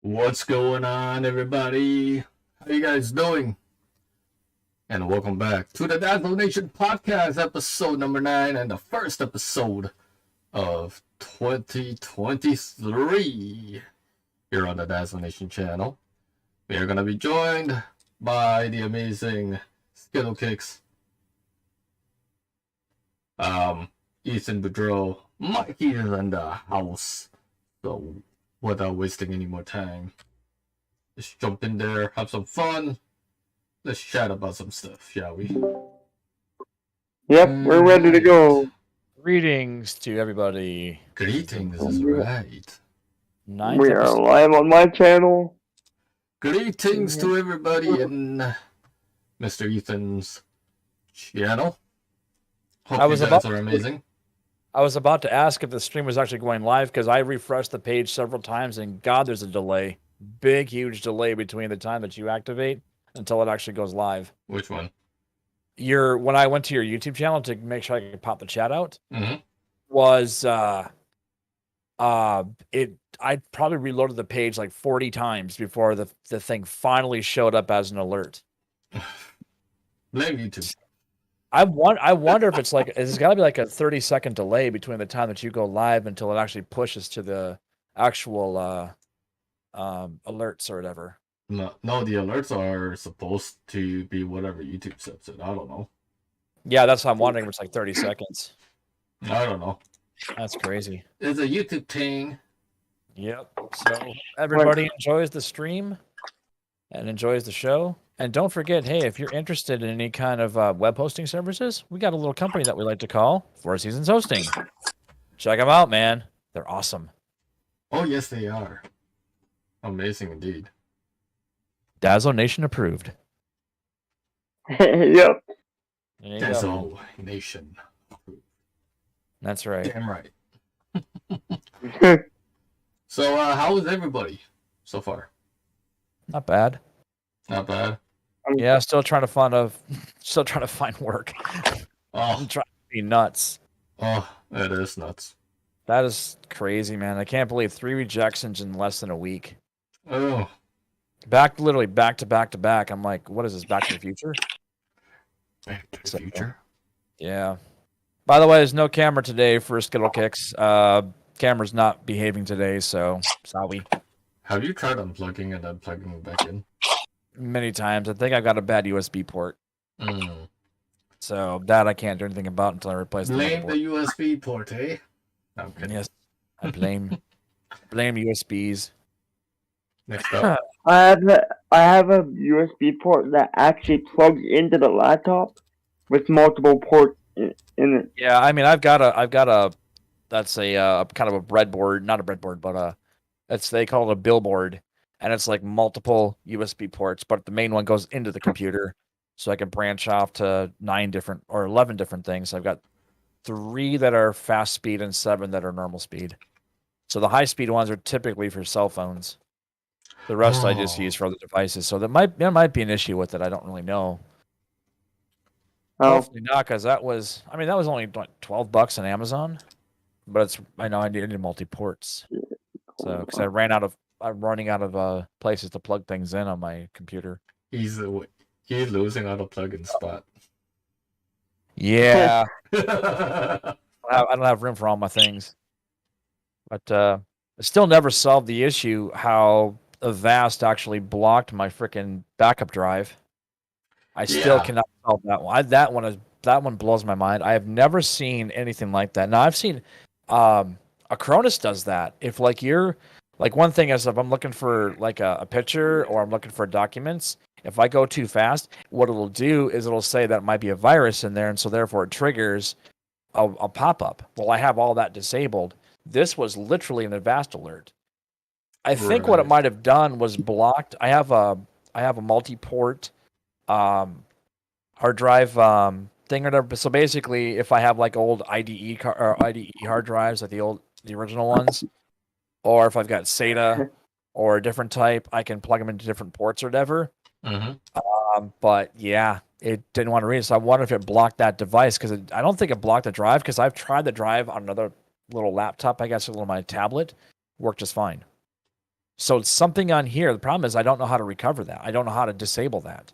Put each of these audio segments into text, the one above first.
What's going on, everybody? How you guys doing? And welcome back to the Dazzo Nation Podcast, episode number 9, and the first episode of 2023 here on the Dazzo Nation channel. We are going to be joined by the amazing Skittle Kicks, Ethan Boudreau, Mikey is in the house. So, without wasting any more time, let's jump in there, have some fun. Let's chat about some stuff, shall we? Yep, we're ready to go. Greetings to everybody. Greetings is right. We are live on my channel. Greetings to everybody in Mr. Ethan's channel. Hope you guys are amazing. I was about to ask if the stream was actually going live because I refreshed the page several times and God, there's a delay. Big, huge delay between the time that you activate until it actually goes live. Which one? When I went to your YouTube channel to make sure I could pop the chat out, Mm-hmm. I probably reloaded the page like 40 times before the thing finally showed up as an alert. Blame YouTube. I wonder if it's got to be like a 30-second delay between the time that you go live until it actually pushes to the actual alerts or whatever. No, the alerts are supposed to be whatever YouTube sets it. I don't know. Yeah, that's what I'm wondering if it's like 30 seconds. I don't know. That's crazy. It's a YouTube thing. Yep. So everybody enjoys the stream and enjoys the show. And don't forget, hey, if you're interested in any kind of web hosting services, we got a little company that we like to call Four Seasons Hosting. Check them out, man. They're awesome. Oh, yes, they are. Amazing indeed. Dazzo Nation approved. Yep. Dazzo Nation. That's right. Damn right. So, how is everybody so far? Not bad. Not bad. Yeah, still trying to find work. I'm trying to be nuts. Oh, it is nuts. That is crazy, man. I can't believe 3 rejections in less than a week. Oh. Literally back to back to back. I'm like, what is this, Back to the Future? Back to the Future? Yeah. By the way, there's no camera today for Skittle Kicks. Camera's not behaving today, so sorry. Have you tried unplugging and then plugging it back in? Many times. I think I've got a bad USB port. So that I can't do anything about until I replace the Blame the USB port, eh? No, I'm kidding. Yes, I blame USBs. Next up. I have a USB port that actually plugs into the laptop with multiple ports in it. Yeah, I mean, I've got a that's a kind of a breadboard, not a breadboard, but they call it a billboard, and it's like multiple USB ports, but the main one goes into the computer, so I can branch off to 11 different things. I've got 3 that are fast speed and 7 that are normal speed. So the high speed ones are typically for cell phones. The rest I just use for other devices. So there might be an issue with it. I don't really know. Hopefully not, because that was only $12 on Amazon, but I know I needed multi-ports. So because I'm running out of places to plug things in on my computer. He's losing out of plug-in spot. Yeah. I don't have room for all my things. But I still never solved the issue how Avast actually blocked my freaking backup drive. I still cannot solve that one. That one blows my mind. I have never seen anything like that. Now I've seen Acronis does that. If one thing is if I'm looking for like a picture or I'm looking for documents, if I go too fast, what it'll do is it'll say that might be a virus in there, and so therefore it triggers a pop-up. Well, I have all that disabled. This was literally an Avast alert. I think what it might have done was blocked. I have a multi-port hard drive thing or whatever. So basically, if I have like old IDE hard drives, like the original ones, or if I've got SATA or a different type, I can plug them into different ports or whatever. But yeah, it didn't want to read it. So I wonder if it blocked that device, because I don't think it blocked the drive, because I've tried the drive on another little laptop, I guess, a little my tablet, worked just fine. So it's something on here. The problem is I don't know how to recover that. I don't know how to disable that.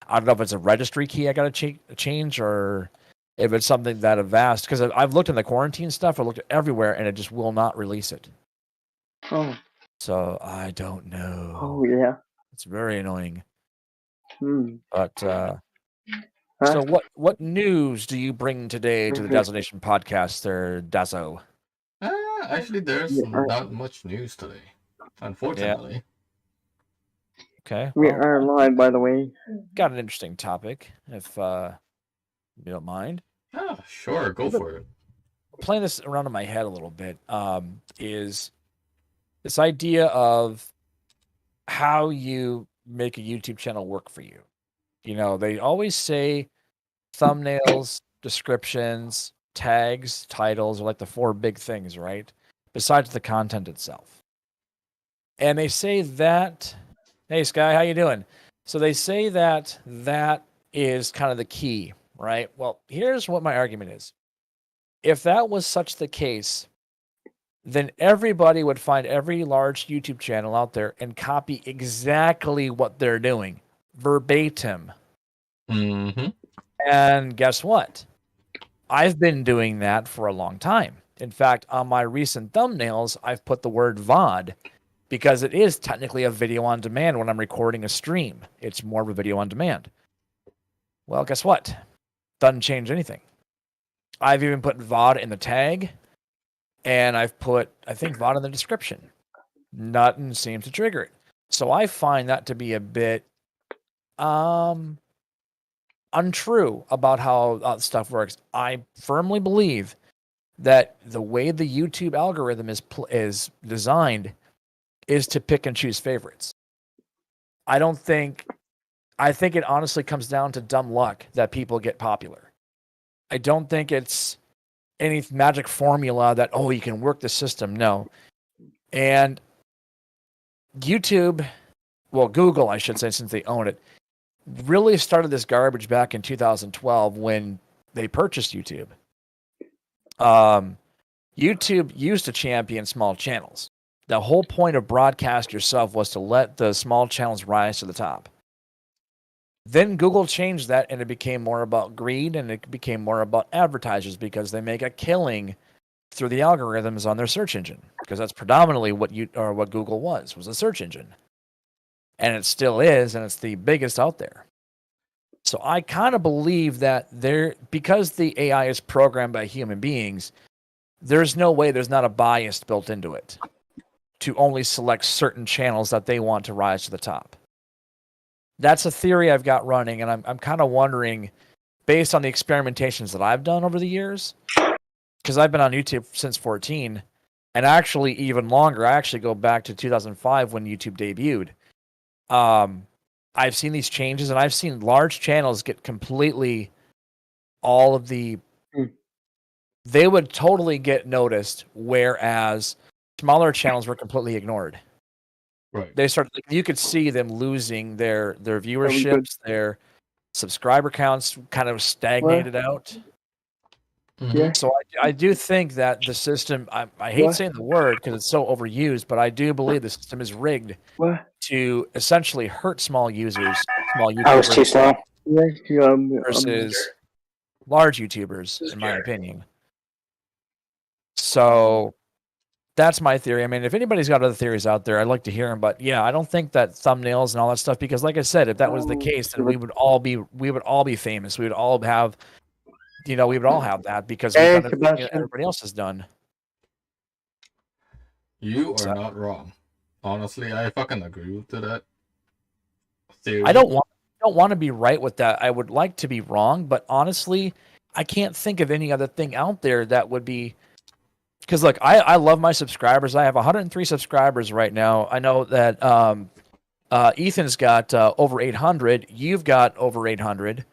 I don't know if it's a registry key I got to change or if it's something that Avast, because I've looked in the quarantine stuff, I looked everywhere, and it just will not release it. Oh. So I don't know. Oh, yeah. It's very annoying. Hmm. But Huh? so what news do you bring today to the Dazzo Nation podcast there, Dazzo? Actually, there's not much news today, unfortunately. Okay. We Well, are live, by the way. got an interesting topic, if you don't mind. Yeah, sure, go for it. Playing this around in my head a little bit, is this idea of how you make a YouTube channel work for you. You know, they always say thumbnails, descriptions, tags, titles are like the 4 big things, right? Besides the content itself. And they say that, hey Sky, how you doing? So they say that that is kind of the key, right? Well, here's what my argument is. If that was such the case, then everybody would find every large YouTube channel out there and copy exactly what they're doing, verbatim. Mm-hmm. And guess what? I've been doing that for a long time. In fact, on my recent thumbnails, I've put the word VOD because it is technically a video on demand when I'm recording a stream. It's more of a video on demand. Well, guess what? Doesn't change anything. I've even put VOD in the tag, and I've put, I think, VOD in the description. Nothing seems to trigger it. So I find that to be a bit untrue about how stuff works. I firmly believe that the way the YouTube algorithm is designed is to pick and choose favorites. I think it honestly comes down to dumb luck that people get popular. I don't think it's any magic formula that, oh, you can work the system. No. And YouTube, well, Google, I should say, since they own it, really started this garbage back in 2012 when they purchased YouTube. YouTube used to champion small channels. The whole point of broadcast yourself was to let the small channels rise to the top. Then Google changed that, and it became more about greed, and it became more about advertisers because they make a killing through the algorithms on their search engine, because that's predominantly what Google was a search engine. And it still is, and it's the biggest out there. So I kind of believe that because the AI is programmed by human beings, there's no way there's not a bias built into it to only select certain channels that they want to rise to the top. That's a theory I've got running, and I'm kind of wondering, based on the experimentations that I've done over the years, because I've been on YouTube since 14, and actually even longer. I actually go back to 2005 when YouTube debuted. I've seen these changes, and I've seen large channels get completely they would totally get noticed, whereas smaller channels were completely ignored. Right. They started, you could see them losing their viewerships, their subscriber counts kind of stagnated out. Mm-hmm. Yeah. So I do think that the system, I hate saying the word because it's so overused, but I do believe the system is rigged to essentially hurt small users, small YouTubers. I was too slow. Versus large YouTubers, in my opinion. So that's my theory. I mean, if anybody's got other theories out there, I'd like to hear them. But yeah, I don't think that thumbnails and all that stuff, because like I said, if that was the case, then we would all be famous. We would all have, we would all have that because we've done everything that everybody else has done. You are not wrong. Honestly, I fucking agree with that theory. I don't want to be right with that. I would like to be wrong, but honestly, I can't think of any other thing out there that would be. Because look, I love my subscribers. I have 103 subscribers right now. I know that Ethan's got over 800. You've got over 800.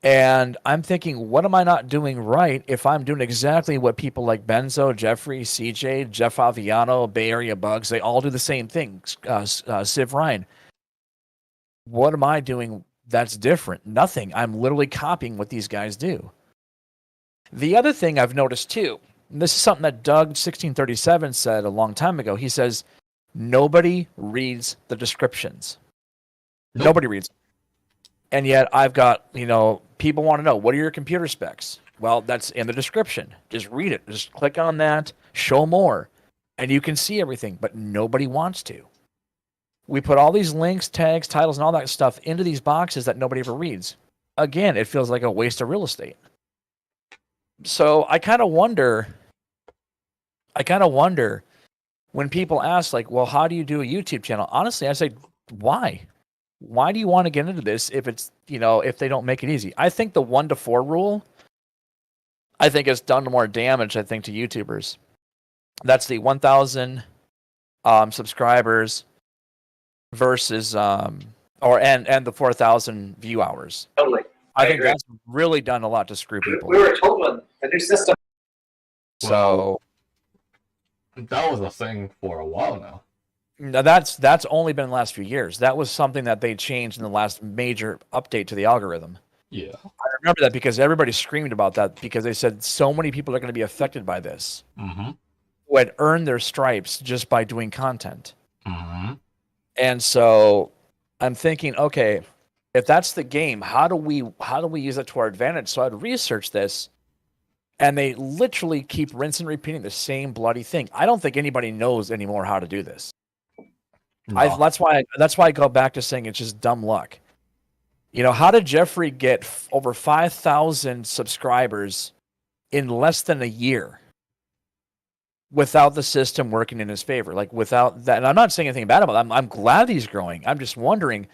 And I'm thinking, what am I not doing right if I'm doing exactly what people like Benzo, Jeffrey, CJ, Jeff Aviano, Bay Area Bugs, they all do the same thing. Civ Ryan. What am I doing that's different? Nothing. I'm literally copying what these guys do. The other thing I've noticed too, and this is something that Doug1637 said a long time ago. He says, Nobody reads the descriptions. Nope. Nobody reads. And yet I've got, people want to know, what are your computer specs? Well, that's in the description. Just read it. Just click on that, show more, and you can see everything, but nobody wants to. We put all these links, tags, titles, and all that stuff into these boxes that nobody ever reads. Again, it feels like a waste of real estate. So I kind of wonder when people ask, like, well, how do you do a YouTube channel? Honestly, I say, why? Why do you want to get into this if it's, if they don't make it easy? I think the 1 to 4 rule, I think has done more damage, I think, to YouTubers. That's the 1,000 subscribers versus and the 4,000 view hours. Totally. I think that's really done a lot to screw people. We were told when the new system. So that was a thing for a while now. now that's only been in the last few years. That was something that they changed in the last major update to the algorithm. Yeah. I remember that because everybody screamed about that because they said so many people are going to be affected by this Mm-hmm. who had earned their stripes just by doing content. Mm-hmm. And so I'm thinking, okay, if that's the game, how do we use it to our advantage? So I'd research this, and they literally keep rinsing and repeating the same bloody thing. I don't think anybody knows anymore how to do this. No. That's why I go back to saying it's just dumb luck. How did Jeffrey get over 5,000 subscribers in less than a year without the system working in his favor? Like, without that, and I'm not saying anything bad about it. I'm glad he's growing. I'm just wondering,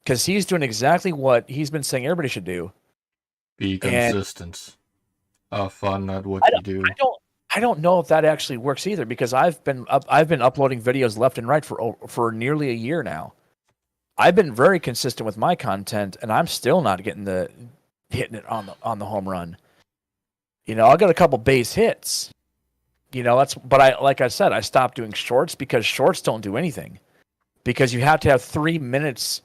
because he's doing exactly what he's been saying everybody should do. Be consistent. Have fun at what you do. I don't know if that actually works either, because I've been uploading videos left and right for nearly a year now. I've been very consistent with my content, and I'm still not hitting it on the home run. I got a couple base hits. Like I said, I stopped doing shorts because shorts don't do anything, because you have to have 3 minutes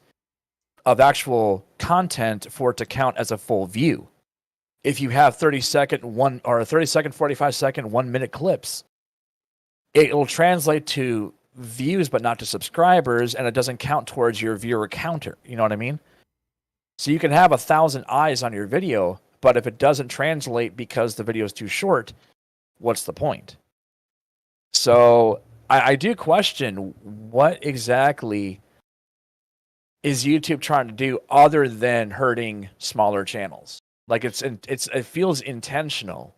of actual content for it to count as a full view. If you have 30-second, 45-second, 1 minute clips, it will translate to views but not to subscribers, and it doesn't count towards your viewer counter. You know what I mean? So you can have 1,000 eyes on your video, but if it doesn't translate because the video is too short, what's the point? So I do question what exactly is YouTube trying to do other than hurting smaller channels. Like, it feels intentional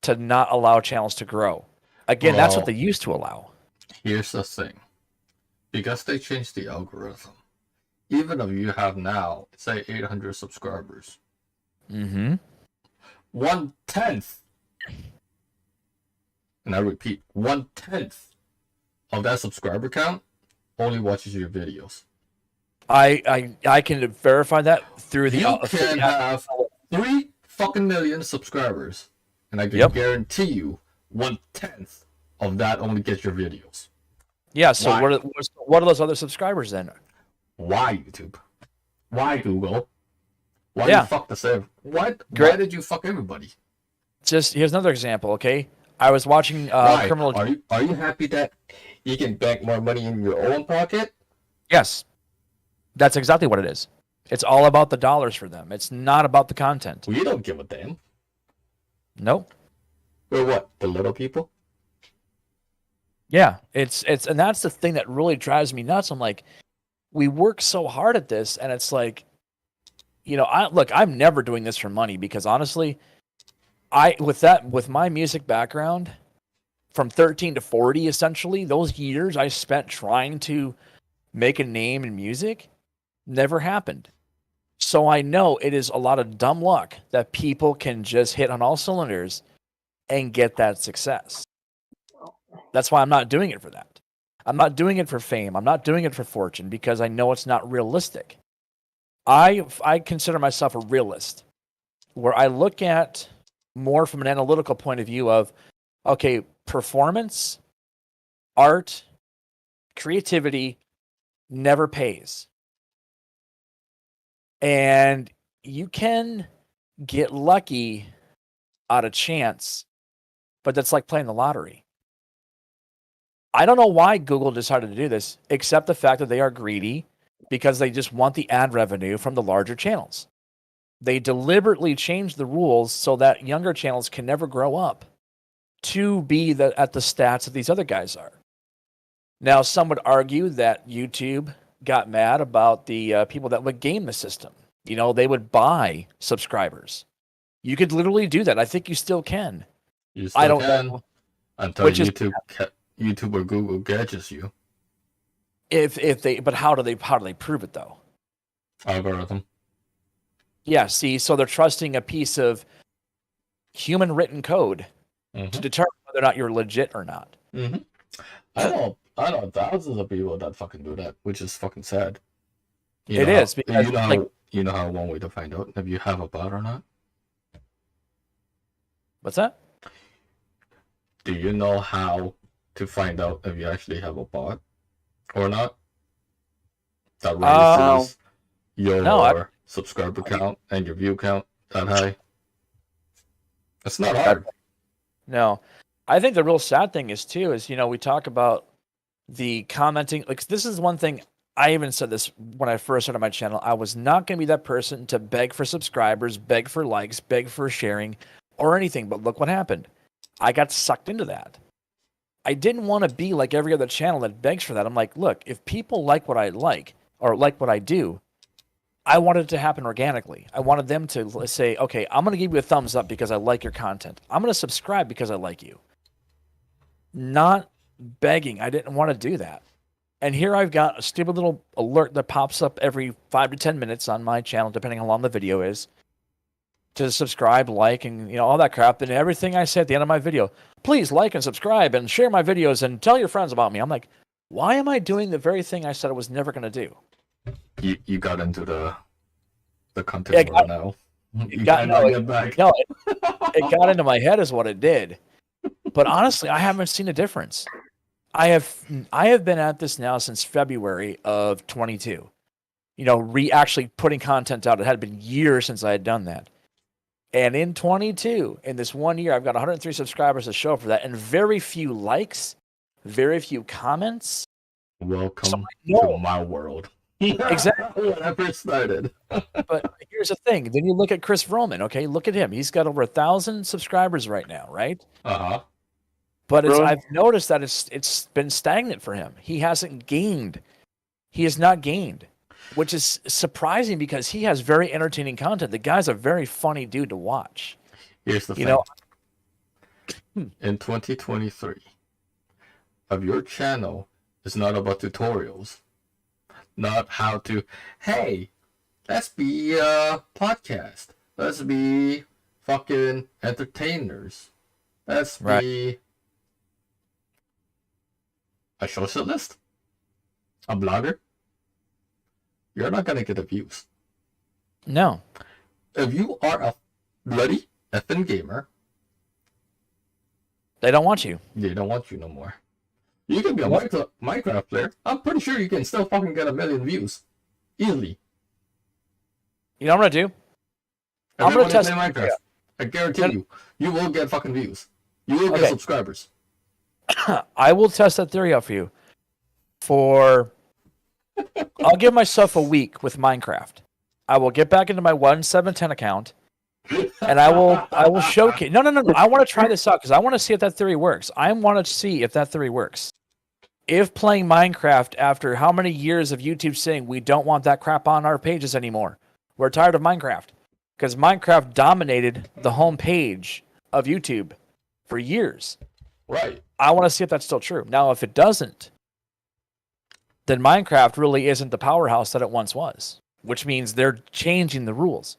to not allow channels to grow. Again, that's what they used to allow. Here's the thing. Because they changed the algorithm, even if you have now, say, 800 subscribers, 1/10, and I repeat, 1/10 of that subscriber count only watches your videos. I can verify that through the. You can have 3 fucking million subscribers, and I can guarantee you 1/10 of that only gets your videos. Yeah, so Why? what are those other subscribers then? Why YouTube? Why Google? Why Yeah. you fuck the same? Why did you fuck everybody? Just here's another example, okay? I was watching Why? Criminal. Are you happy that you can bank more money in your own pocket? Yes, that's exactly what it is. It's all about the dollars for them. It's not about the content. We don't give a damn. Nope. We're what? The little people? Yeah, it's and that's the thing that really drives me nuts. I'm like, we work so hard at this, and it's like, I'm never doing this for money, because honestly, with my music background, from 13 to 40, essentially, those years I spent trying to make a name in music never happened. So I know it is a lot of dumb luck that people can just hit on all cylinders and get that success. That's why I'm not doing it for that. I'm not doing it for fame. I'm not doing it for fortune, because I know it's not realistic. I consider myself a realist, where I look at more from an analytical point of view of, okay, performance, art, creativity never pays. And you can get lucky out of chance, but that's like playing the lottery. I don't know why Google decided to do this, except the fact that they are greedy because they just want the ad revenue from the larger channels. They deliberately changed the rules so that younger channels can never grow up to be at the stats that these other guys are. Now, some would argue that YouTube got mad about the people that would game the system. You know, they would buy subscribers. You could literally do that. I think you still can. You still I don't can know. until YouTube or Google catches you. But how do they prove it though? Algorithm. Yeah, see, so they're trusting a piece of human written code to determine whether or not you're legit or not. Mm-hmm. I know thousands of people that fucking do that, which is fucking sad. It is because you know how one way to find out if you have a bot or not. What's that? Do you know how to find out if you actually have a bot or not? That raises your subscriber count and your view count that high. It's not hard. No. I think the real sad thing is we talk about the commenting. Like, this is one thing, I even said this when I first started my channel. I was not going to be that person to beg for subscribers, beg for likes, beg for sharing, or anything. But look what happened. I got sucked into that. I didn't want to be like every other channel that begs for that. I'm like, look, if people like what I like or like what I do, I wanted it to happen organically. I wanted them to say, okay, I'm going to give you a thumbs up because I like your content. I'm going to subscribe because I like you. Not begging. I didn't want to do that. And here I've got a stupid little alert that pops up every 5 to 10 minutes on my channel, depending on how long the video is, to subscribe, like, and all that crap. And everything I say at the end of my video, please like and subscribe and share my videos and tell your friends about me. I'm like, why am I doing the very thing I said I was never going to do? You got into the content war now. It got into my head is what it did. But honestly, I haven't seen a difference. I have been at this now since February of 22. Actually putting content out. It had been years since I had done that. And in 22, in this 1 year, I've got 103 subscribers to show for that, and very few likes, very few comments. Welcome to my world. Exactly. When I first started. But here's the thing. Then you look at Chris Roman. Okay, look at him. He's got over 1,000 subscribers right now, right? Uh-huh. But I've noticed that it's been stagnant for him. He hasn't gained. He has not gained, which is surprising because he has very entertaining content. The guy's a very funny dude to watch. Here's the thing. In 2023, of your channel is not about tutorials. Not how to, hey, let's be a podcast. Let's be fucking entertainers. Let's be a socialist. A blogger. You're not gonna get the views. No. If you are a bloody effing gamer, they don't want you. They don't want you no more. You can be a Minecraft player. I'm pretty sure you can still fucking get 1 million views. Easily. You know what I'm gonna do? I'm gonna test Minecraft. Yeah. I guarantee you will get fucking views. You will get subscribers. I will test that theory out for you. I'll give myself a week with Minecraft. I will get back into my 1710 account, and I will showcase. No. I want to try this out because I want to see if that theory works. I want to see if that theory works. If playing Minecraft after how many years of YouTube saying we don't want that crap on our pages anymore, we're tired of Minecraft, because Minecraft dominated the home page of YouTube for years. Right. I want to see if that's still true. Now, if it doesn't, then Minecraft really isn't the powerhouse that it once was, which means they're changing the rules.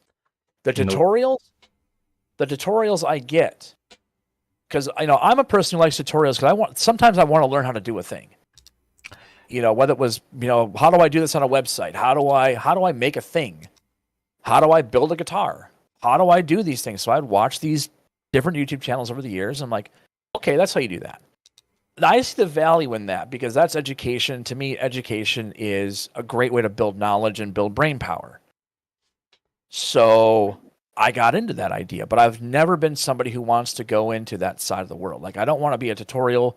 The tutorials I get, because I'm a person who likes tutorials because sometimes I want to learn how to do a thing. Whether it was how do I do this on a website? How do I make a thing? How do I build a guitar? How do I do these things? So I'd watch these different YouTube channels over the years. And I'm like, okay, that's how you do that. And I see the value in that because that's education. To me, education is a great way to build knowledge and build brain power. So I got into that idea, but I've never been somebody who wants to go into that side of the world. Like, I don't want to be a tutorial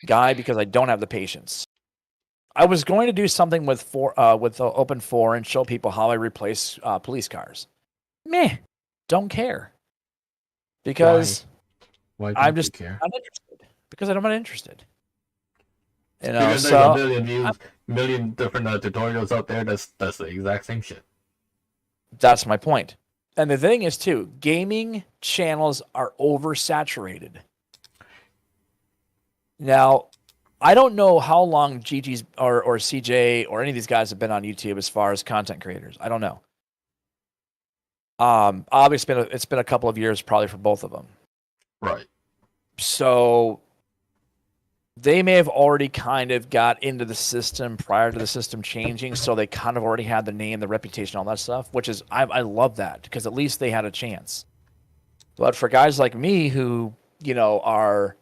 guy because I don't have the patience. I was going to do something with Open 4 and show people how I replace police cars. Meh, don't care. Because Why I'm don't just you care? not interested. Because I'm not interested. You know, Because there's so a million views, million different tutorials out there. That's the exact same shit. that's my point. And the thing is, too, gaming channels are oversaturated. Now, I don't know how long GG's or CJ or any of these guys have been on YouTube as far as content creators. I don't know. Obviously, it's been a couple of years probably for both of them. Right. So they may have already kind of got into the system prior to the system changing, so they kind of already had the name, the reputation, all that stuff, which is, I love that, because at least they had a chance. But for guys like me who, you know, are,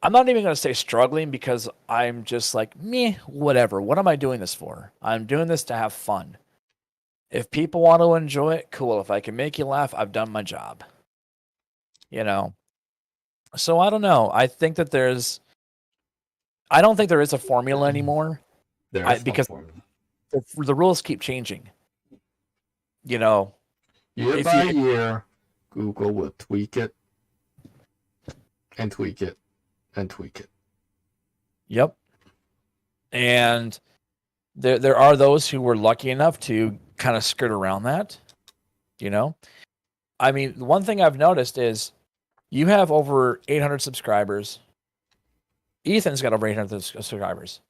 I'm not even going to say struggling, because I'm just like, meh, whatever. What am I doing this for? I'm doing this to have fun. If people want to enjoy it, cool. If I can make you laugh, I've done my job. You know? So I don't know. I don't think there is a formula anymore. Because the rules keep changing. You know, year by year, Google will tweak it and tweak it and tweak it. Yep. And there are those who were lucky enough to kind of skirt around that. You know, I mean, the one thing I've noticed is you have over 800 subscribers. Ethan's got over 800 subscribers.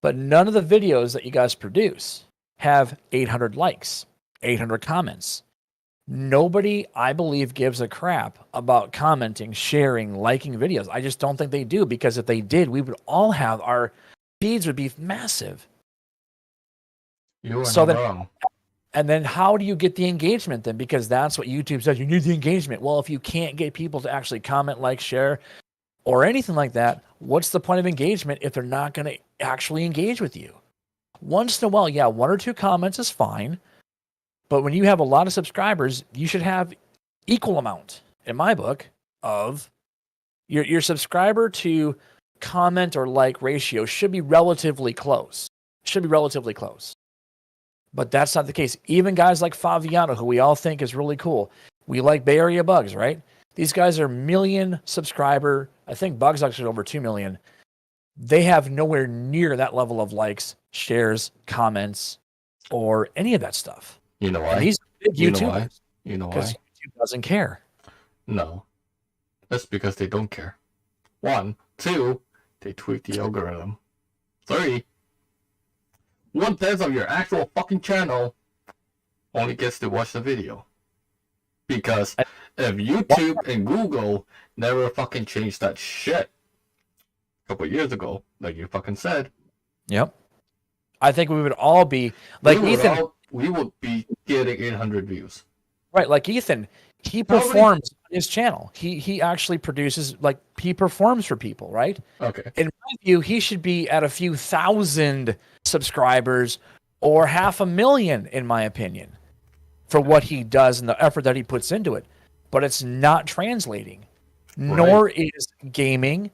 But none of the videos that you guys produce have 800 likes, 800 comments. Nobody, I believe, gives a crap about commenting, sharing, liking videos. I just don't think they do, because if they did, we would all have, our feeds would be massive. You are not wrong. And then how do you get the engagement then? Because that's what YouTube says. You need the engagement. Well, if you can't get people to actually comment, like, share, or anything like that, what's the point of engagement if they're not going to actually engage with you? Once in a while, yeah, 1 or 2 comments is fine. But when you have a lot of subscribers, you should have equal amount, in my book, of your subscriber to comment or like ratio should be relatively close. But that's not the case. Even guys like Faviano, who we all think is really cool. We like Bay Area Bugs, right? These guys are million subscriber. I think Bugs actually over 2 million. They have nowhere near that level of likes, shares, comments, or any of that stuff. You know why? And he's a big YouTuber. You know why? Because YouTube doesn't care. No. That's because they don't care. 1. 2, they tweak the algorithm. 3, 1/10 of your actual fucking channel only gets to watch the video. Because if YouTube and Google never fucking changed that shit a couple years ago, like you fucking said. Yep. I think we would all be like Ethan. We would be getting 800 views. Right, like Ethan. He performs on his channel. He actually produces, like, he performs for people, right? Okay. In my view, he should be at a few thousand subscribers or 500,000, in my opinion, for what he does and the effort that he puts into it. But it's not translating, nor is gaming.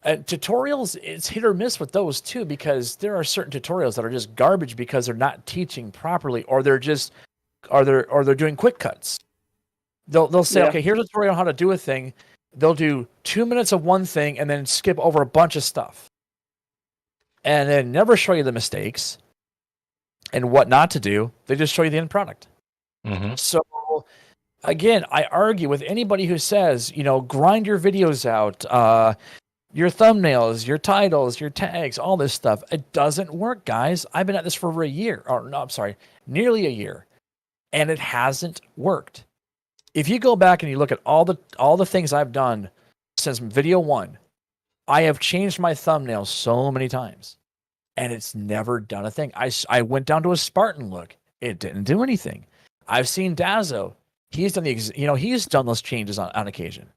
Tutorials, it's hit or miss with those too, because there are certain tutorials that are just garbage because they're not teaching properly, or they're just, or they're doing quick cuts. They'll say, okay, here's a tutorial on how to do a thing. They'll do 2 minutes of one thing and then skip over a bunch of stuff, and then never show you the mistakes and what not to do. They just show you the end product. Mm-hmm. So again, I argue with anybody who says, you know, grind your videos out, your thumbnails, your titles, your tags, all this stuff. It doesn't work, guys. I've been at this for over a year, or no, I'm sorry, nearly a year, and it hasn't worked. If you go back and you look at all the things I've done since video 1, I have changed my thumbnails so many times, and it's never done a thing. I went down to a Spartan look. It didn't do anything. I've seen Dazzo. He's done he's done those changes on occasion.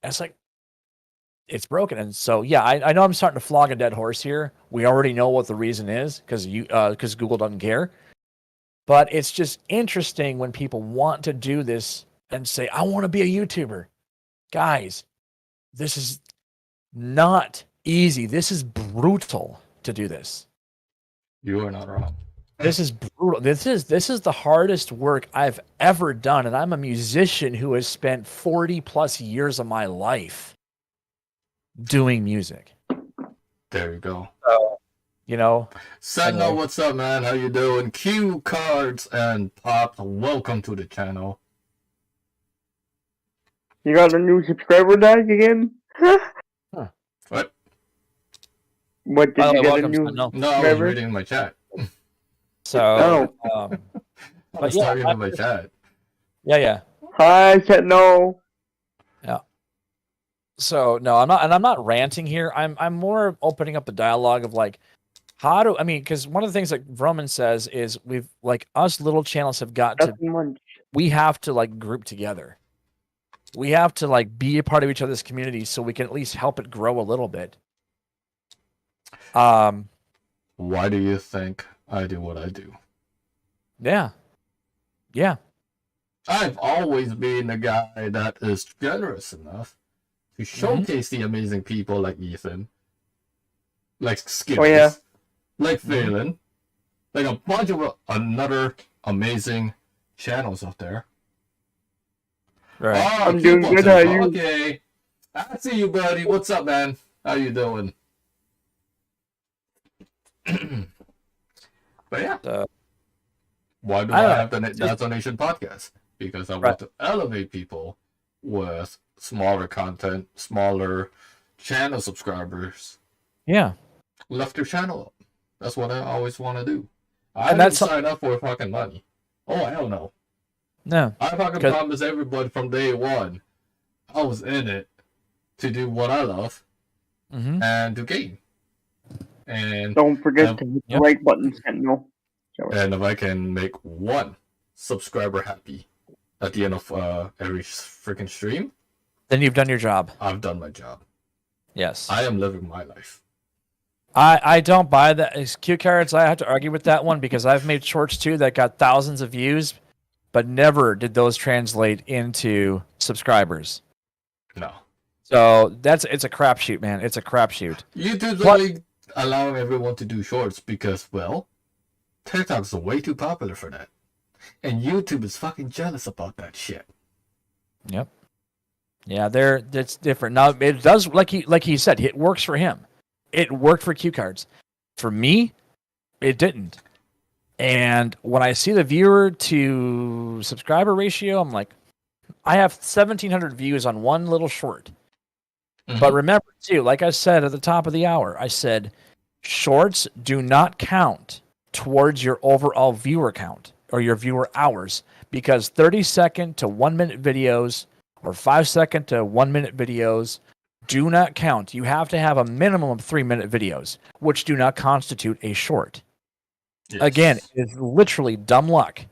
And it's like, it's broken. And so, yeah, I know I'm starting to flog a dead horse here. We already know what the reason is, because Google doesn't care. But it's just interesting when people want to do this and say, I want to be a YouTuber. Guys, this is not easy. This is brutal to do this. You are not wrong. This is brutal. This is the hardest work I've ever done, and I'm a musician who has spent 40 plus years of my life doing music. There you go. You know, Senno, what's up, man? How you doing? Q Cards and Pop, welcome to the channel. You got a new subscriber tag again? What? What, did you get a welcome, new Senno. No, I was subscriber? reading my chat. So, I was yeah, talking in my chat. yeah. Hi, Senno. So no, I'm not ranting here. I'm more opening up the dialogue of like, because one of the things that Roman says is us little channels have got to, Nothing much. we have to like group together. We have to like be a part of each other's community so we can at least help it grow a little bit. Why do you think I do what I do? Yeah. I've always been the guy that is generous enough to showcase the amazing people like Ethan, like Skittles, like Phelan, like a bunch of other amazing channels out there. Right. Oh, I'm doing good, how are you? Okay. I see you, buddy. What's up, man? How you doing? But yeah. Why do I have the Dazzo Nation Podcast? Because I want to elevate people with smaller content, smaller channel subscribers. Yeah. Lift their channel up. That's what I always want to do. I And didn't sign up for fucking money. Oh, hell no. No. I fucking promised everybody from day one I was in it to do what I love and to game. And Don't forget to hit the like button, Senno. and if I can make one subscriber happy at the end of every freaking stream, Then you've done your job. I've done my job. Yes. I am living my life. I don't buy that. As Q Cards, I have to argue with that one because I've made shorts too that got thousands of views, but never did those translate into subscribers. No. So it's a crapshoot, man. It's a crapshoot. YouTube's only allowing everyone to do shorts because, well, TikTok's way too popular for that. And YouTube is fucking jealous about that shit. Yep. Yeah, that's different. Now it does, like he said, it works for him. It worked for Q Cards. For me, it didn't. And when I see the viewer to subscriber ratio, I'm like, I have 1,700 views on one little short. But remember, too, like I said at the top of the hour, I said, shorts do not count towards your overall viewer count or your viewer hours because 30-second to 1-minute videos or 5-second to 1-minute videos do not count. You have to have a minimum of 3-minute videos, which do not constitute a short. Yes. Again, it's literally dumb luck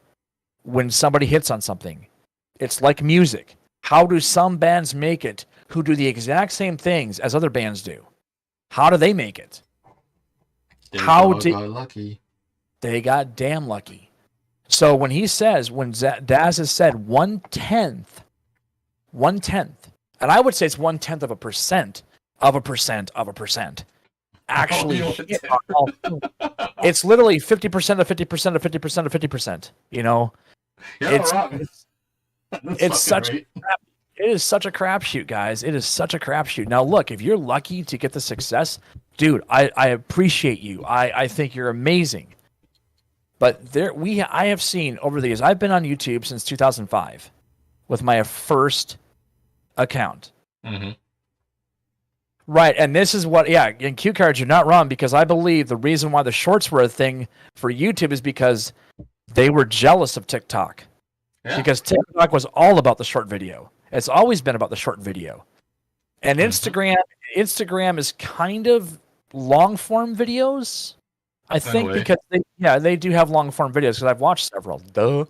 when somebody hits on something. It's like music. How do some bands make it who do the exact same things as other bands do? How do they make it? Got lucky. They got damn lucky. So when he says, when Daz has said 1/10, and I would say it's 1/10 of a percent of a percent of a percent. Actually, it's literally 50% of 50% of 50% of 50%. You know, it's such it is such a crapshoot, guys. It is such a crapshoot. Now, look, if you're lucky to get the success, dude, I appreciate you. I think you're amazing. But I have seen over the years. I've been on YouTube since 2005 with my first account. Right, and this is what, in Q Cards, you're not wrong, because I believe the reason why the shorts were a thing for YouTube is because they were jealous of TikTok. Yeah. Because TikTok was all about the short video. It's always been about the short video. And Instagram is kind of long-form videos, I think, because they do have long-form videos, because I've watched several. Duh.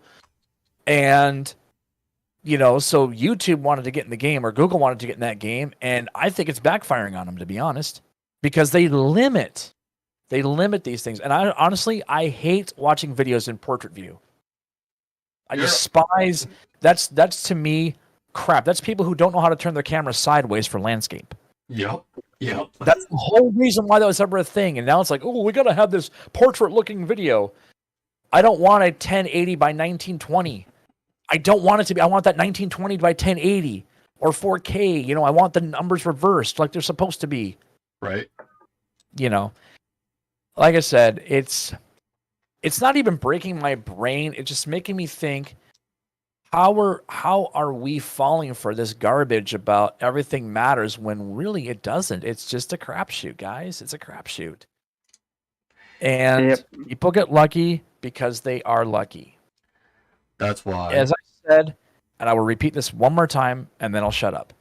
And so YouTube wanted to get in the game, or Google wanted to get in that game, and I think it's backfiring on them, to be honest, because they limit these things. And I hate watching videos in portrait view. I despise that's to me crap. That's people who don't know how to turn their camera sideways for landscape. Yep. That's the whole reason why that was ever a thing. And now it's like, oh, we got to have this portrait-looking video. I don't want a 1080 by 1920. I don't want it to be. I want that 1920 by 1080 or 4K. You know, I want the numbers reversed like they're supposed to be. Right. You know, like I said, it's not even breaking my brain. It's just making me think, how are we falling for this garbage about everything matters when really it doesn't? It's just a crapshoot, guys. It's a crapshoot. And people get lucky because they are lucky. That's why. As I said, and I will repeat this one more time, and then I'll shut up.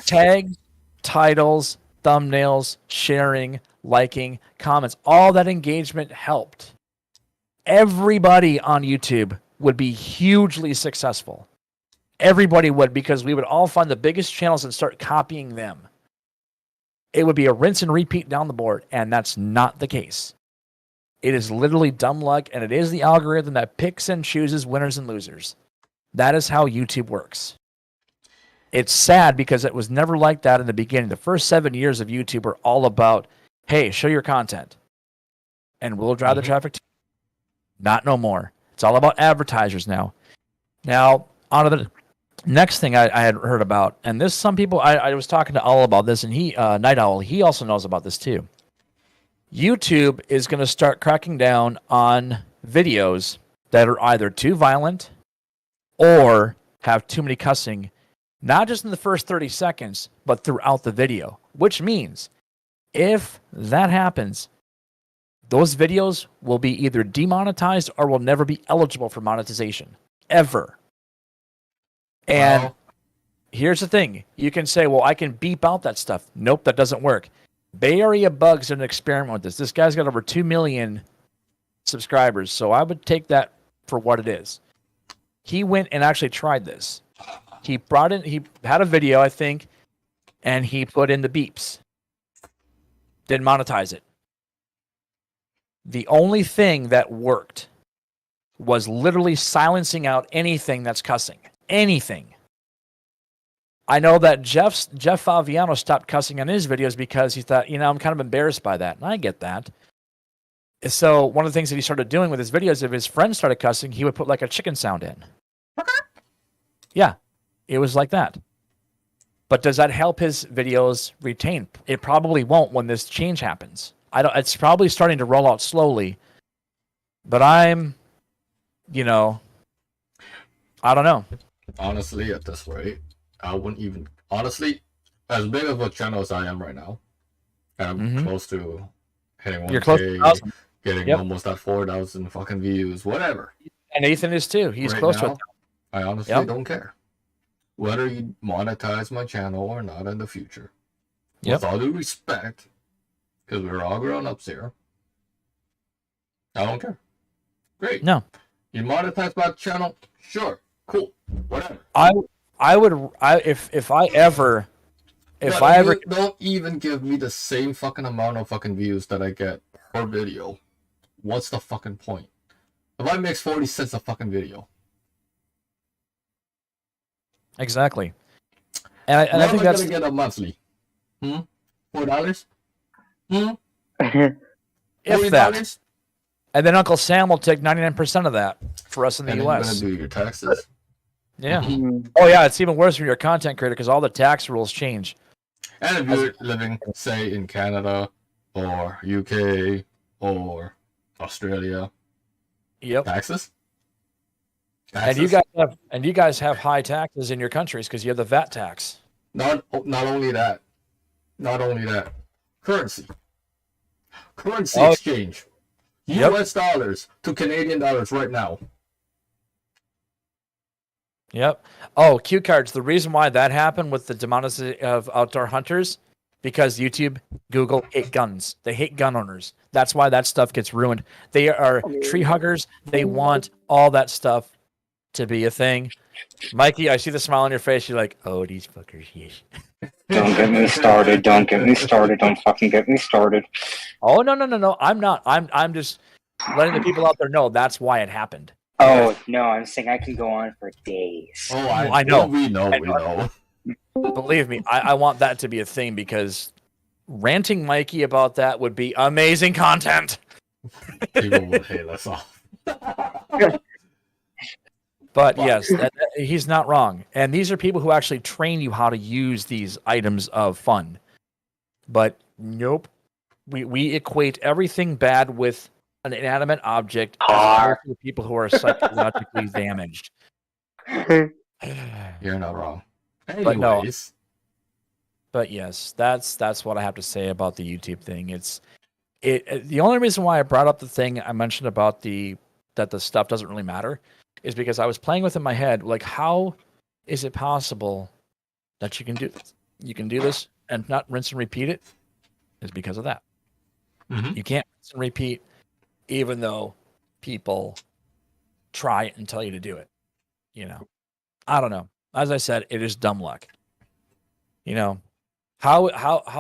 Tags, titles, thumbnails, sharing, liking, comments, all that engagement helped. Everybody on YouTube would be hugely successful. Everybody would, because we would all find the biggest channels and start copying them. It would be a rinse and repeat down the board, and that's not the case. It is literally dumb luck, and it is the algorithm that picks and chooses winners and losers. That is how YouTube works. It's sad because it was never like that in the beginning. The first 7 years of YouTube were all about, hey, show your content, and we'll drive the traffic to you. Not no more. It's all about advertisers now. Now, on to the next thing I had heard about, and this, some people, I was talking to Owl about this, and he, Night Owl, he also knows about this too. YouTube is going to start cracking down on videos that are either too violent or have too many cussing, not just in the first 30 seconds, but throughout the video, which means if that happens, those videos will be either demonetized or will never be eligible for monetization, ever. And here's the thing. You can say, well, I can beep out that stuff. Nope, that doesn't work. Bay Area Bugs did an experiment with this. This guy's got over 2 million subscribers, so I would take that for what it is. He went and actually tried this. He had a video, I think, and he put in the beeps. Didn't monetize it. The only thing that worked was literally silencing out anything that's cussing. Anything. I know that Jeff Faviano stopped cussing on his videos because he thought, I'm kind of embarrassed by that. And I get that. So one of the things that he started doing with his videos, if his friends started cussing, he would put like a chicken sound in. Yeah, it was like that. But does that help his videos retain? It probably won't when this change happens. It's probably starting to roll out slowly. But I'm, I don't know. Honestly, at this rate, I wouldn't even... Honestly, as big of a channel as I am right now, and I'm close to hitting 1K, You're close to 1,000. getting almost at 4,000 fucking views, whatever. And Nathan is too. He's right close now, to it. I honestly don't care. Whether you monetize my channel or not in the future. With all due respect, because we're all grown-ups here, I don't care. Great. No. You monetize my channel? Sure. Cool. Whatever. If I ever don't even give me the same fucking amount of fucking views that I get per video. What's the fucking point? If I make 40 cents a fucking video. Exactly. And I think that's... What am I gonna get a monthly? $4? If that. And then Uncle Sam will take 99% of that for us in the U.S. And you're gonna do your taxes. Yeah. Oh, yeah, it's even worse when you're a content creator because all the tax rules change. And if you're living, say, in Canada or UK or Australia, taxes. And you guys have high taxes in your countries because you have the VAT tax. Not only that. Currency exchange. US dollars to Canadian dollars right now. Yep. Oh, cue cards. The reason why that happened with the demonetization of outdoor hunters, because YouTube, Google hate guns. They hate gun owners. That's why that stuff gets ruined. They are tree huggers. They want all that stuff to be a thing. Mikey, I see the smile on your face. You're like, oh, these fuckers. Yes. Don't get me started. Don't get me started. Don't fucking get me started. Oh, no. I'm not. I'm just letting the people out there know that's why it happened. Oh, no, I'm saying I can go on for days. Oh, I know. We know. Believe me, I want that to be a thing because ranting Mikey about that would be amazing content. People would hate us off. But yes, he's not wrong. And these are people who actually train you how to use these items of fun. But nope. We equate everything bad with an inanimate object as for people who are psychologically damaged. You're not wrong. But no. Anyways. But yes, that's what I have to say about the YouTube thing. The only reason why I brought up the thing I mentioned about that the stuff doesn't really matter is because I was playing with in my head, like, how is it possible that you can do this? You can do this and not rinse and repeat it? Is because of that. Mm-hmm. You can't rinse and repeat, even though people try it and tell you to do it. You know, I don't know. As I said, it is dumb luck. You know, how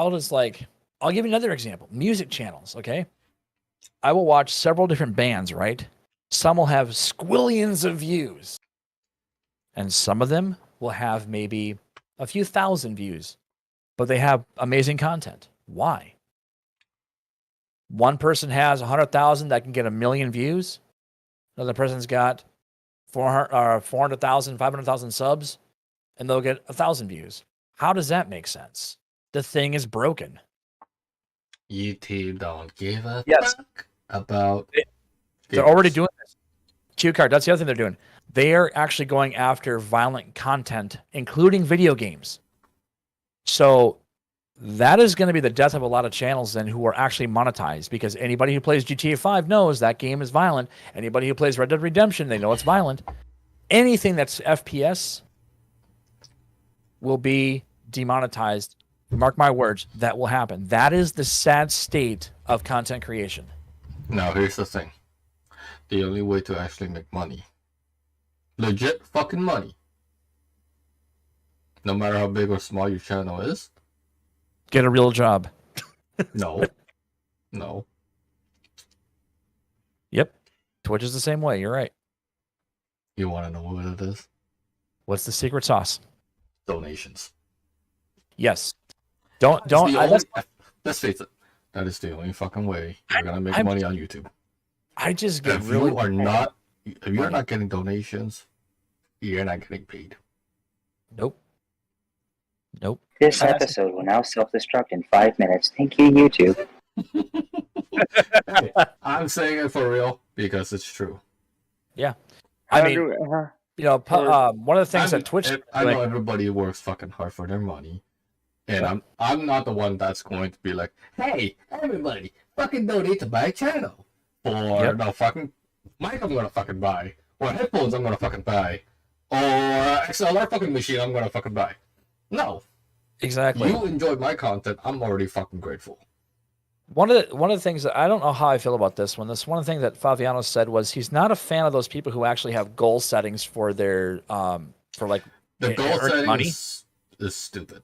does, like, I'll give you another example. Music channels, okay? I will watch several different bands, right? Some will have squillions of views. And some of them will have maybe a few thousand views. But they have amazing content. Why? One person has 100,000 that can get 1 million views. Another person's got 400,000, 500,000 subs, and they'll get 1,000 views. How does that make sense? The thing is broken. YouTube don't give a Yes. fuck about. They're already doing this. Cue card. That's the other thing they're doing. They are actually going after violent content, including video games. So that is going to be the death of a lot of channels then who are actually monetized, because anybody who plays GTA 5 knows that game is violent. Anybody who plays Red Dead Redemption, they know it's violent. Anything that's FPS will be demonetized. Mark my words, that will happen. That is the sad state of content creation. Now, here's the thing. The only way to actually make money, legit fucking money, no matter how big or small your channel is, Get a real job. no. No. Yep. Twitch is the same way. You're right. You want to know what it is? What's the secret sauce? Donations. Yes. It's the only- let's face it. That is the only fucking way you're gonna make money on YouTube. I just get If really you're not getting donations, you're not getting paid. Nope. This episode will now self-destruct in 5 minutes. Thank you, YouTube. Hey, I'm saying it for real because it's true. I mean, you know, one of the things that Twitch. I know everybody works fucking hard for their money, and I'm not the one that's going to be like, hey, everybody, fucking donate to my channel, or no fucking mic I'm gonna fucking buy, or headphones I'm gonna fucking buy, or XLR fucking machine I'm gonna fucking buy. No, Exactly. you enjoy my content, I'm already fucking grateful. One of the things that I don't know how I feel about this one. One of the things that Fabiano said was he's not a fan of those people who actually have goal settings for their for like The goal earning setting money. is stupid.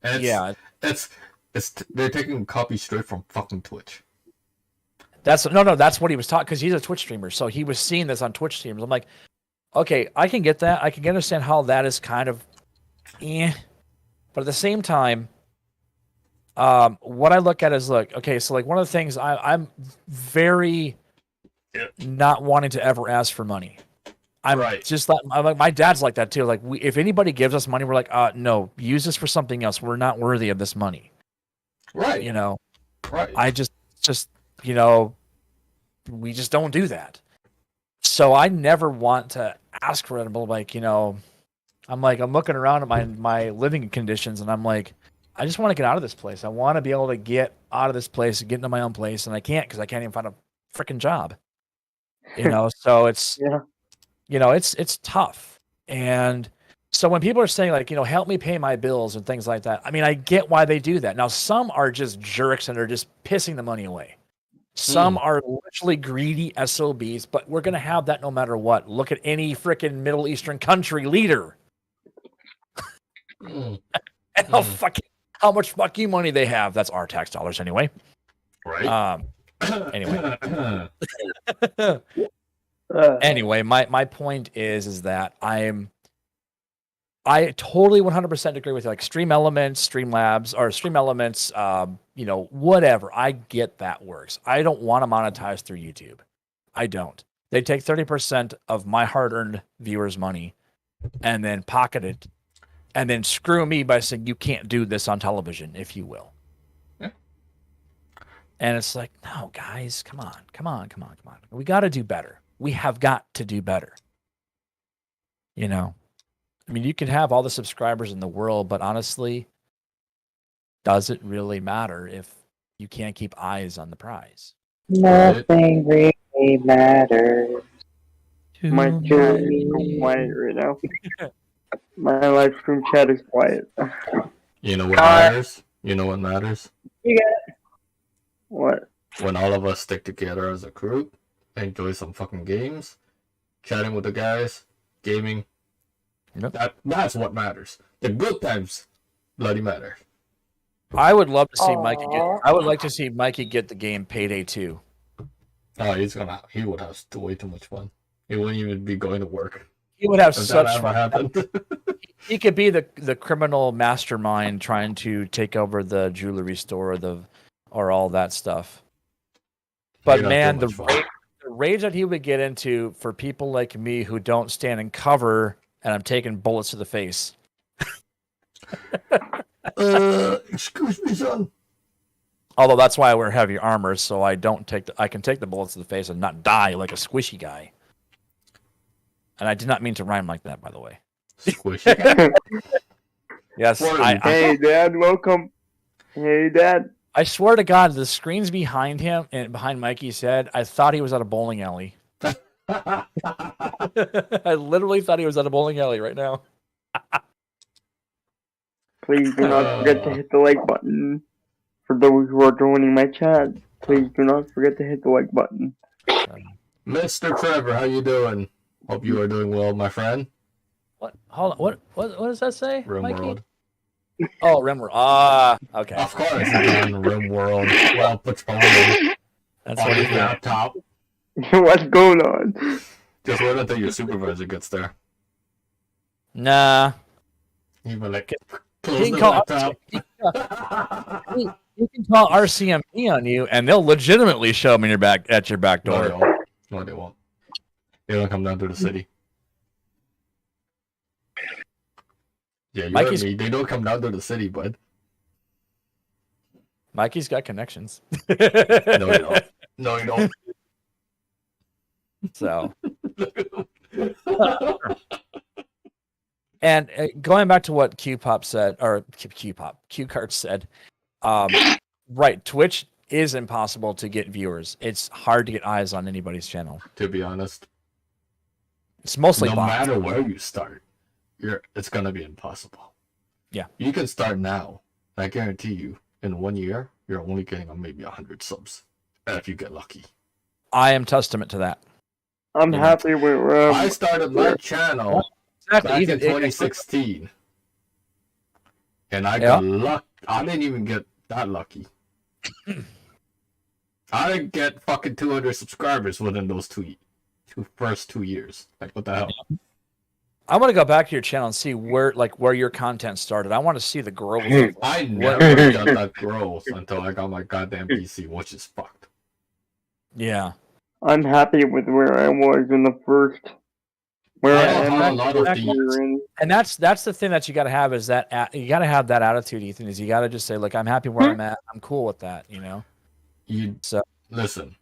And It's they're taking copy straight from fucking Twitch. that's what he was taught, because he's a Twitch streamer, so he was seeing this on Twitch streams. I'm like, okay, I can get that. I can understand how that is kind of, but at the same time, what I look at is okay, so like one of the things I'm very not wanting to ever ask for money. I'm like my dad's like that too. Like if anybody gives us money, we're like, no, use this for something else. We're not worthy of this money. Right. You know. Right. I just you know, we just don't do that. So I never want to ask for it. But like, you know, I'm looking around at my living conditions, and I'm like, I just want to get out of this place. I want to be able to get out of this place and get into my own place, and I can't because I can't even find a freaking job. You know, so it's you know, it's tough. And so when people are saying like, you know, help me pay my bills and things like that, I mean, I get why they do that. Now, some are just jerks and are just pissing the money away. Some are literally greedy SOBs, but we're going to have that no matter what. Look at any freaking Middle Eastern country leader. And how much fucking money they have. That's our tax dollars anyway. Right. Anyway. Anyway, my point is that I totally 100% agree with you. Like Stream Elements, Streamlabs, or Stream Elements, whatever. I get that works. I don't want to monetize through YouTube. I don't. They take 30% of my hard-earned viewers' money and then pocket it and then screw me by saying you can't do this on television, if you will. Yeah. And it's like, no, guys, come on. We got to do better. We have got to do better. I mean, you can have all the subscribers in the world, but honestly, does it really matter if you can't keep eyes on the prize? Nothing really matters. My chat is so quiet right now. My live stream chat is quiet. You know what matters? You know what matters? What? When all of us stick together as a group, enjoy some fucking games, chatting with the guys, gaming. Yep. That's what matters. The good times bloody matter. I would love to see Mikey I would like to see Mikey get the game Payday 2. Oh, he would have way too much fun. He wouldn't even be going to work. He would have If such that ever fun. happened. He could be the criminal mastermind trying to take over the jewelry store or all that stuff. But He'd have man, too the much fun. rage that he would get into for people like me who don't stand in cover and I'm taking bullets to the face. Excuse me, son. Although that's why I wear heavy armor, so I can take the bullets to the face and not die like a squishy guy. And I did not mean to rhyme like that, by the way. Squishy. Yes, Hey, Dad, welcome. Hey, Dad. I swear to God, the screens behind him and behind Mikey's head, I thought he was at a bowling alley. I literally thought he was at a bowling alley right now. Please do not forget to hit the like button. For those who are joining my chat, please do not forget to hit the like button. Mr. Trevor, how you doing? Hope you are doing well, my friend. What? Hold on. What does that say, Mikey? RimWorld. Oh, RimWorld. Okay. Of course, RimWorld. Well, patrolling. That's On what his he's doing. laptop. What's going on? Just wait until your supervisor gets there. Nah. He will like You close can the call laptop. You can call RCMP on you, and they'll legitimately show them at your back No, they door. won't. No, they won't. They don't come down to the city. Yeah, you Mikey's- heard me. They don't come down to the city, bud. Mikey's got connections. No, you don't. No, you don't. So, and going back to what Q-Pop said, or Q-Cart said, right, Twitch is impossible to get viewers. It's hard to get eyes on anybody's channel. To be honest, It's mostly no bots. matter where you start, it's gonna be impossible. Yeah. You can start now. I guarantee you, in 1 year, you're only getting maybe 100 subs, if you get lucky. I am testament to that. I'm happy with where I started my channel back in 2016, and I got luck. I didn't even get that lucky. I didn't get fucking 200 subscribers within those first 2 years. Like, what the hell? I want to go back to your channel and see where your content started. I want to see the growth. I never got that growth until I got my goddamn PC, which is fucked. Yeah. I'm happy with where I was in the first. Where I I am know a in lot the of first these- year in. And that's the thing that you got to have is that you got to have that attitude, Ethan. Is you got to just say, look, I'm happy where I'm at. I'm cool with that. Listen,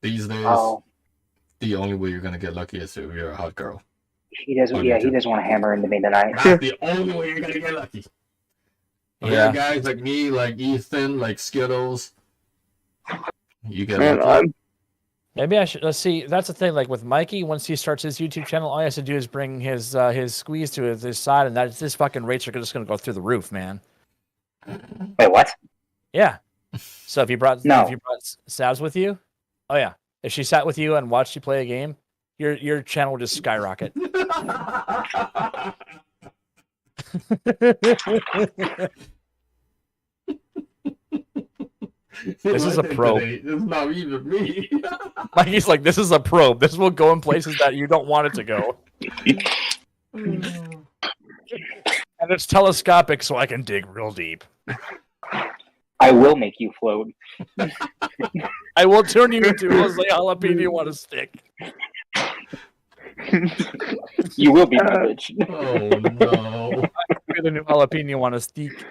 these days, Oh, the only way you're gonna get lucky is if you're a hot girl. he doesn't. Yeah, he doesn't want to hammer into me tonight. That's the only way you're gonna get lucky. Yeah. Guys like me, like Ethan, like Skittles, you get Man, lucky. Maybe I should. Let's see. That's the thing. Like with Mikey, once he starts his YouTube channel, all he has to do is bring his squeeze to his side, and his fucking rates are just going to go through the roof, man. Wait, what? Yeah. So if you brought No. Sabs with you, oh yeah, if she sat with you and watched you play a game, your channel would just skyrocket. This is a probe. It's not even me. Mikey's like, this is a probe. This will go in places that you don't want it to go. And it's telescopic, so I can dig real deep. I will make you float. I will turn you into Jose Jalapeno on a stick. You will be my bitch. Oh no. You're the new jalapeno on a stick.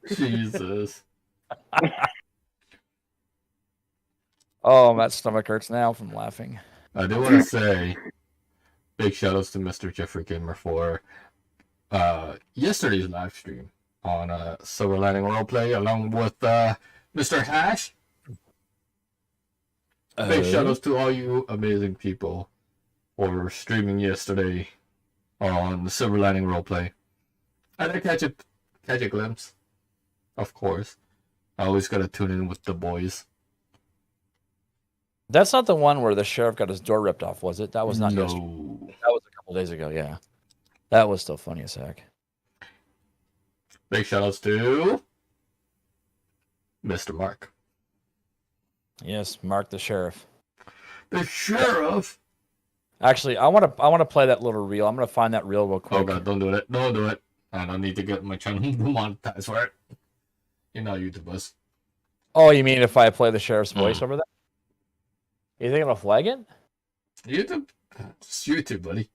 Jesus. Oh, my stomach hurts now from laughing. I do want to say big shout outs to Mr. Jeffrey Gamer for yesterday's live stream on Silver Lining Roleplay along with Mr. Hash. Big shout outs to all you amazing people for streaming yesterday on the Silver Lining Roleplay. I did catch a glimpse, of course. I always gotta tune in with the boys. That's not the one where the sheriff got his door ripped off, was it? That was not No. yesterday. That was a couple days ago, yeah. That was still funny as heck. Big shout outs to Mr. Mark. Yes, Mark the sheriff. The sheriff? Actually, I want to play that little reel. I'm gonna find that reel real quick. Oh god, don't do it. Don't do it. I don't need to get my channel monetized for it. You know YouTubers. Oh, you mean if I play the sheriff's voice over that? You think it'll flag it? YouTube? It's YouTube, buddy.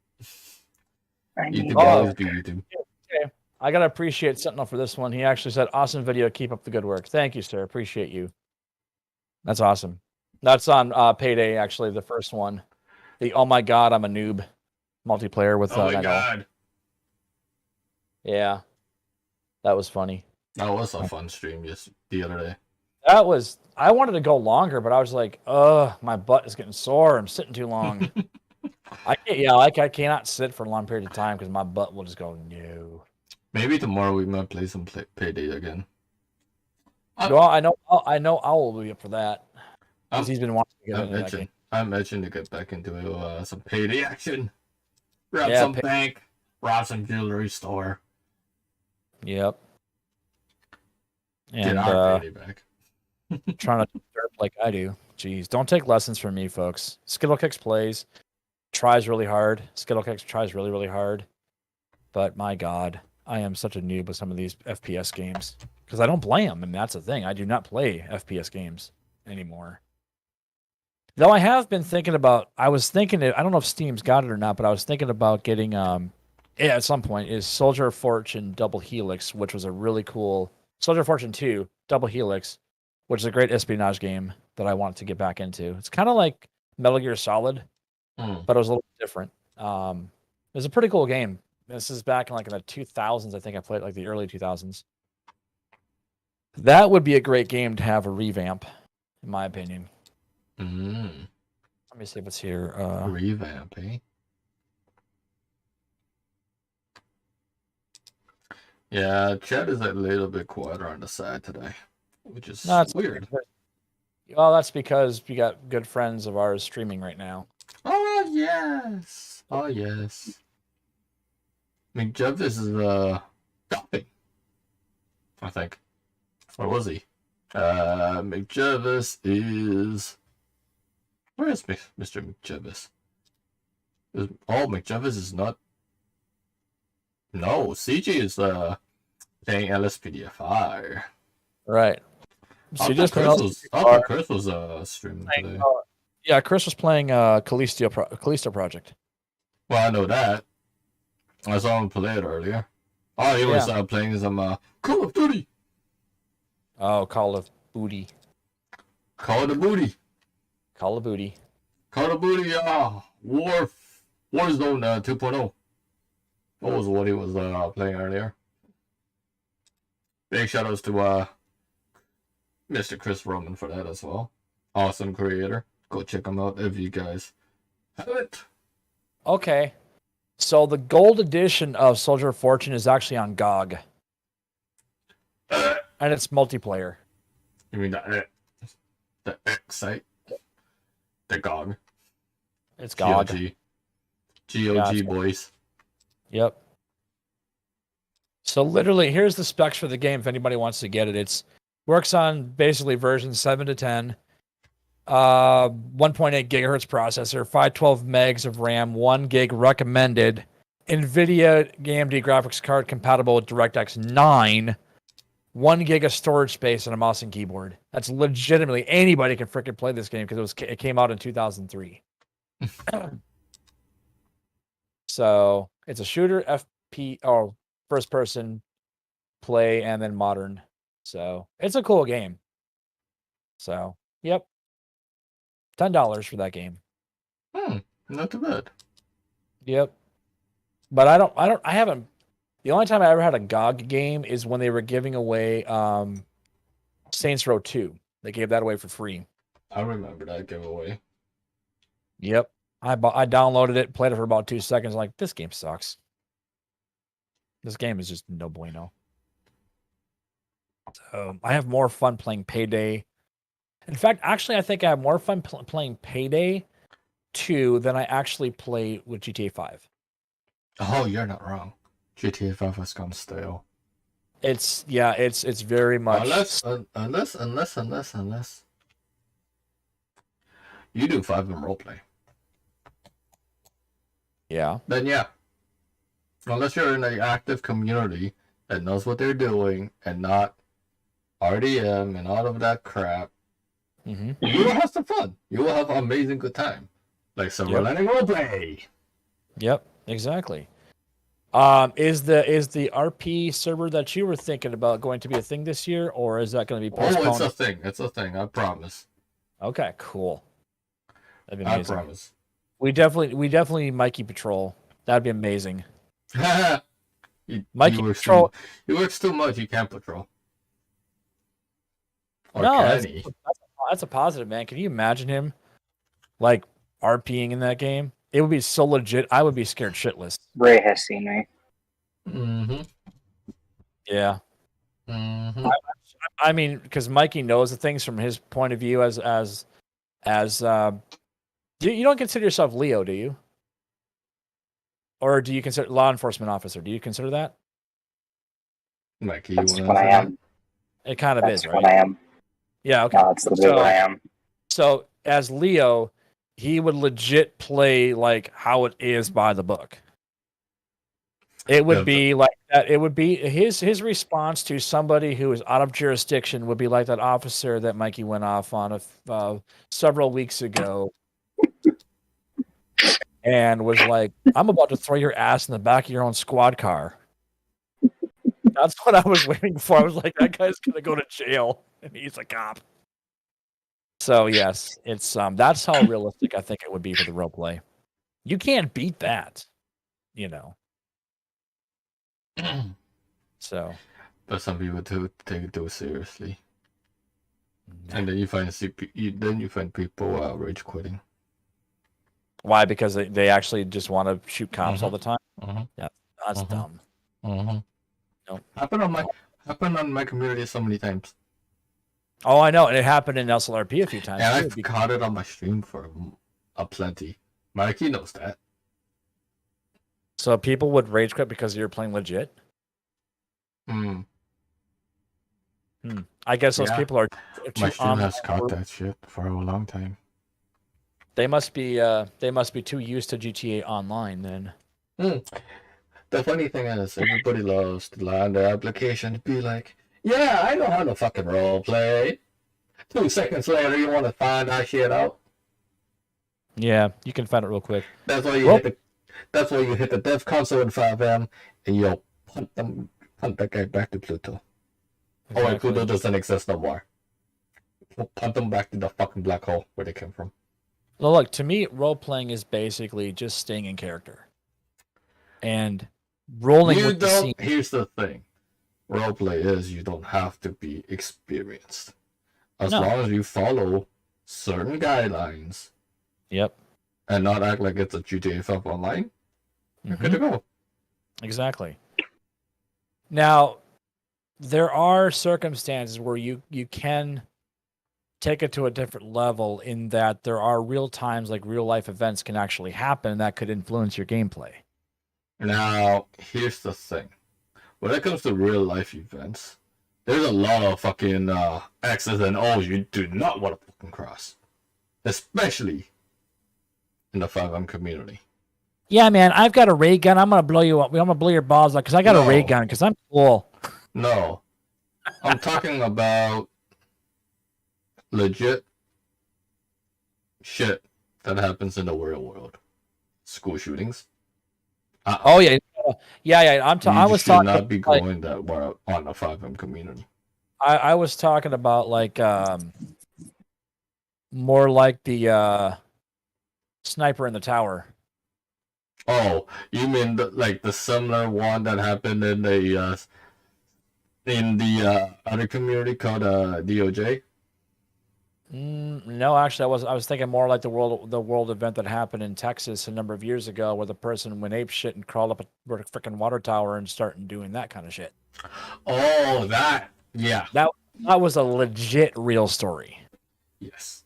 YouTube to will go. always be YouTube. Okay. I gotta appreciate Sentinel for this one. He actually said, "Awesome video. Keep up the good work." Thank you, sir. Appreciate you. That's awesome. That's on Payday, actually, the first one. The "Oh my God, I'm a noob" multiplayer with. Oh my Nano. god. Yeah, that was funny. That was a fun stream the other day. That was. I wanted to go longer, but I was like, my butt is getting sore. I'm sitting too long. I can't. Yeah, I cannot sit for a long period of time because my butt will just go no. Maybe tomorrow we might play some Payday again. Well, I know Owl will be up for that because he's been wanting to get into that game. I'm itching to get back into some Payday action. Rob Yeah, some bank, rob some jewelry store. Yep. Get And our Payday back. trying to derp like I do. Jeez, don't take lessons from me, folks. Skittlecakes plays, tries really hard. Skittlecakes tries really, really hard. But my God, I am such a noob with some of these FPS games because I don't play them, and that's the thing. I do not play FPS games anymore. Though I have been thinking about, I don't know if Steam's got it or not, but I was thinking about getting, at some point, is Soldier of Fortune Double Helix, which was a really cool, Soldier of Fortune 2 Double Helix, which is a great espionage game that I want to get back into. It's kind of like Metal Gear Solid, but it was a little different. It was a pretty cool game. This is back in the 2000s. I think I played like the early 2000s. That would be a great game to have a revamp, in my opinion. Let me see what's here. Revamp, eh? Yeah, chat is a little bit quieter on the side today, which is weird. Well, that's because we got good friends of ours streaming right now. Oh yes, oh yes. McJevis is stopping, I think. Where was he? McJevis is. Where is Mr. McJevis? McJevis is not. No, CG is playing LSPDFI. Right. I So thought Chris was streaming today. Yeah, Chris was playing Callisto Project. Well, I know that. I saw him play it earlier. Oh, he was playing some Call of Duty. Oh, Call of Booty. Call of Booty. Call of Booty. Call of Booty, Warzone 2.0. That was what he was playing earlier. Big shout outs to Mr. Chris Roman for that as well. Awesome creator. Go check him out if you guys have it. Okay. So the gold edition of Soldier of Fortune is actually on GOG. And it's multiplayer. You mean the X site? The GOG. It's GOG. GOG boys. Yep. So literally, here's the specs for the game if anybody wants to get it. It's works on basically version 7 to 10. 1.8 gigahertz processor, 512 megs of RAM, 1 gig recommended, NVIDIA AMD graphics card compatible with DirectX 9, 1 gig of storage space, and a mouse and keyboard. That's legitimately anybody can freaking play this game because it came out in 2003. So it's a shooter, first person play, and then modern. So it's a cool game. So yep, $10 for that game. Not too bad. Yep. But I haven't. The only time I ever had a GOG game is when they were giving away Saints Row 2. They gave that away for free. I remember that giveaway. Yep. I downloaded it, played it for about 2 seconds. Like, this game sucks. This game is just no bueno. So I have more fun playing Payday. In fact, actually, I think I have more fun playing Payday 2 than I actually play with GTA 5. Oh, you're not wrong. GTA 5 has gone stale. It's very much Unless you do 5 in roleplay. Yeah. Then yeah. Unless you're in an active community that knows what they're doing and not RDM and all of that crap, you will have some fun. You will have an amazing good time. Like Silver Lining Roleplay. Yep, exactly. Is the RP server that you were thinking about going to be a thing this year, or is that going to be postponed? Oh, it's a thing. It's a thing. I promise. Okay, cool. That'd be I amazing. promise. We definitely need Mikey Patrol. That'd be amazing. Mikey Patrol. He works too much. You can't patrol. Or No, can he? that's a positive, man. Can you imagine him like RPing in that game? It would be so legit. I would be scared shitless. Ray has seen me. Mm-hmm. Yeah. Mm-hmm. I mean, because Mikey knows the things from his point of view as you don't consider yourself Leo, do you? Or do you consider law enforcement officer? Do you consider that? Mikey, That's what I am. It kind of That's is, what right? I am. Yeah, okay. No, that's literally what I am. So as Leo, he would legit play like how it is by the book. It would be like that. It would be his response to somebody who is out of jurisdiction would be like that officer that Mikey went off on several weeks ago, and was like, "I'm about to throw your ass in the back of your own squad car." That's what I was waiting for. I was like, "That guy's gonna go to jail, and he's a cop." So yes, it's that's how realistic I think it would be for the role play. You can't beat that, you know. So, but some people do take it too seriously, and then you find people rage quitting. Why? Because they actually just want to shoot cops all the time. Yeah, that's dumb. Nope. Happened on my community so many times. Oh, I know, and it happened in SLRP a few times. And I've caught it on my stream for a plenty. Mikey knows that. So people would rage quit because you're playing legit. I guess those people are. My stream has caught that shit for a long time. They must be too used to GTA Online then. The funny thing is, everybody loves to land their application to be like, "Yeah, I know how to fucking role play." 2 seconds later, you want to find that shit out. Yeah, you can find it real quick. That's why you hit the dev console in 5M and you'll punt that guy back to Pluto. Exactly. Oh, wait, Pluto doesn't exist no more. We'll punt them back to the fucking black hole where they came from. Well, look, to me, role playing is basically just staying in character and rolling with the scene. Here's the thing: roleplay is you don't have to be experienced, as long as you follow certain guidelines. Yep. And not act like it's a GTA 5 online. You're good to go. Exactly. Now, there are circumstances where you can take it to a different level in that there are real times, like real life events can actually happen that could influence your gameplay. Now, here's the thing. When it comes to real life events, there's a lot of fucking X's and O's you do not want to fucking cross. Especially in the 5M community. Yeah, man, I've got a ray gun. I'm gonna blow you up. I'm gonna blow your balls out because I got a ray No. gun because I'm cool. No. I'm talking about legit shit that happens in the real world. School shootings. Oh yeah, yeah. I You was should talking not be like, going that well on the 5M community. I was talking about like more like the sniper in the tower. Oh, you mean like the similar one that happened in the other community called DOJ? No, actually, I was thinking more like the world event that happened in Texas a number of years ago, where the person went ape shit and crawled up a freaking water tower and started doing that kind of shit. Oh, that. Yeah. That was a legit real story. Yes.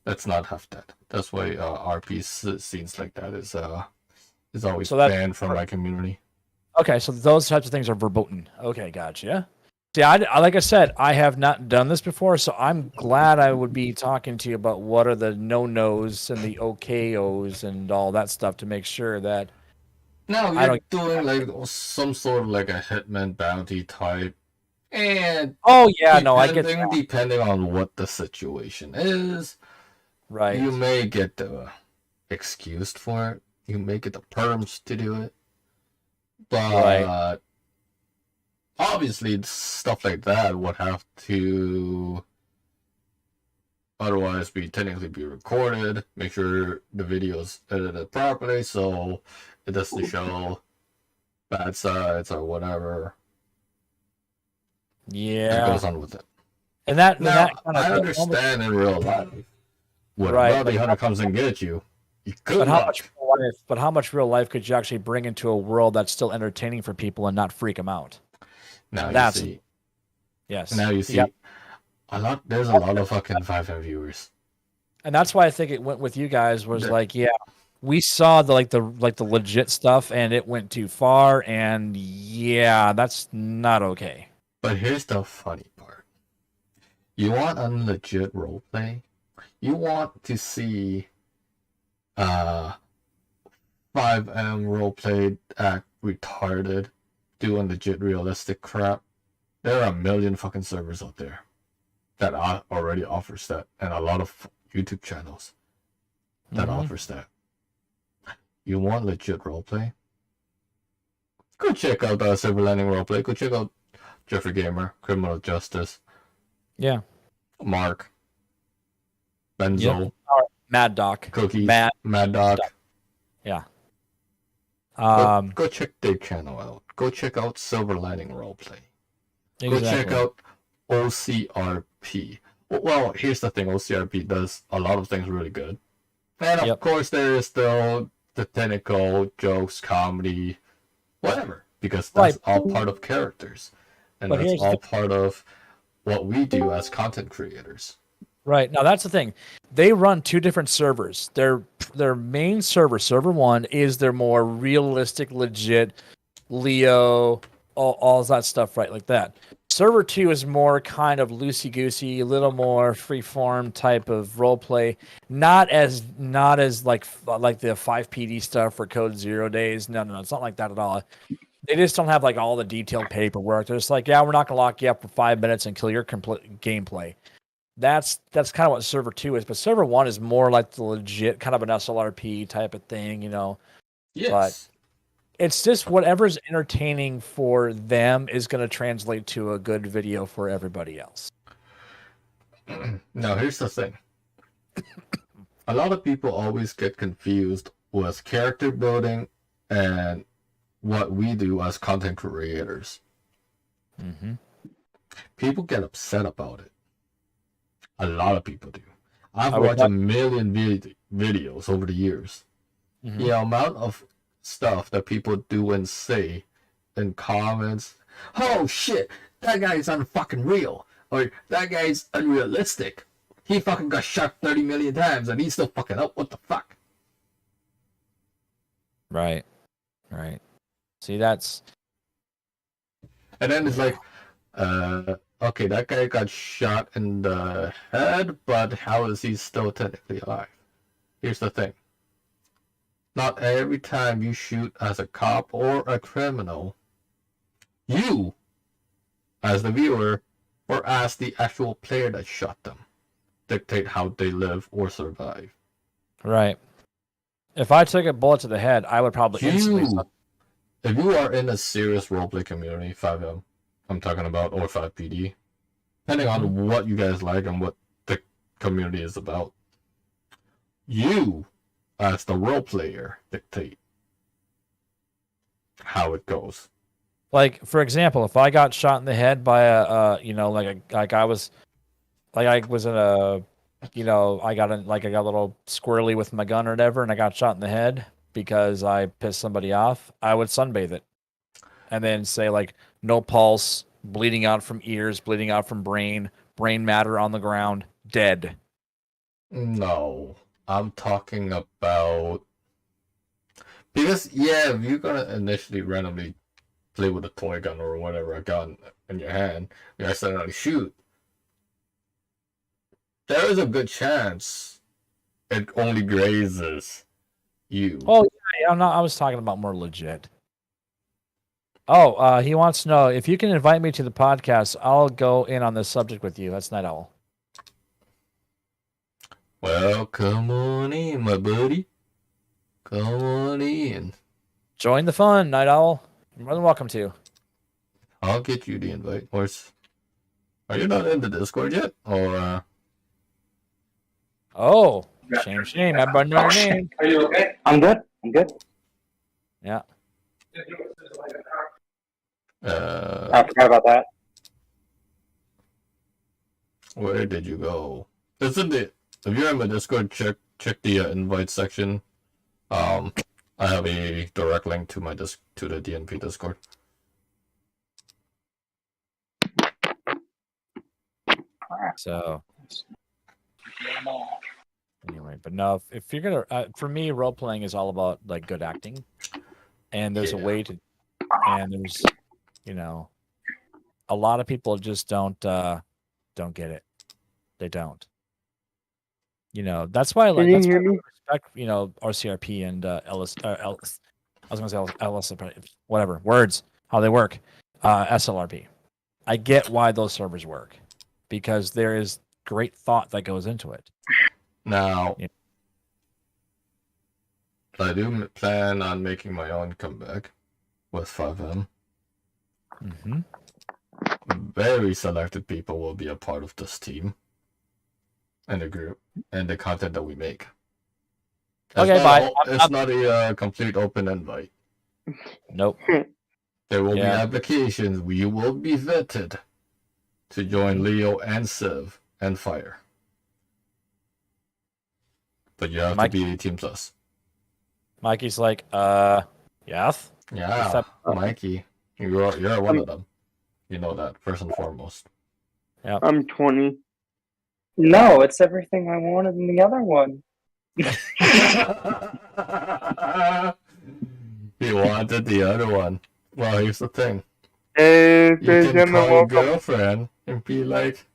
Let's not have that. That's why RP scenes like that is always banned from my community. Okay, so those types of things are verboten. Okay, gotcha. See, I like I said, I have not done this before, so I'm glad I would be talking to you about what are the no-nos and the OKOs and all that stuff to make sure that. No, you're doing like some sort of like a hitman bounty type, and oh yeah, no, I get depending on what the situation is, right. You may get excused for it. You may get the perms to do it, but obviously stuff like that would have to otherwise technically be recorded. Make sure the video's edited properly so it doesn't show bad sides or whatever. Yeah, that goes on with it. And that I understand in real life when a bounty hunter comes and gets you. But how much real life could you actually bring into a world that's still entertaining for people and not freak them out? Now that's, you see. Yes. Now you see. Yep. There's a lot of fucking 5M viewers. And that's why I think it went with you guys was like, yeah, we saw the legit stuff and it went too far, and yeah, that's not okay. But here's the funny part. You want unlegit roleplay? You want to see 5M roleplay act retarded, doing legit realistic crap? There are a million fucking servers out there that already offers that, and a lot of YouTube channels that offers that. You want legit roleplay? Go check out Silver Lining Roleplay. Go check out Jeffrey Gamer, Criminal Justice. Yeah. Mark. Benzo. Yep. Mad Doc. Cookies. Mad Doc. Yeah. Go check their channel out. Go check out Silver Lining Roleplay. Exactly. Go check out OCRP. Well, here's the thing. OCRP does a lot of things really good. And of course, there is still the technical, jokes, comedy, whatever. Because that's all part of characters. And that's all part of what we do as content creators. Right. Now, that's the thing. They run two different servers. Their main server 1, is their more realistic, legit, Leo, all that stuff, right, like that. Server 2 is more kind of loosey-goosey, a little more free-form type of role play. Not as like the 5PD stuff for Code 0 days. No, it's not like that at all. They just don't have like all the detailed paperwork. They're just like, yeah, we're not gonna lock you up for 5 minutes and kill your complete gameplay. That's kind of what server 2 is, but server 1 is more like the legit kind of an SLRP type of thing, you know. Yes. But it's just whatever's entertaining for them is going to translate to a good video for everybody else. Now, here's the thing. A lot of people always get confused with character building and what we do as content creators. Mm-hmm. People get upset about it. A lot of people do. I've watched a million videos over the years. Mm-hmm. The amount of stuff that people do and say in comments, oh shit, that guy's unfucking real, or that guy's unrealistic. He fucking got shot 30 million times and he's still fucking up. What the fuck? Right. See, that's... And then it's like, okay, that guy got shot in the head, but how is he still technically alive? Here's the thing. not every time you shoot as a cop or a criminal, you, as the viewer, or as the actual player that shot them, dictate how they live or survive. Right. If I took a bullet to the head, I would probably instantly. If you are in a serious roleplay community, 5M, I'm talking about, or 5PD, depending on what you guys like and what the community is about, you, as the role player, dictate how it goes. Like, for example, if I got shot in the head by I was in a, I got a little squirrely with my gun or whatever, and I got shot in the head because I pissed somebody off, I would sunbathe it, and then say like, no pulse, bleeding out from ears, bleeding out from brain matter on the ground, dead. No, I'm talking about, because if you're gonna initially randomly play with a toy gun or whatever, a gun in your hand, you accidentally shoot, there is a good chance it only grazes you. Oh yeah, I was talking about more legit. Oh, he wants to know if you can invite me to the podcast. I'll go in on this subject with you. That's Night Owl. Well, come on in, my buddy. Come on in. Join the fun, Night Owl. You're more than welcome to. I'll get you the invite. Are you not in the Discord yet? Or Oh, shame. I burned your name. Are you okay? I'm good. Yeah. I forgot about that. Where did you go? Isn't it? If you're in my Discord, check the invite section. I have a direct link to to the DNP Discord. So anyway, but no, if you're gonna, for me, role playing is all about like good acting, and there's a way to, and there's, a lot of people just don't get it. They don't. That's why I like. Can you That's why hear I me? respect, RCRP and Ellis. I was gonna say Ellis, whatever words, how they work. SLRP. I get why those servers work, because there is great thought that goes into it. Now, I do plan on making my own comeback with 5M. Mm-hmm. Very selected people will be a part of this team and the group and the content that we make. It's not a complete open invite. Nope. There will be applications. We will be vetted to join Leo and Civ and Fire. But you have to be a Team Sus. Mikey's like, yes? Yeah, Mikey. You're one of them. You know that, first and foremost. Yeah. I'm 20. No, it's everything I wanted in the other one. He wanted the other one. Well, here's the thing. Hey, You can call your girlfriend and be like,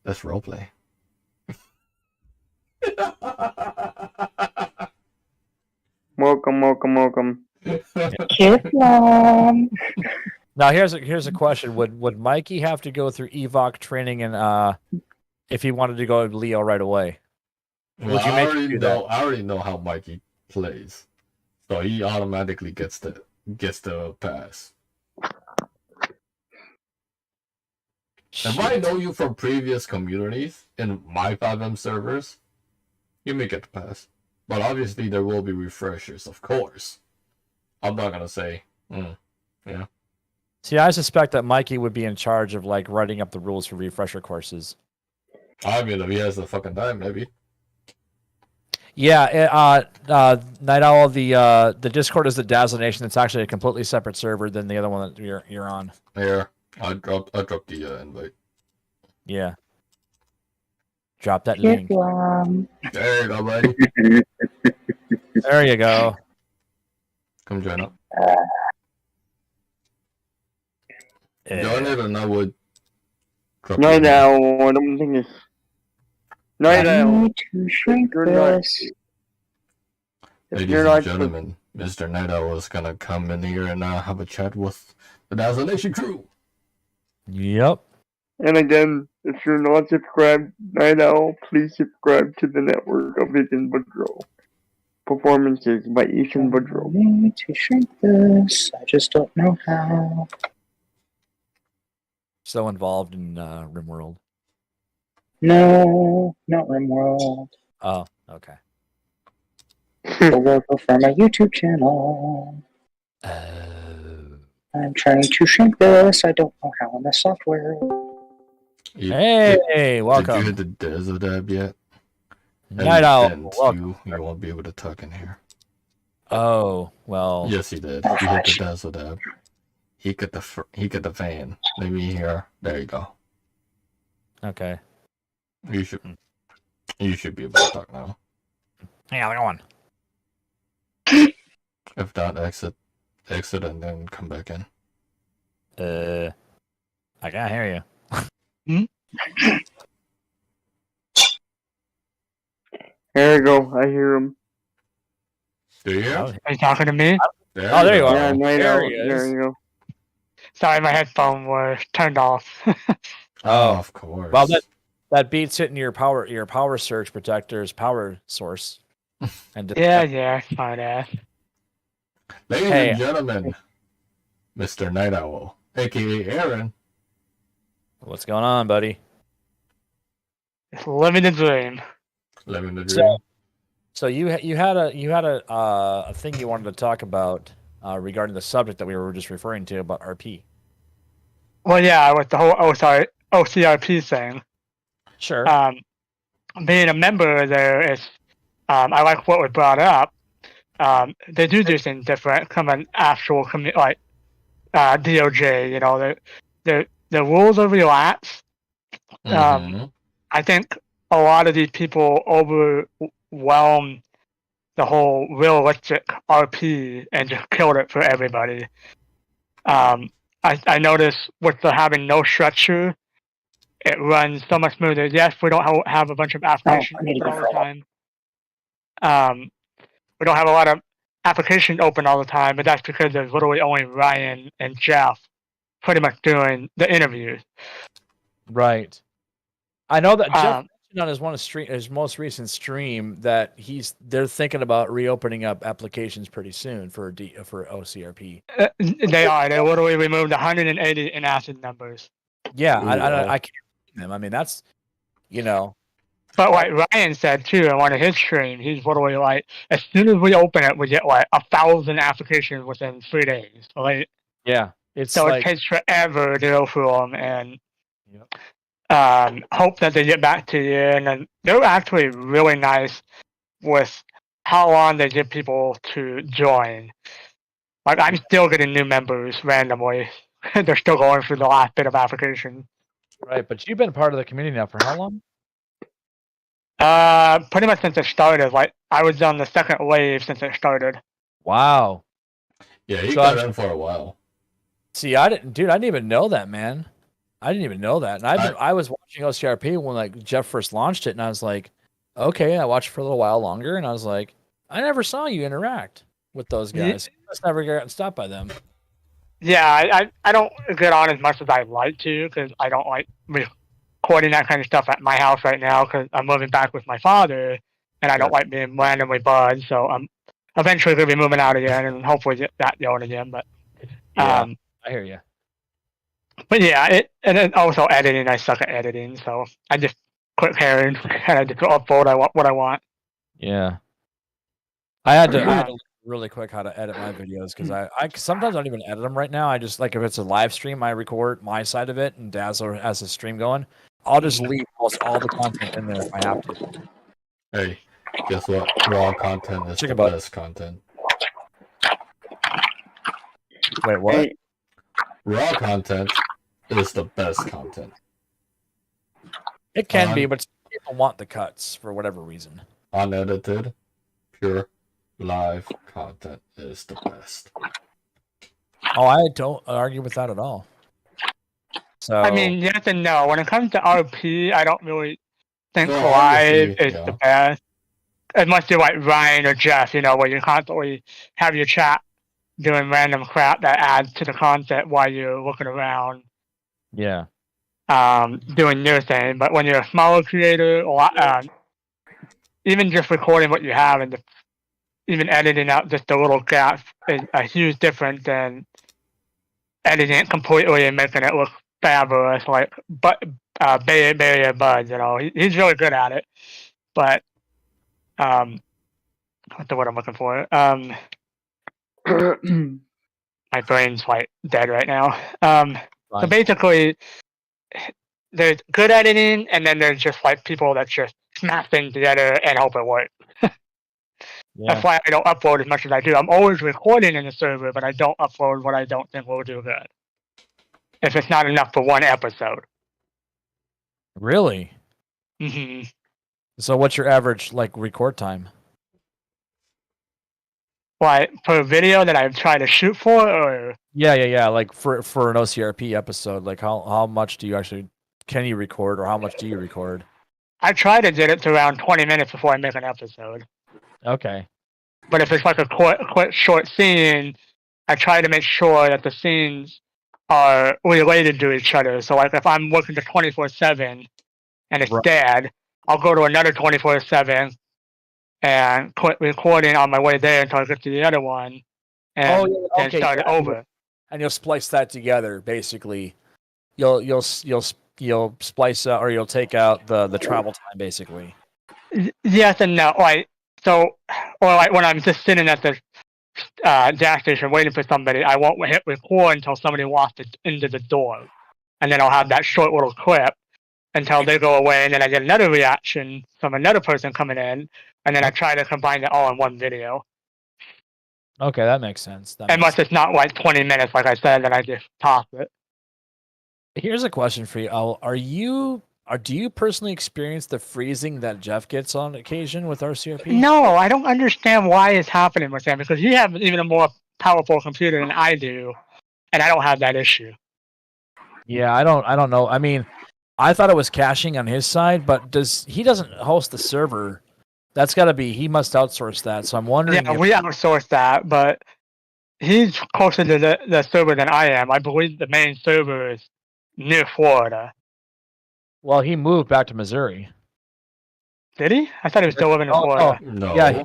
let's roleplay. Welcome. Kiss mom. Now here's a question: Would Mikey have to go through Evoc training and if he wanted to go to Leo right away? Well, Would you make him do that? I already know how Mikey plays, so he automatically gets the pass. If I know you from previous communities in my 5M servers, you may get the pass. But obviously there will be refreshers, of course. I'm not gonna say, yeah. See, I suspect that Mikey would be in charge of like writing up the rules for refresher courses. I mean, if he has the fucking time, maybe. Yeah, Night Owl, the Discord is the Dazzo Nation. It's actually a completely separate server than the other one that you're on. Yeah, I dropped the invite. Yeah. Drop that link. There you go, buddy. There you go. Come join up. Join it and I would. Night Owl, I don't think it's. Night Owl. To shrink this. Ladies you're and not gentlemen, Mr. Night Owl is gonna come in here and have a chat with the Dazzo Nation crew. Yep. And again, if you're not subscribed right now, please subscribe to the network of Ethan Woodrow. Performances by Ethan Woodrow. I need to shrink this. I just don't know how. So involved in RimWorld. No, not RimWorld. Oh, okay. The logo for my YouTube channel. Oh. I'm trying to shrink this. I don't know how in the software. Hey, Did you welcome. hit the Dazzo dab yet? Night Owl, And welcome. you won't be able to talk in here. Oh, well. Yes, he did. He hit the Dazzo dab. He got the fan. Let me hear. There you go. Okay. You should be able to talk now. Hey, how's it going? If not, exit and then come back in. I can't hear you. There you go. I hear him. Do you? Oh, Are you talking to me? there you are. Yeah, right There out. he is. There you go. Sorry, my headphone was turned off. Oh, of course. Well, that beats hitting your power surge protector's power source. And yeah, smart ass. Ladies Hey. and gentlemen, Mr. Night Owl, aka Aaron. What's going on, buddy? It's living the dream. Living the dream. So you had a thing you wanted to talk about regarding the subject that we were just referring to about RP. Well, yeah, with the whole OCRP thing. Sure. Being a member there is, I like what was brought up. They do things different from an actual like DOJ. You know, the rules are relaxed. Mhm. I think a lot of these people overwhelm the whole realistic RP and just killed it for everybody. I noticed with the having no structure, it runs so much smoother. Yes, we don't have a bunch of applications I need to open go all for the a time. We don't have a lot of applications open all the time, but that's because there's literally only Ryan and Jeff pretty much doing the interviews. Right. I know that Jeff Um, mentioned on his most recent stream that they're thinking about reopening up applications pretty soon for OCRP. They literally removed 180 inactive numbers. Yeah, Ooh, I can't blame them. I mean, that's But like Ryan said too in one of his streams, he's literally like, as soon as we open it, we get like 1,000 applications within 3 days. Like, yeah. It's so like it takes forever to go through them, and Yep. hope that they get back to you. And then they're actually really nice with how long they give people to join. Like, I'm still getting new members randomly. They're still going through the last bit of application. right. But you've been part of the community now for how long? Pretty much since it started. Like, I was on the second wave since it started. Wow. Yeah, he So got I'm- in for a while. See, I didn't even know that, man. I didn't even know that. And I was watching OCRP when like Jeff first launched it, and I was like, okay. I watched it for a little while longer, and I was like, I never saw you interact with those Ye- guys. I just never got stopped by them. Yeah, I don't get on as much as I'd like to because I don't like recording that kind of stuff at my house right now because I'm moving back with my father and I don't like being randomly buzzed. So I'm eventually going to be moving out again and hopefully get that going again. But Yeah. I hear you. but yeah, and then also editing. I suck at editing, so I just click here and I just upload what I want. Yeah. I had to learn really quick how to edit my videos because I sometimes I don't even edit them right now. I just like if it's a live stream, I record my side of it and Dazzo has a stream going. I'll just leave almost all the content in there if I have to. Hey, guess what? Raw content is Chicken the butt. best content. Wait, what? Hey, Raw content is the best content. It can be, but people want the cuts for whatever reason. Unedited, pure, live content is the best. Oh, I don't argue with that at all. So I mean, yes and no. When it comes to RP, I don't really think No, live obviously, is yeah. the best. unless you're like Ryan or Jeff, where you constantly have your chat doing random crap that adds to the content while you're looking around, Yeah. doing your thing. But when you're a smaller creator, even just recording what you have and even editing out just the little gaps is a huge difference than editing it completely and making it look fabulous. Like, Bay Area Buds, he's really good at it. But what's the word I'm looking for? My brain's like dead right now. So basically, there's good editing, and then there's just like people that just smash things together and hope it works. That's why I don't upload as much as I do. I'm always recording in the server, but I don't upload what I don't think will do good. If it's not enough for one episode. Really? Mm-hmm. So what's your average record time? Like for a video that I'm trying to shoot for, or Yeah. Like for an OCRP episode, like how much can you record, or how much do you record? I try to get it to around 20 minutes before I make an episode. Okay. But if it's like a quick short scene, I try to make sure that the scenes are related to each other. So like if I'm working to 24/7 and it's dead, I'll go to another 24/7 and quit recording on my way there until I get to the other one, and then start it over. And you'll splice that together. Basically, you'll splice out, or you'll take out the travel time. Basically. Yes and no. Or when I'm just sitting at the gas station waiting for somebody, I won't hit record until somebody walks into the door, and then I'll have that short little clip until they go away, and then I get another reaction from another person coming in, and then I try to combine it all in one video. Okay, that makes sense. Unless it's not like 20 minutes, like I said, then I just toss it. Here's a question for you. Do you personally experience the freezing that Jeff gets on occasion with RCRP? No, I don't understand why it's happening with him, because he has even a more powerful computer than I do, and I don't have that issue. Yeah, I don't know. I mean, I thought it was caching on his side, but he doesn't host the server. That's got to be, he must outsource that. So I'm wondering. Yeah, we outsource that, but he's closer to the server than I am. I believe the main server is near Florida. Well, he moved back to Missouri. Did he? I thought he was still living in Florida. No. Yeah,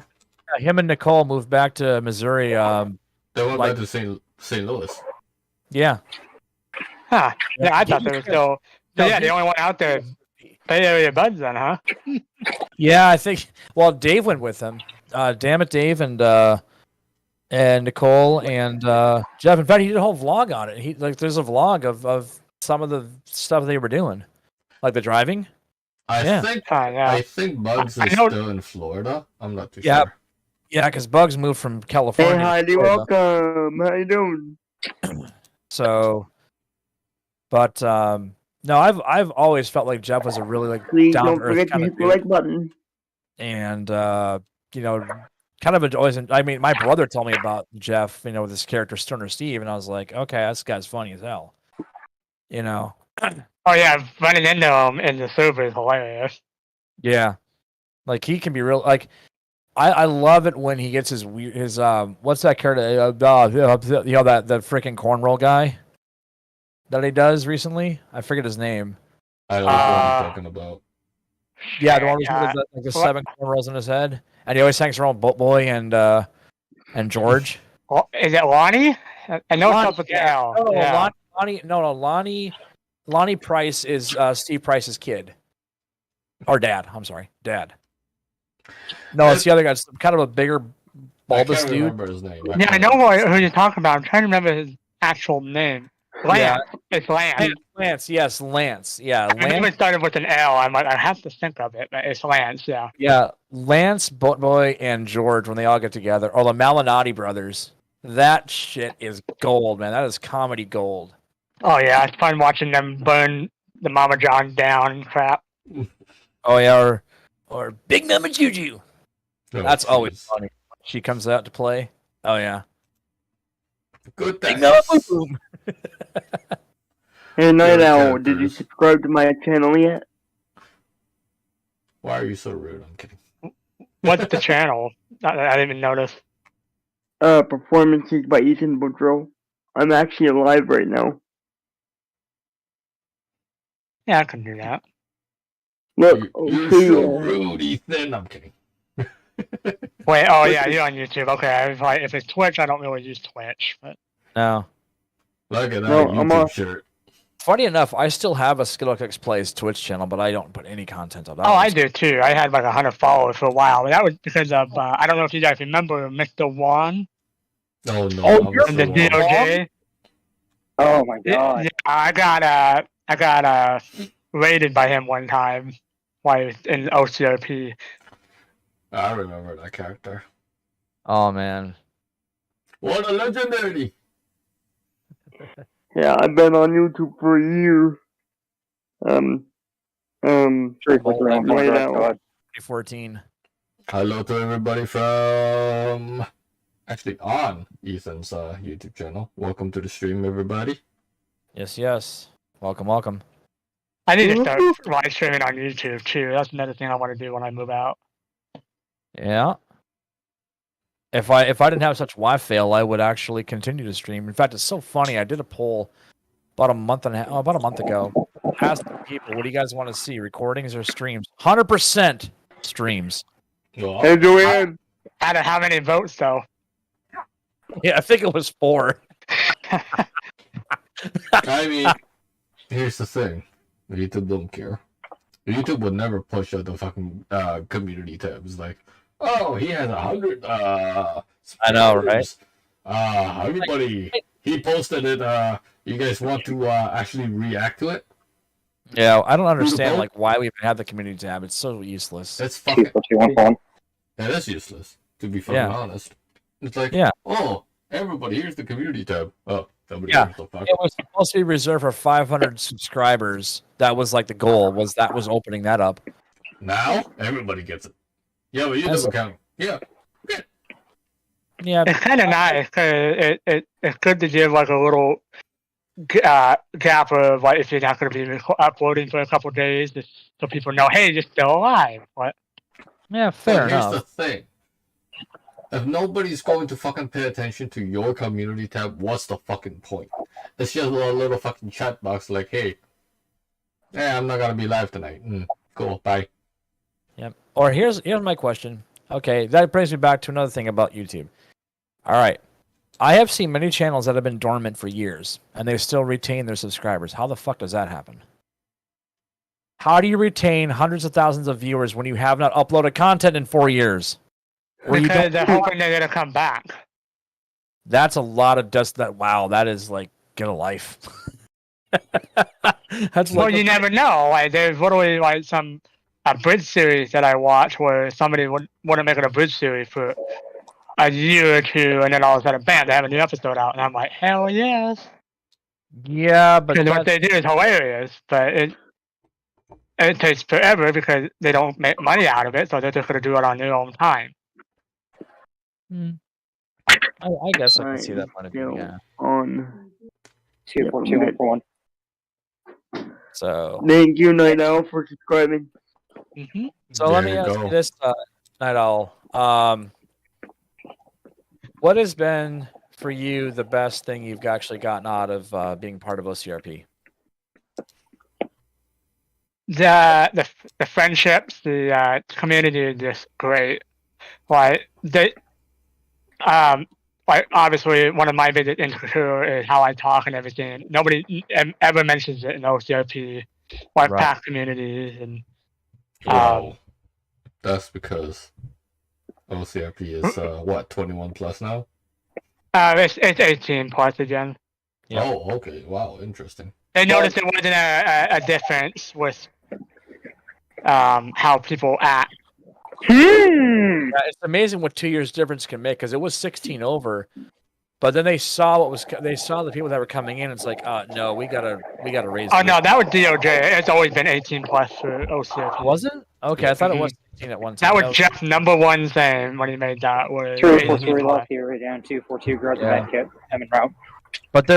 him and Nicole moved back to Missouri. They went back to St. Louis. Yeah. Huh. Yeah, I thought they were still. So yeah, the only one out there. Bay Area Buds then, huh? Yeah, I think. Well, Dave went with him. Damn it, Dave and Nicole and Jeff. In fact, he did a whole vlog on it. There's a vlog of some of the stuff they were doing, like the driving. I think Bugs is still in Florida. I'm not too sure. Yeah, because Bugs moved from California. Hey, Heidi, welcome. How you doing? So, but no, I've always felt like Jeff was a really Please down don't to earth forget to kind hit of the dude. like button. And kind of always. I mean, my brother told me about Jeff. With this character Stoner Steve, and I was like, okay, this guy's funny as hell. Oh yeah, running into him in the server is hilarious. Yeah, like he can be real. Like I love it when he gets his what's that character? That freaking cornroll guy that he does recently. I forget his name. I don't know what you're talking about. Yeah, the one with the 7 cornrows in his head, and he always hangs around Boat Boy and George. Is it Lonnie? I know it's up with the L. No, yeah. Lonnie Price is Steve Price's kid. Or dad. I'm sorry. Dad. No, it's the other guy. It's kind of a bigger, bulbous dude. I can't remember his name. Yeah, I know who you're talking about. I'm trying to remember his actual name. Lance. Yeah. It's Lance. Lance, yes, Lance. Yeah, I knew it started with an L. I'm like, I have to think of it, but it's Lance, yeah. Yeah, Lance, Boat Boy, and George, when they all get together, or the Malinati brothers, that shit is gold, man. That is comedy gold. Oh, yeah, it's fun watching them burn the Mama John down and crap. Oh, yeah, or Big Mama Juju. Oh, that's always funny. She comes out to play. Oh, yeah. Good Big thing. Mama Boom Boom. Hey, Night Owl, did you subscribe to my channel yet? Why are you so rude? I'm kidding. What's the channel? I didn't even notice. Performances by Ethan Boudreau. I'm actually live right now. Yeah, I can do that. Look, You're okay, so rude, Ethan. I'm kidding. Wait, oh yeah, you're on YouTube. Okay, if it's Twitch, I don't really use Twitch. But No. Look at that No, I'm YouTube on- shirt. Funny enough, I still have a Skillix Plays Twitch channel, but I don't put any content on that. oh, I do too. I had like 100 followers for a while, but that was because of I don't know if you guys remember Mr. Juan Oh no. Oh, I'm you're and so the wrong. DOJ. Oh my god. Yeah, I got raided by him one time while he was in OCRP. I remember that character. Oh man. What a legendary! yeah, I've been on YouTube for a year. 343 right now. God. 2014. Hello to everybody from actually on Ethan's YouTube channel. Welcome to the stream, everybody. Yes, yes. Welcome, welcome. I need to start live streaming on YouTube too. That's another thing I want to do when I move out. Yeah. If I didn't have such Wi-Fi fail, I would actually continue to stream. In fact, it's so funny. I did a poll about a month ago. Asked people, what do you guys want to see, recordings or streams? 100% streams. Well, Hey, Joanne. Out of how many votes though? Yeah, I think it was 4. I mean, here's the thing. YouTube don't care. YouTube would never push out the fucking community tabs like, oh, he has 100 I know, right? Everybody, he posted it. You guys want to actually react to it? Yeah, I don't understand vote? like why we even have the community tab. It's so useless. It's fucking. 24214. That is useless. To be fucking Yeah. honest, it's like, Yeah. oh, everybody, here's the community tab. Oh, nobody Yeah. gives a fuck. It was supposed to be reserved for 500 subscribers. That was like the goal. Was opening that up. Now everybody gets it. Yeah, but That's- YouTube account. Yeah. Yeah, It's kind of nice because it's good to give like a little gap of like if you're not going to be uploading for a couple days, just so people know, hey, you're still alive. What? yeah, fair But here's enough. the thing. If nobody's going to fucking pay attention to your community tab, what's the fucking point? It's just a little fucking chat box like, hey, I'm not gonna be live tonight. Cool, bye. Yep. Or here's my question. Okay, that brings me back to another thing about YouTube. All right. I have seen many channels that have been dormant for years, and they still retain their subscribers. How the fuck does that happen? How do you retain hundreds of thousands of viewers when you have not uploaded content in 4 years? Or you Because don't- they're hoping they're going to come back. That's a lot of dust. Wow, that is like, get a life. That's Well, like you never know. Like there's literally like a bridge series that I watched where somebody would want to make it a bridge series for a year or two, and then all of a sudden, bam, they have a new episode out, and I'm like, hell yes. yeah, but Because what that's- they do is hilarious, but it takes forever because they don't make money out of it, so they're just going to do it on their own time. I guess I can see that point of view. Still Yeah. on. 24214. So. Thank you, Night Owl, for subscribing. Mm-hmm. So let There me you ask go. you this, Night Owl. What has been for you the best thing you've actually gotten out of being part of OCRP? The friendships, the community is just great. Like like obviously one of my biggest insecurities is how I talk and everything. Nobody ever mentions it in OCRP, like Right. past communities and. Wow. That's because OCRP is what, 21 plus now? It's 18 plus again. Yeah. Oh, okay. Wow, interesting. They noticed there wasn't a difference with how people act. Yeah, it's amazing what 2 years difference can make because it was 16 over, but then they saw the people that were coming in. It's like, no, we gotta raise. Oh the- no, that was DOJ. It's always been 18 plus for OCRP. was it? Okay, I thought it was 16 at one time. That was Jeff's number one thing when he made that. Was 343 18 left plus. here, right down 242 grabs Yeah. a med kit. I'm en route. But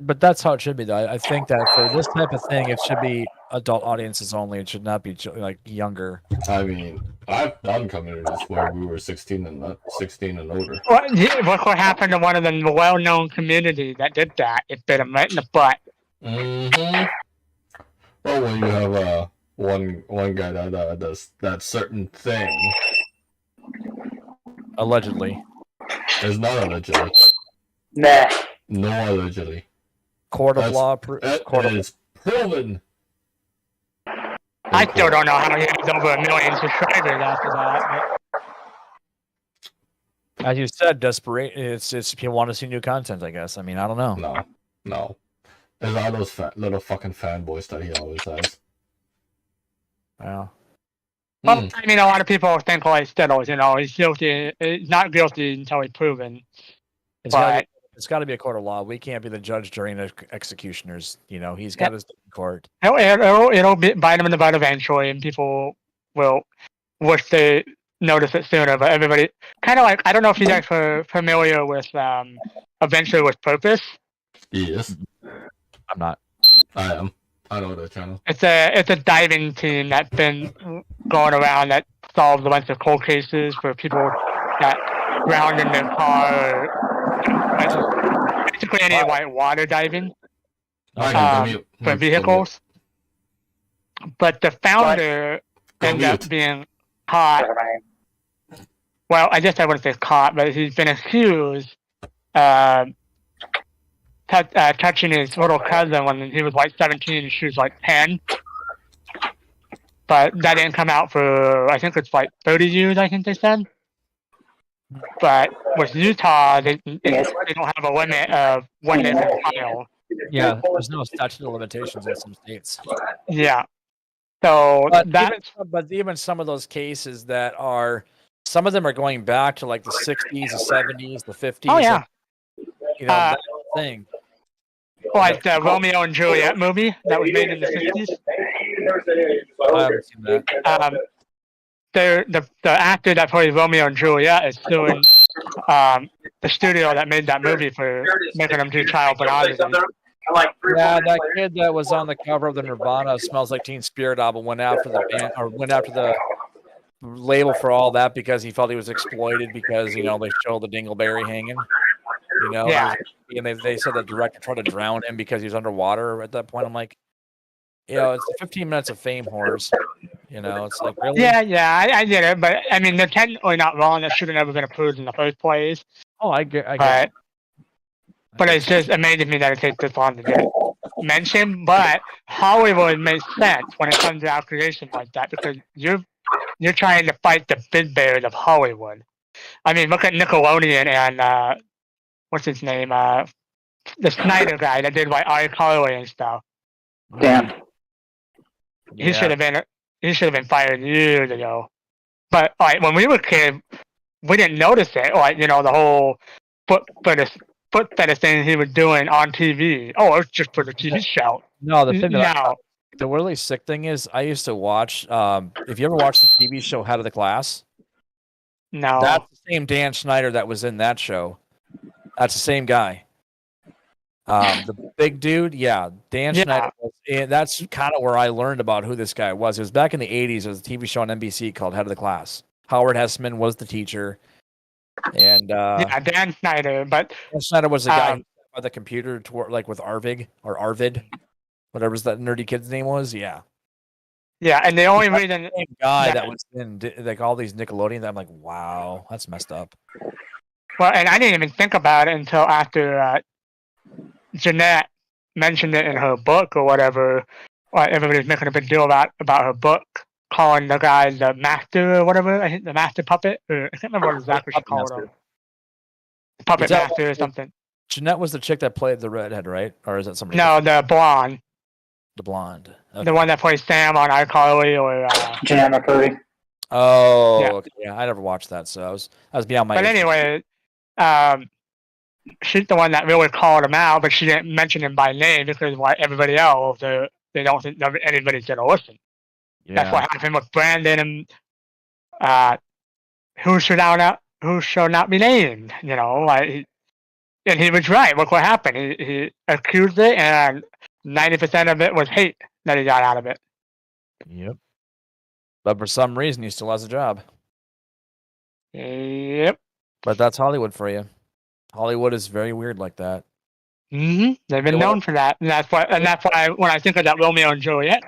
but that's how it should be though. I think that for this type of thing, it should be adult audiences only. It should not be like younger. I mean, I've done communities where we were 16 and older. Look what happened to one of the well-known communities that did that. It bit him right in the butt. Mm-hmm. Well, when you have one guy that does that certain thing, Allegedly. it's not allegedly. Nah. No, allegedly. Court of That's- law. It is proven. I still don't know how he has over 1 million subscribers after that. As you said, desperate. It's people want to see new content. I guess. I mean, I don't know. No. There's all those little fucking fanboys that he always has. Wow. Well, I mean, a lot of people think like Skittles, he's guilty. He's not guilty until he's proven. It's But got to be a court of law. We can't be the judge during the executioners. He's got his court. it'll bite him in the butt eventually, and people will wish they notice it sooner. But everybody, kind of like, I don't know if you guys are familiar with Eventually with Purpose. Yes, I'm not. I am. I know that channel. It's a diving team that's been going around that solves a bunch of cold cases for people that drowned in their car, or basically any white water diving for vehicles. But the founder ended up being caught. Well, I guess I wouldn't say caught, but he's been accused touching his little cousin when he was like 17 and she was like 10. But that didn't come out for, I think it's like 30 years, I think they said. But with Utah, they don't have a limit of when they can file. Yeah, there's no statute of limitations in some states. Yeah. So but even some of those cases some of them are going back to like the 60s, the 70s, the 50s. Oh, yeah. That thing. Like the Romeo and Juliet movie that was made in the 60s. I haven't seen that. The actor that plays Romeo and Juliet is suing the studio that made that movie for making them do child pornography. Yeah, that kid that was on the cover of the Nirvana Smells Like Teen Spirit album went after the band, or went after the label for all that because he felt he was exploited because they showed the dingleberry hanging. Yeah. And they said the director tried to drown him because he was underwater at that point. I'm like, it's 15 minutes of fame whores. It's like, really? Yeah, I get it, but I mean, they're technically not wrong. That should have never been approved in the first place. Oh, I get it. But it's just amazing me that it takes this long to get mentioned. But Hollywood makes sense when it comes to our creation like that because you're trying to fight the big bears of Hollywood. I mean, look at Nickelodeon and what's his name? The Snyder guy that did like iCarly and stuff. Damn. He should have been fired years ago. But like when we were kids, we didn't notice it. Like the whole foot fetish thing he was doing on TV. Oh, it's just for the TV show. No, the really sick thing is I used to watch. If you ever watched the TV show Head of the Class, no, that's the same Dan Schneider that was in that show. That's the same guy. The big dude, Dan Schneider. That's kind of where I learned about who this guy was. It was back in the 80s. There was a TV show on NBC called Head of the Class. Howard Hessman was the teacher. And Dan Schneider. But Dan Schneider was the guy who sat by the computer to work, like with Arvid, whatever that nerdy kid's name was. Yeah. Yeah, and the only reason the same guy that was in like all these Nickelodeon, I'm like, wow, that's messed up. Well, and I didn't even think about it until after Jeanette mentioned it in her book or whatever. Or everybody's making a big deal about her book, calling the guy the master or whatever. I think the master puppet. I can't remember what exactly she called him. Puppet master or something. Jeanette was the chick that played the redhead, right? Or is that somebody? No, the blonde. The blonde. Okay. The one that plays Sam on iCarly or. Jeanette McCurdy. Oh, yeah. Okay. Yeah, I never watched that, so I was beyond my. But anyway, she's the one that really called him out, but she didn't mention him by name because like everybody else, they don't think anybody's gonna listen. Yeah. That's what happened with Brandon and who should not be named. And he was right. Look what happened. He accused it, and 90% of it was hate. that he got out of it. Yep. But for some reason, he still has a job. Yep. But that's Hollywood for you. Hollywood is very weird like that. They've been known for that, and that's why when I think of that Romeo and Juliet,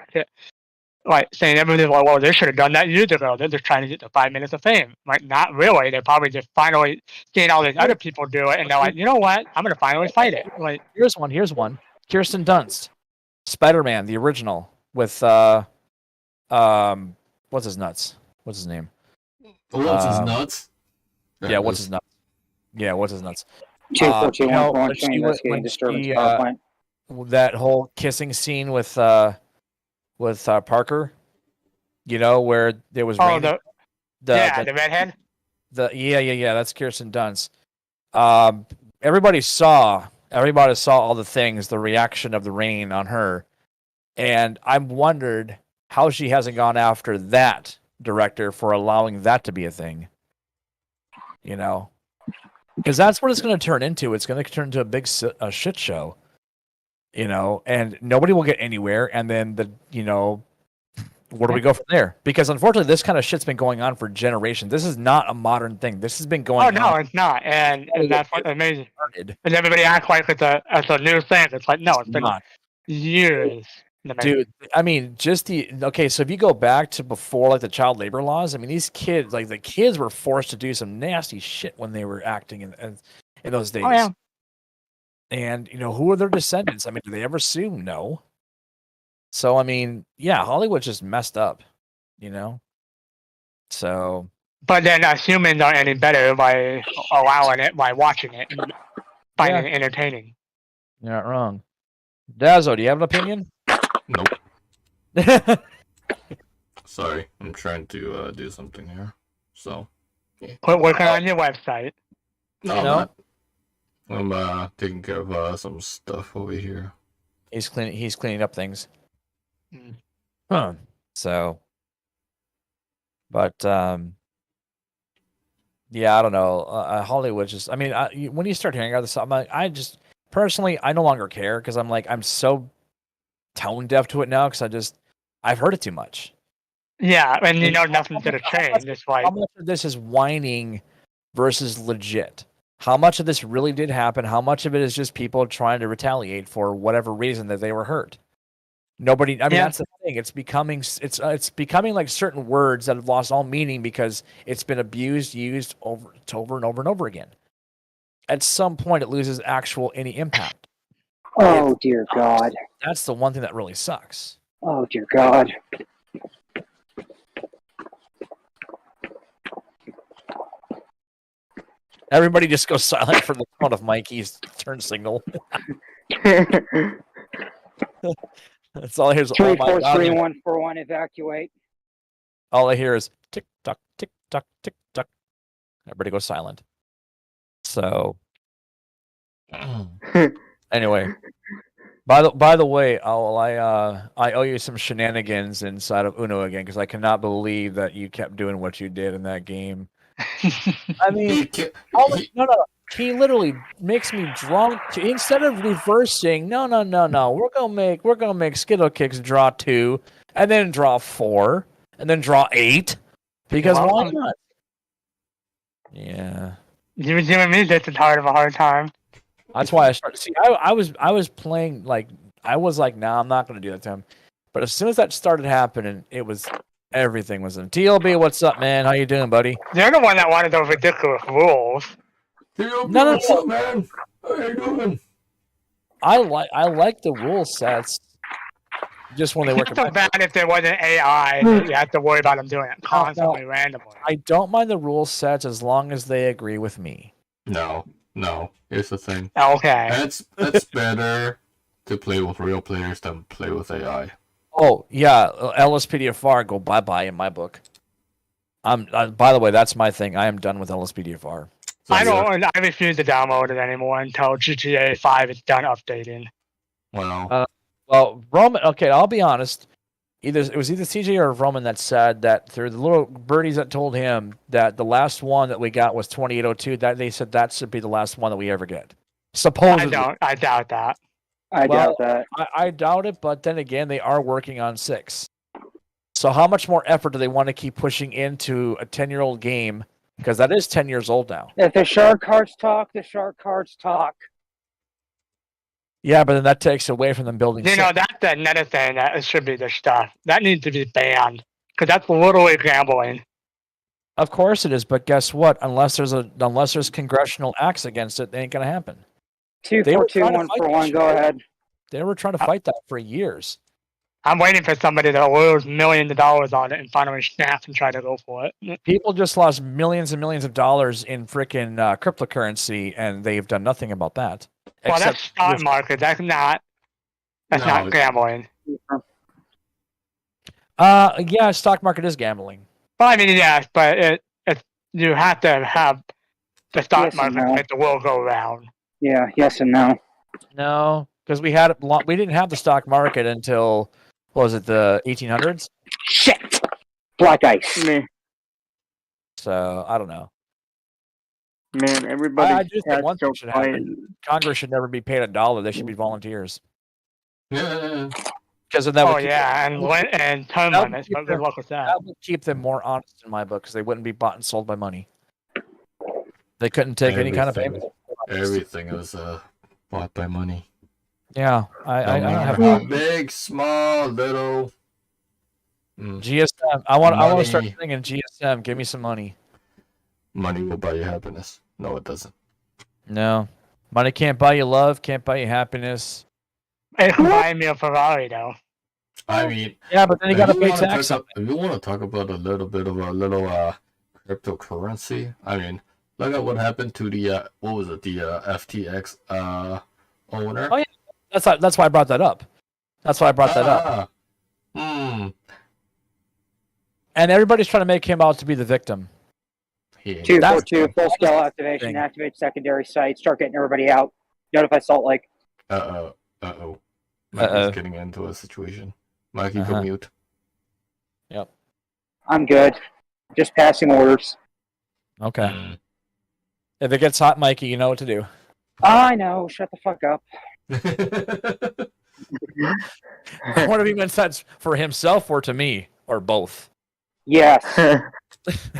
like saying everybody's like, well, they should have done that years ago. They're just trying to get the 5 minutes of fame. Like, not really. They're probably just finally seeing all these other people do it, and they're like, you know what? I'm gonna finally fight it. Like, Here's one. Kirsten Dunst, Spider-Man, the original, with what's his nuts? What's his name? What's his nuts? Yeah, what's his nuts? Yeah, what's his nuts? 24214 when investigating disturbance she, power plant. That whole kissing scene with Parker, where there was rain. the redhead. Yeah, that's Kirsten Dunst. Everybody saw all the things, the reaction of the rain on her, and I wondered how she hasn't gone after that director for allowing that to be a thing. Because that's what it's going to turn into. It's going to turn into a big shit show. And nobody will get anywhere. And then where do we go from there? Because unfortunately, this kind of shit's been going on for generations. This is not a modern thing. This has been going on. Oh, no, it's not. And that's what's amazing. And everybody acts like it's a new thing. It's like, no, it's been years. Dude, I mean, so if you go back to before, like, the child labor laws, I mean, these kids, like, the kids were forced to do some nasty shit when they were acting in those days. Oh, yeah. And, who are their descendants? I mean, do they ever sue? No. So, I mean, yeah, Hollywood's just messed up, So. But then humans aren't any better by allowing it, by watching it, and finding it entertaining. You're not wrong. Dazzo, do you have an opinion? Nope. Sorry, I'm trying to do something here. So. Quit working on your website. No. I'm taking care of some stuff over here. He's cleaning up things. Mm. So. But yeah, I don't know. Hollywood just. I mean, when you start hearing all this, I'm like, personally, I no longer care because I'm so tone deaf to it now because I've heard it too much. Yeah, and nothing's gonna change. It's like, how much of this is whining versus legit? How much of this really did happen? How much of it is just people trying to retaliate for whatever reason that they were hurt? Nobody. I mean, that's the thing. It's becoming like certain words that have lost all meaning because it's been used over and over again. At some point, it loses any impact. Oh, dear God. That's the one thing that really sucks. Oh, dear God. Everybody just goes silent for the sound of Mikey's turn signal. That's all I hear is, oh my God. 343141, evacuate. All I hear is tick tock, tick tock, tick tock. Everybody goes silent. So, anyway, by the way, I owe you some shenanigans inside of Uno again because I cannot believe that you kept doing what you did in that game. I mean, no. He literally makes me drunk. Instead of reversing, no. We're gonna make Skittle Kicks draw 2, and then draw 4, and then draw 8. Because why not? Yeah. You were giving me this hard of a hard time. That's why I started. See, I was playing I was like, nah, I'm not gonna do that to him. But as soon as that started happening, everything was in. TLB, what's up, man? How you doing, buddy? You're the one that wanted those ridiculous rules. No, what's up, man? How you doing? I like the rule sets. Just when they work. It's so bad if there wasn't AI. You have to worry about them doing it constantly, randomly. I don't mind the rule sets as long as they agree with me. No. Here's the thing. Okay. It's better to play with real players than play with AI. Oh yeah, LSPDFR go bye in my book. By the way, that's my thing. I am done with LSPDFR. So, I refuse to download it anymore until GTA 5 is done updating. Wow. Well, Roman. Okay, I'll be honest. It was either CJ or Roman that said that through the little birdies that told him that the last one that we got was 2802. That they said that should be the last one that we ever get. Supposedly. I doubt that. I doubt that. I doubt it, but then again, they are working on 6. So how much more effort do they want to keep pushing into a 10-year-old game? Because that is 10 years old now. If the shark cards talk, the shark cards talk. Yeah, but then that takes away from them building. You know, that's another thing that should be the stuff. That needs to be banned. Because that's literally gambling. Of course it is, but guess what? Unless there's congressional acts against it, it ain't gonna happen. 2-4-2-1-for-1. Go ahead. They were trying to fight that for years. I'm waiting for somebody to lose millions of dollars on it and finally snap and try to go for it. People just lost millions and millions of dollars in freaking cryptocurrency, and they've done nothing about that. Well, that's stock market. That's not gambling. Yeah, stock market is gambling. Well, I mean, yes, but you have to have the stock market to make the world go round. Yeah, yes and no. No, because we didn't have the stock market until, what was it, the 1800s? Shit! Black ice. Man, So, I don't know. everybody I just think has one thing to should fight. happen. Congress should never be paid $1. They should be volunteers. Yeah. Because that would and term that would limits. keep But their- good luck with that. that would keep them more honest in my book, because they wouldn't be bought and sold by money. They couldn't take any kind of payment. Everything is bought by money. Yeah, I No don't matter have how big, small, little. GSM. I want to start Money. singing GSM. Give me some money. Money will buy you happiness. No, it doesn't. No, money can't buy you love. Can't buy you happiness. It can buy me a Ferrari, though. I mean, Yeah, but then you if got to you pay wanna tax on talk if you want to talk about a little bit of a little cryptocurrency, I mean, look at what happened to the what was it, the FTX owner. Oh, yeah. That's why I brought that up. That's why I brought that up. Hmm. And everybody's trying to make him out to be the victim. He ain't 2-4-2. Full scale activation. thing. Activate secondary site. Start getting everybody out. Notify Salt Lake. Uh-oh. Mikey's getting into a situation. Mikey, go mute. Yep. I'm good. Just passing orders. Okay. If it gets hot, Mikey, you know what to do. I know. Shut the fuck up. What if he meant that's for himself or to me or both? Yes.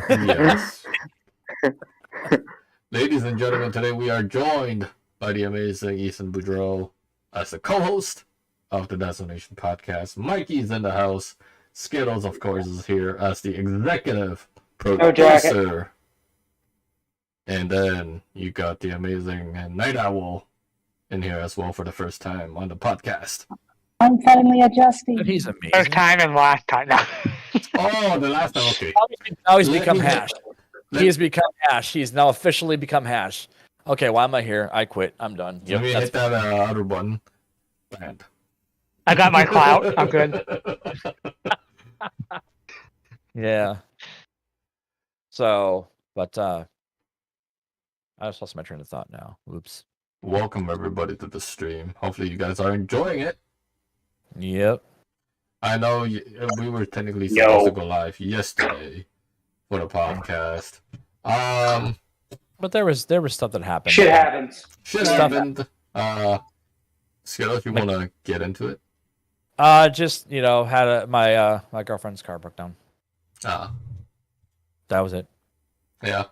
Yes. Ladies and gentlemen, today we are joined by the amazing Ethan Boudreau as the co-host of the Dazzo Nation Podcast. Mikey's in the house. Skittles, of course, is here as the executive producer. And then you got the amazing Night Owl in here as well for the first time on the podcast. I'm finally adjusting. But he's amazing. First time and last time. No. Oh, the last time, okay. Now he's Let become me- Hash. He has become Hash. He's now officially become Hash. Okay, why am I here? I quit. I'm done. Let me Yep, hit that other button. Band. I got my clout. I'm good. yeah. So, but I just lost my train of thought now. Oops. Welcome everybody to the stream. Hopefully you guys are enjoying it. Yep. I know we were technically supposed to go live yesterday for the podcast. But there was stuff that happened. Shit happens. Shit Stuff- happened. Skittles, you want to get into it? Just had my girlfriend's car broke down. That was it. Yeah.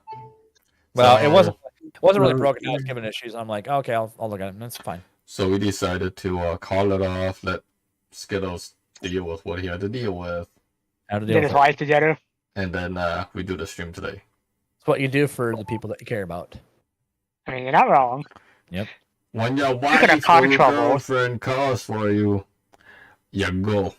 Well, So- it wasn't really broken. I was given issues. I'm like, okay, I'll look at it. That's fine. So we decided to call it off, let Skittles deal with what he had to deal with, How to deal Get with his it. life together. and then we do the stream today. It's what you do for the people that you care about. I mean, you're not wrong. When your gonna wife cause or your trouble. girlfriend calls for you, you go.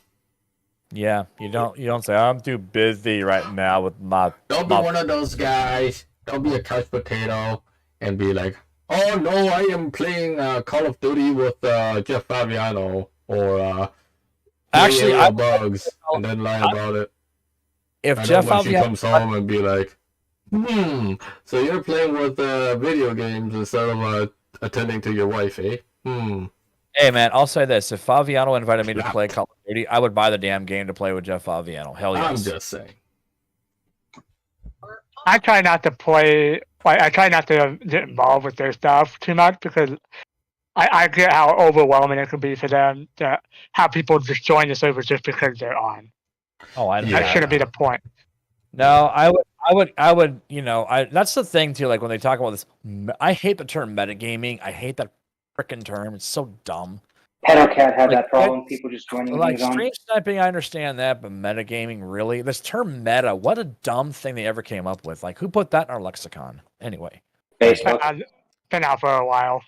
Yeah, you don't say I'm too busy right now with my. Don't be one of those guys. Don't be a couch potato and be like, oh no, I am playing Call of Duty with Jeff Fabiano or Actually, Area I Bugs, and then lie about it. if And Jeff then when she Fabiano comes home and be like, so you're playing with video games instead of attending to your wife, eh? Hey man, I'll say this: if Fabiano invited me to Crap. play Call of Duty, I would buy the damn game to play with Jeff Fabiano. Hell I'm yes. just saying. I try not to play. Like, I try not to get involved with their stuff too much because I get how overwhelming it could be for them to have people just join the server just because they're on. Oh, I That shouldn't be the point. No, I would, that's the thing too. Like when they talk about this, I hate the term metagaming. I hate that freaking term. It's so dumb. Pedocat had Like, that problem. People just joining Like things on. stream sniping, I understand that, but metagaming, really? This term meta, what a dumb thing they ever came up with. Like, who put that in our lexicon? Anyway. Facebook. I've been out for a while.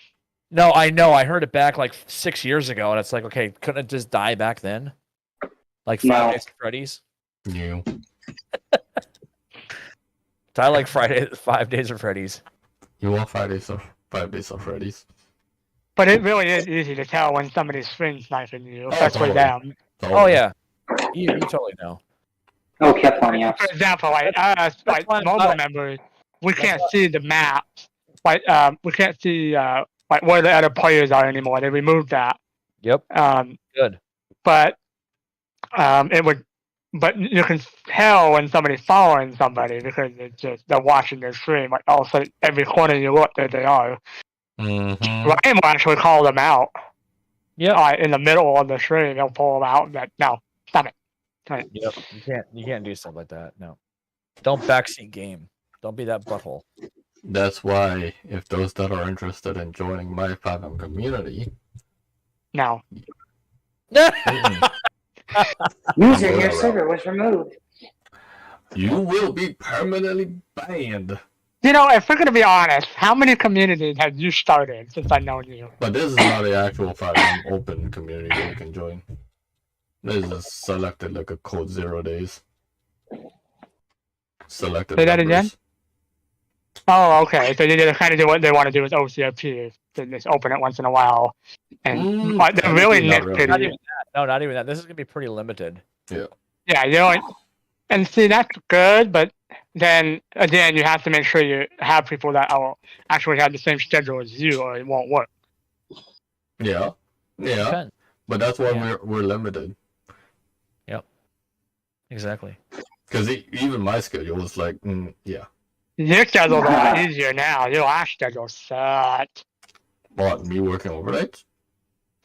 No, I know. I heard it back like 6 years ago, and it's like, okay, couldn't it just die back then? Like No. Five Days at Freddy's? You. Die like 5 Days of Freddy's. You want 5 days of Freddy's? But it really is easy to tell when somebody's stream sniping you, Oh, especially totally. them. Oh, yeah. You totally know. Oh, kept on, yeah. For example, like us, like why I'm mobile not- members, we can't see the maps. Like we can't see like where the other players are anymore. They removed that. Yep. Good. But it would. But you can tell when somebody's following somebody because it's just they're watching their stream. Like all of a sudden, every corner you look, there they are. Mm-hmm. Ryan will actually call them out. Yeah. In the middle of the stream, he'll pull them out. That no, stop it. Right. Yep. You can't do stuff like that. No. Don't backseat game. Don't be that butthole. That's why, if those that are interested in joining my 5M community, No. mm-mm, User, your server was removed. you will be permanently banned. You know, if we're gonna be honest, how many communities have you started since I've known you? But this is not the actual 5M open community that you can join. This is selected like a code 0 days. Selected Say that members. again? Oh, okay. So they kind of do what they want to do with OCRP. They just open it once in a while, and like, they're really not really. Not nitpicky. even that. No, not even that. This is gonna be pretty limited. Yeah, you know, and see that's good, but then again, you have to make sure you have people that will actually have the same schedule as you, or it won't work. Yeah. Yeah. Depends. But that's why Yeah. we're limited. Exactly. Because even my schedule was like, yeah. Your schedule's a lot easier now. Your last schedule sucked. What, me working overnight?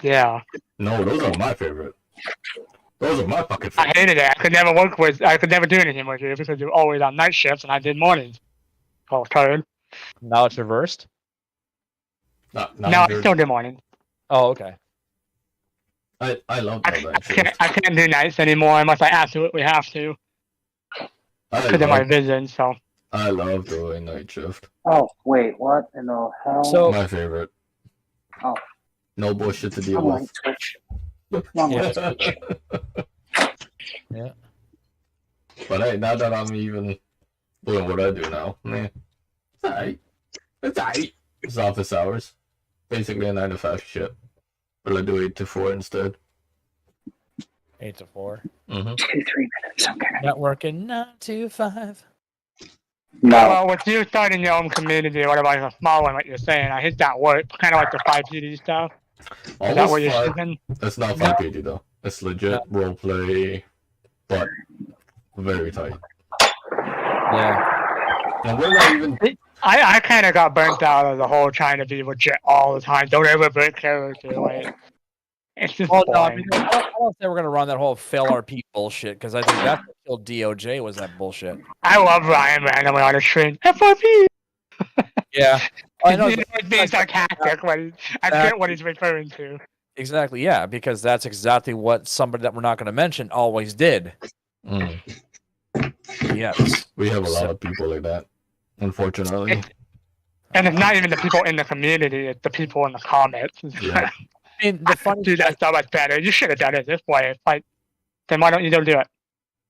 Yeah, No, those are my favorite. Those are my fucking I favorite. hated it. I could never do anything with you because you're always on night shifts, and I did mornings. Oh, turd. Now it's reversed. Not No, I good. still do mornings. Oh, okay. I love I that can't, shift. I can't do nights anymore unless I absolutely have to because of my vision. So I love doing night shift. Oh, wait, what in the hell? So- My favorite. Oh. No bullshit to deal I'm on with. Twitch. I'm on Twitch. Yeah. But hey, now that I'm even doing what I do now, it's alright. It's alright. It's office hours. Basically a 9 to 5 shit. But I do 8 to 4 instead. 8 to 4. Mm-hmm. 2-3 minutes, okay. Networking 9 to 5. No. well, with you starting your own community or whatever, like a small one, like you're saying, I hit that work, kind of like the 5PD stuff. Is that what Almost you're 5. thinking? It's not 5PD though. It's legit roleplay, but very tight. Yeah. And we're not even. I kind of got burnt out of the whole trying to be legit all the time. Don't ever break character. Like, it's just Oh, no, I boring. mean, I don't say we're gonna run that whole fail RP bullshit because I think that's what killed DOJ was that bullshit. I love Ryan randomly on the stream. FRP! Yeah. I know. He's being sarcastic when I get what he's referring to. Exactly. Yeah, because that's exactly what somebody that we're not going to mention always did. Mm. Yes. We have a lot of people like that, unfortunately. And it's not even the people in the community, it's the people in the comments. Yeah. I mean, the funny do that so much better. You should have done it this way. It's like, then why don't you do it?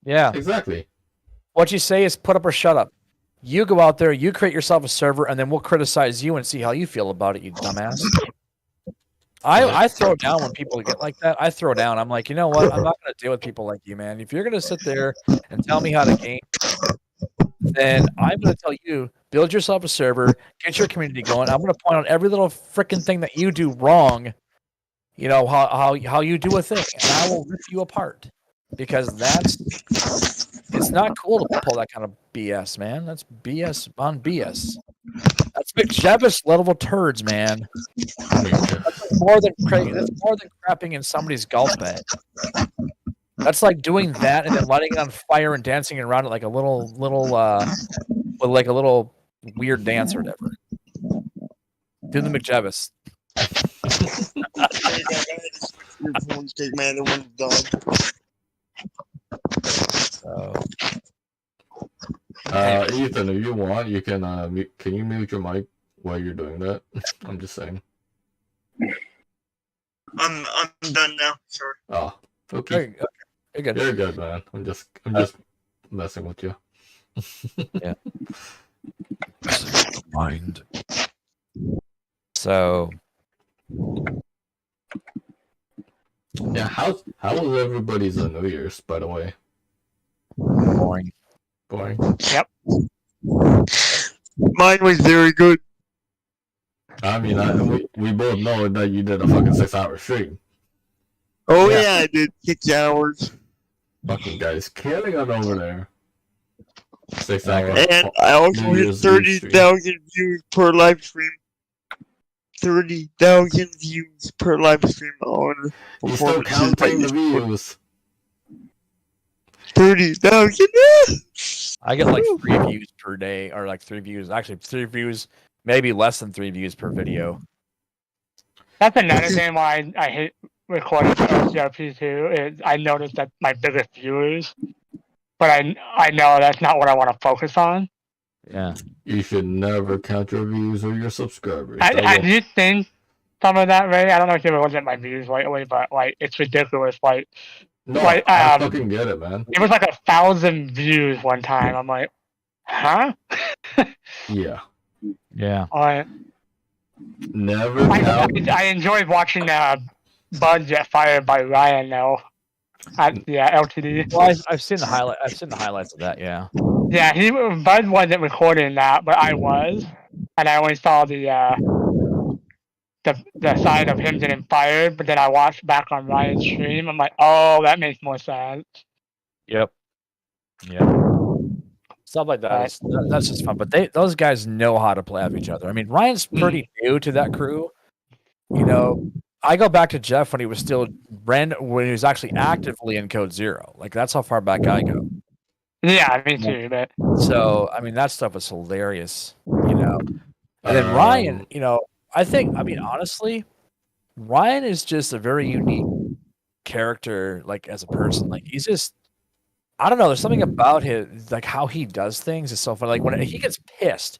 Yeah. Exactly. What you say is put up or shut up. You go out there, you create yourself a server, and then we'll criticize you and see how you feel about it, you dumbass. I throw down when people get like that. I throw down. I'm like, you know what? I'm not going to deal with people like you, man. If you're going to sit there and tell me how to game, then I'm going to tell you, build yourself a server, get your community going. I'm going to point out every little freaking thing that you do wrong, you know, how you do a thing, and I will rip you apart. Because it's not cool to pull that kind of BS, man. That's BS on BS. That's McJevis level turds, man. more than crapping in somebody's golf bag. That's like doing that and then lighting it on fire and dancing around it like a little with a little weird dance or whatever. Do the McJevis. Take my other one's done. So, Ethan, if you want, you can can you mute your mic while you're doing that? I'm just saying. I'm done now. Sorry. Oh, okay. you're good. You're good, man. I'm just messing with you. Yeah. Mind. So. Yeah, how was everybody's New Year's, by the way? Boring. Boring. Yep. Mine was very good. I mean, we both know that you did a fucking 6-hour stream. Oh yeah, I did 6 hours. Fucking guys killing it over there. 6 hours. And I also New hit Year's 30,000 views per live stream. 30,000 views per live stream on You still counting the views. 30,000. I get like 3 views per day, or like 3 views. Actually, 3 views, maybe less than 3 views per video. That's another thing why I hate recording for OCRP too. Is I noticed that my biggest viewers, but I know that's not what I want to focus on. Yeah. You should never count your views or your subscribers. I do think some of that, Ray. I don't know if you ever looked at my views lately, but like it's ridiculous. Like, No, like, I fucking get it, man. it was like 1,000 views one time. I'm like, huh? Yeah. Yeah. Never count. I enjoyed watching Bud get fired by Ryan though at the LTD. Well, I've seen the highlight. I've seen the highlights of that. Yeah. Yeah, Bud wasn't recording that, but I was, and I only saw the side of him getting fired. But then I watched back on Ryan's stream. I'm like, oh, that makes more sense. Yep. Stuff like that. That's just fun. But those guys know how to play off each other. I mean, Ryan's pretty new to that crew. You know, I go back to Jeff when he was still when he was actually actively in Code Zero. Like that's how far back I go. Yeah, me too. But So I mean, that stuff is hilarious. You know, and then Ryan. You know, I mean, honestly, Ryan is just a very unique character. Like as a person, like he's just. I don't know. There's something about his, like how he does things is so fun. Like when he gets pissed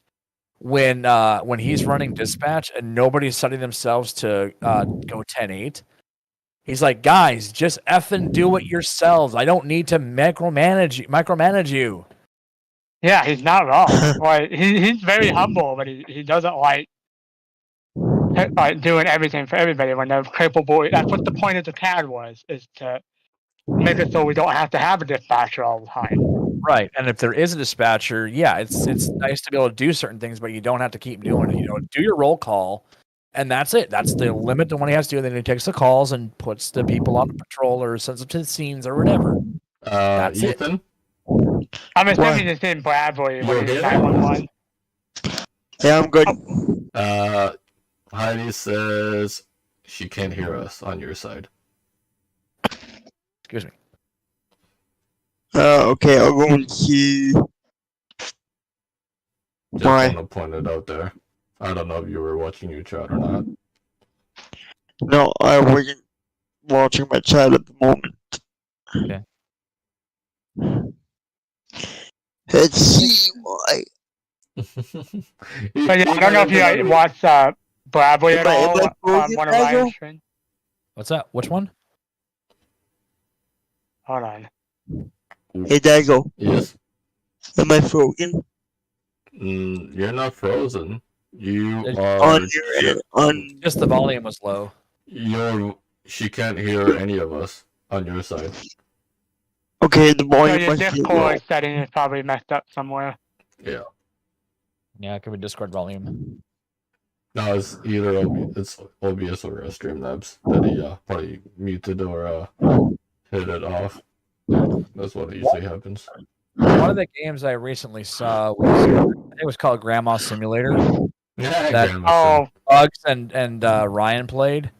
when he's running dispatch and nobody's setting themselves to go 10-8. He's like, guys, just effing do it yourselves. I don't need to micromanage you. yeah, he's not wrong. Like he's very humble, but he doesn't like doing everything for everybody when they're capable. That's what the point of the CAD was, is to make it so we don't have to have a dispatcher all the time. Right. And if there is a dispatcher, yeah, it's nice to be able to do certain things, but you don't have to keep doing it. You know, do your roll call, and that's it. That's the limit to what he has to do. And then he takes the calls and puts the people on the patrol or sends them to the scenes or whatever. That's Ethan? I'm assuming it's in Bradley when he's 911. Yeah, I'm good. Heidi says she can't hear us on your side. Excuse me. Okay, I'll go and see. Just Why? want to point it out there. I don't know if you were watching your chat or not. No, I wasn't watching my chat at the moment. Okay. Let's see why. But yeah, I don't know if you watched Bradley at all on one of Ryan's streams. What's that? Which one? Hold on. Hey, Dazzo, Yes? am I frozen? You're not frozen. You On are. your on. Just the volume was low. She can't hear any of us on your side. Okay, the So volume your must be low. Discord setting is probably messed up somewhere. Yeah. Yeah, it could be Discord volume. No, it's either it's OBS or Streamlabs that he probably muted or hit it off. That's what usually happens. One of the games I recently saw was, I think it was called Grandma Simulator. Yeah, That- Grandma Oh, Bugs and Ryan played.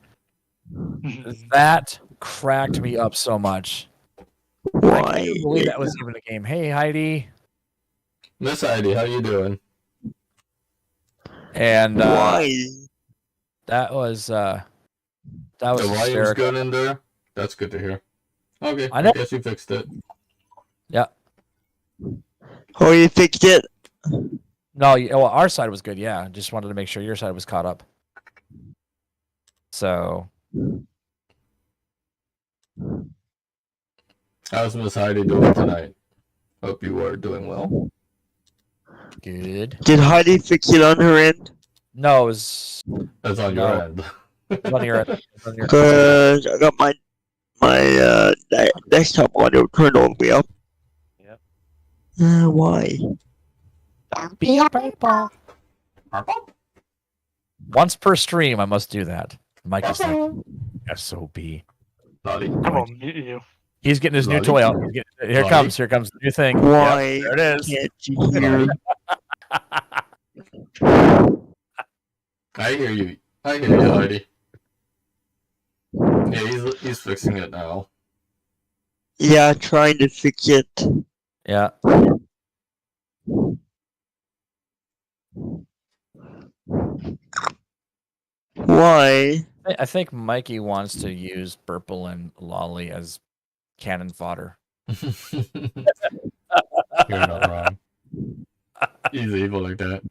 That cracked me up so much. I Why? can't believe that was even a game. Hey, Heidi. Miss Heidi, how you doing? And Why? that was The volume's hysterical. good in there? That's good to hear. Okay, I know. I guess you fixed it. Oh, you fixed it? No, well, our side was good. Yeah, just wanted to make sure your side was caught up. So How's Miss Heidi doing tonight? Hope you are doing well. good. Did Heidi fix it on her end? No, it was That's on No. your end. on your end. On your- Cause I got my desktop audio turned all the way up. Yep. Why? Once per stream, I must do that. Mike is like, SOB. Naughty. I will mute you. He's getting his new Lolly. toy out. Here Lolly. comes the new thing. Why Yep, there it is. can't you hear? I hear you. I hear you, Heidi. Yeah, he's fixing it now. Yeah, trying to fix it. Yeah. Why? I think Mikey wants to use Burple and Lolly as cannon fodder. You're not wrong. He's evil like that.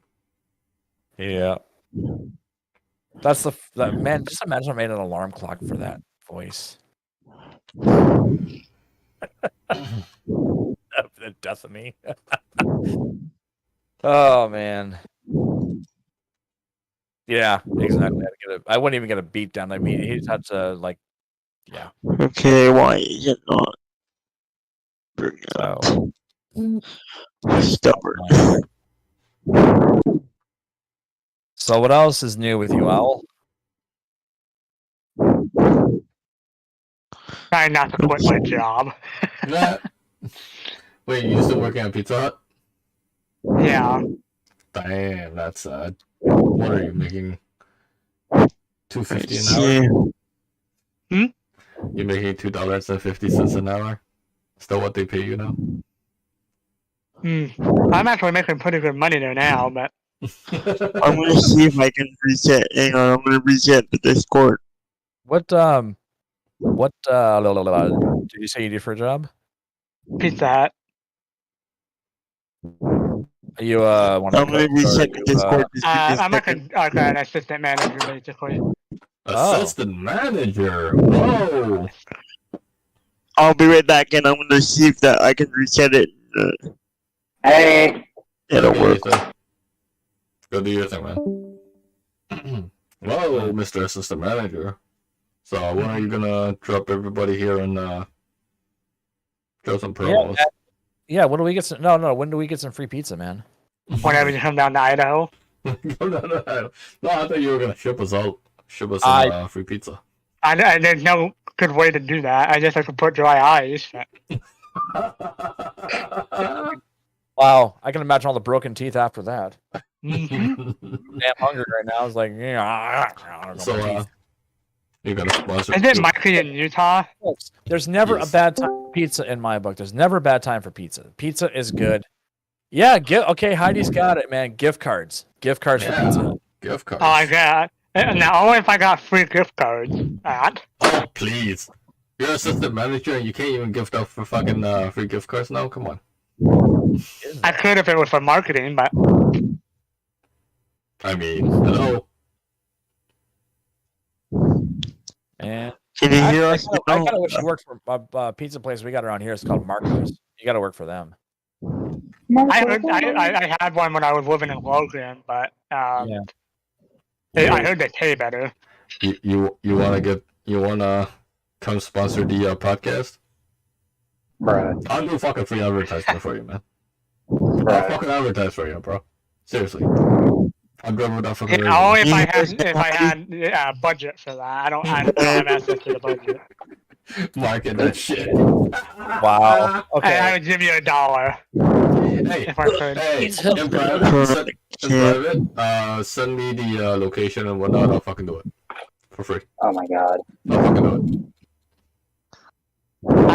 Yeah. That's that man. Just imagine I made an alarm clock for that voice. The death of me. Oh man. Yeah, exactly. I wouldn't even get a beat down. I mean, he'd have to like, yeah. Okay, why is it not? Bring up. Stubborn. So what else is new with you, Owl? Trying not to quit my job. Nah. Wait, you still working at Pizza Hut? Yeah. Damn, that's sad. What are you making? $2.50 an hour? Yeah. You're making $2.50 an hour? Still what they pay you now? I'm actually making pretty good money there now, but I'm gonna see if I can reset. Hang on, I'm gonna reset the Discord. What did you say you do for a job? Pizza Hut. Are you one of I'm gonna reset the Discord. Just give me a I'm like second. an assistant manager, basically. Assistant manager. Whoa. I'll be right back, and I'm gonna see if that I can reset it. Hey, It'll Okay, work. Ethan. Go do your thing, man. Whoa, Mr. Assistant Manager. So when are you gonna drop everybody here and show some promos? Yeah, when do we get some? No, when do we get some free pizza, man? Whenever you come down to Idaho. No, I thought you were gonna ship us some free pizza. There's no good way to do that. I just have to put dry ice. Wow, I can imagine all the broken teeth after that. Mhm. Damn hungry right now. I was like, yeah. So you're gonna sponsor. Is it Mikey in Utah? There's never Yes. a bad time for pizza in my book. There's never a bad time for pizza. Pizza is good. Yeah, okay, Heidi's got it, man. Gift cards for pizza. Gift cards. Oh my god. Now, only if I got free gift cards. That. Oh, please. You're assistant manager and you can't even gift out for fucking free gift cards now? Come on. I could if it was for marketing, but I mean, hello. Man, Can you hear us? I kind of wish you worked for a pizza place we got around here. It's called Marco's. You got to work for them. I had one when I was living in Logan, but I heard they pay better. You wanna come sponsor the podcast? bruh, I'll do fucking free advertisement for you, man. I'll bruh. fucking advertise for you, bro. Seriously. I'm good with that fucking Yeah, only radio. if I had budget for that. I don't have access to the budget. Market that shit. Wow. Okay. I would give you $1 Hey, if I could. hey, in private, send me the location and whatnot. I'll fucking do it for free. Oh my god. I'll fucking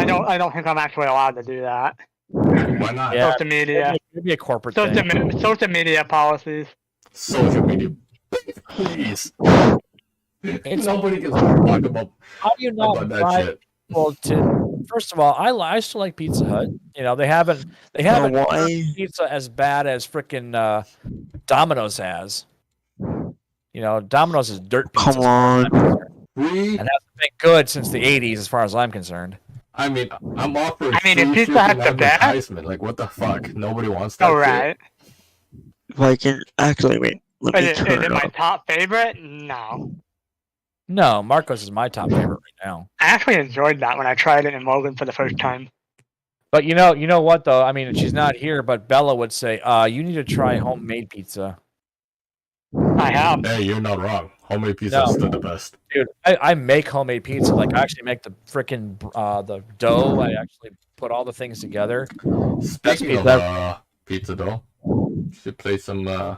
do I don't think I'm actually allowed to do that. it. Why not? Yeah. Social media. Maybe a corporate thing. Social media policies. Social media. Please. It's- Nobody can talk about How do you not that buy shit. people to? First of all, I still like Pizza Hut. You know, they haven't why? turned pizza as bad as freaking Domino's has. You know, Domino's is dirt pizza. Come on. We, And hasn't been good since the '80s, as far as I'm concerned. I mean, I'm offering I mean, if free Pizza Hut's freaking the best- advertisement. Like, what the fuck? Nobody wants that Oh, shit. right. If I can actually wait, let me Is turn it it my off. top favorite? No. No, Marcos is my top favorite right now. I actually enjoyed that when I tried it in Logan for the first time. But you know what though? I mean, she's not here, but Bella would say, you need to try homemade pizza. I have. Hey, you're not wrong. Homemade pizza No. is still the best. Dude, I make homemade pizza. Like, I actually make the freaking the dough. I actually put all the things together. Speaking of pizza. pizza dough, should play some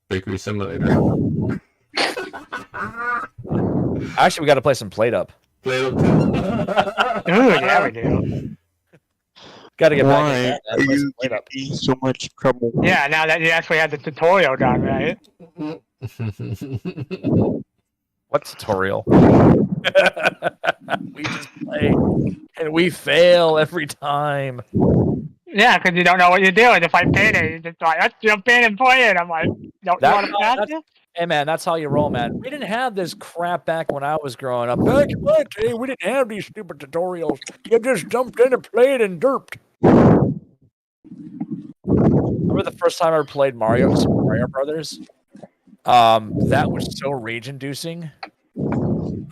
bakery simulator. Actually, we got to play some Plate Up. Play it up too. Ooh, yeah, we do. Got to get back Why in that. are Play you some Plate giving Up. me so much trouble? Yeah, now that you actually had the tutorial done, right? What tutorial? We just play, and we fail every time. Yeah, because you don't know what you're doing. If I paid it, you just like, let's jump in and play it. I'm like, don't you want to practice? Hey man, that's how you roll, man. We didn't have this crap back when I was growing up. Back in my day, we didn't have these stupid tutorials. You just jumped in and played and derped. Remember the first time I ever played Mario Brothers? That was so rage-inducing.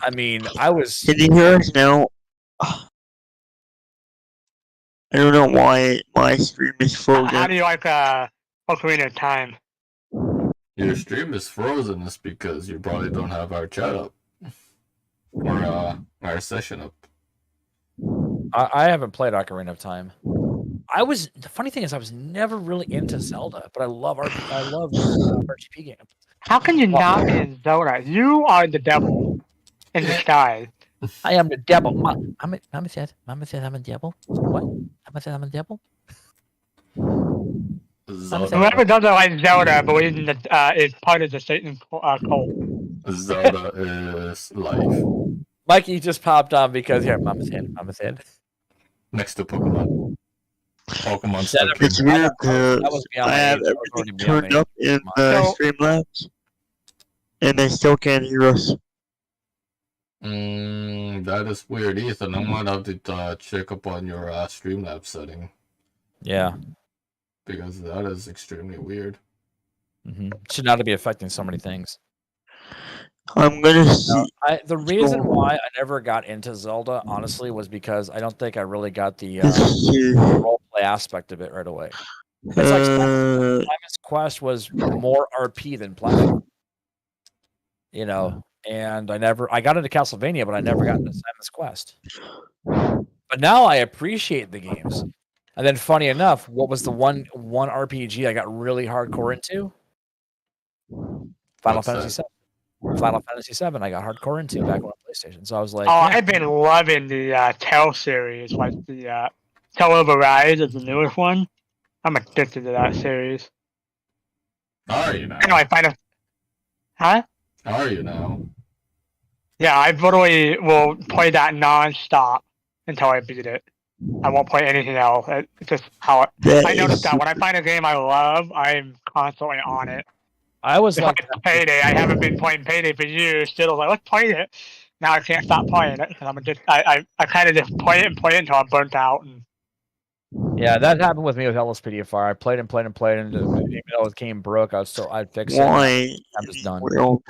I mean, I was. Can you hear us now? I don't know why my stream is frozen. How do you like Ocarina of Time? Your stream is frozen. It's because you probably don't have our chat up or our session up. I haven't played Ocarina of Time. The funny thing is, I was never really into Zelda, but I love RGP games. How can you not be in Zelda? You are the devil in disguise. I am the devil. Mama said I'm a devil. What? Mama said I'm a devil. Zelda, Whoever doesn't like Zelda believes in is part of the Satan cult. Zelda is life Mikey just popped on because Mama said. next to Pokemon. Pokemon Said stuff. It's weird because That was beyond I my have age. That was already everything beyond turned my up in the So- Streamlabs, and they still can't hear us. That is weird, Ethan. I might have to check up on your Streamlabs setting Yeah. because that is extremely weird. Should not be affecting so many things. I'm gonna see. The reason why I never got into Zelda, honestly, was because I don't think I really got the Let's see. role play aspect of it right away. It's like Simon's Quest was more RP than platform. You know, and I got into Castlevania, but I never got into Simon's Quest. But now I appreciate the games. And then, funny enough, what was the one RPG I got really hardcore into? Final What's that? Fantasy VII. Final Fantasy VII, I got hardcore into back on PlayStation. So I was like, Oh, yeah. I've been loving the Tell series, like the Tell Over Rise is the newest one. I'm addicted to that series. How are you now? Anyway, Huh? How are you now? Yeah, I literally will play that non-stop until I beat it. I won't play anything else. It's just how I noticed that when I find a game I love, I'm constantly on it. I was If like, I Payday, I haven't been playing Payday for years. Still, like, let's play it. Now I can't stop playing it because I kind of just play it until I'm burnt out. And yeah, that happened with me with LSPDFR. I played and even though it came broke, I'd fix it. Why I'm just done. well,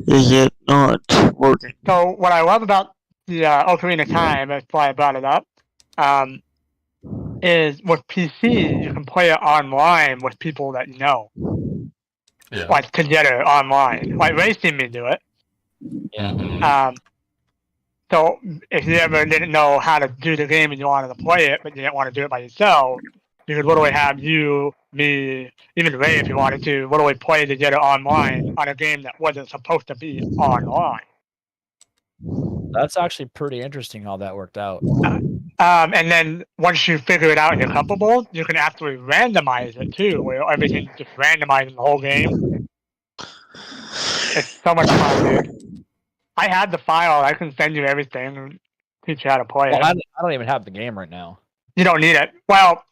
is it not working? so what I love about the Ocarina of Time, that's why I brought it up, is with PC, you can play it online with people that you know. Yeah. Like together online. Like Ray seen me do it. Mhm. So if you ever didn't know how to do the game and you wanted to play it, but you didn't want to do it by yourself, you could literally have you, me, even Ray, if you wanted to, literally play together online on a game that wasn't supposed to be online. That's actually pretty interesting how that worked out. And then once you figure it out and you're comfortable, you can actually randomize it too, where everything's just randomized in the whole game. It's so much fun, dude. I had the file. I can send you everything and teach you how to play Well, it. I don't even have the game right now. You don't need it. Well,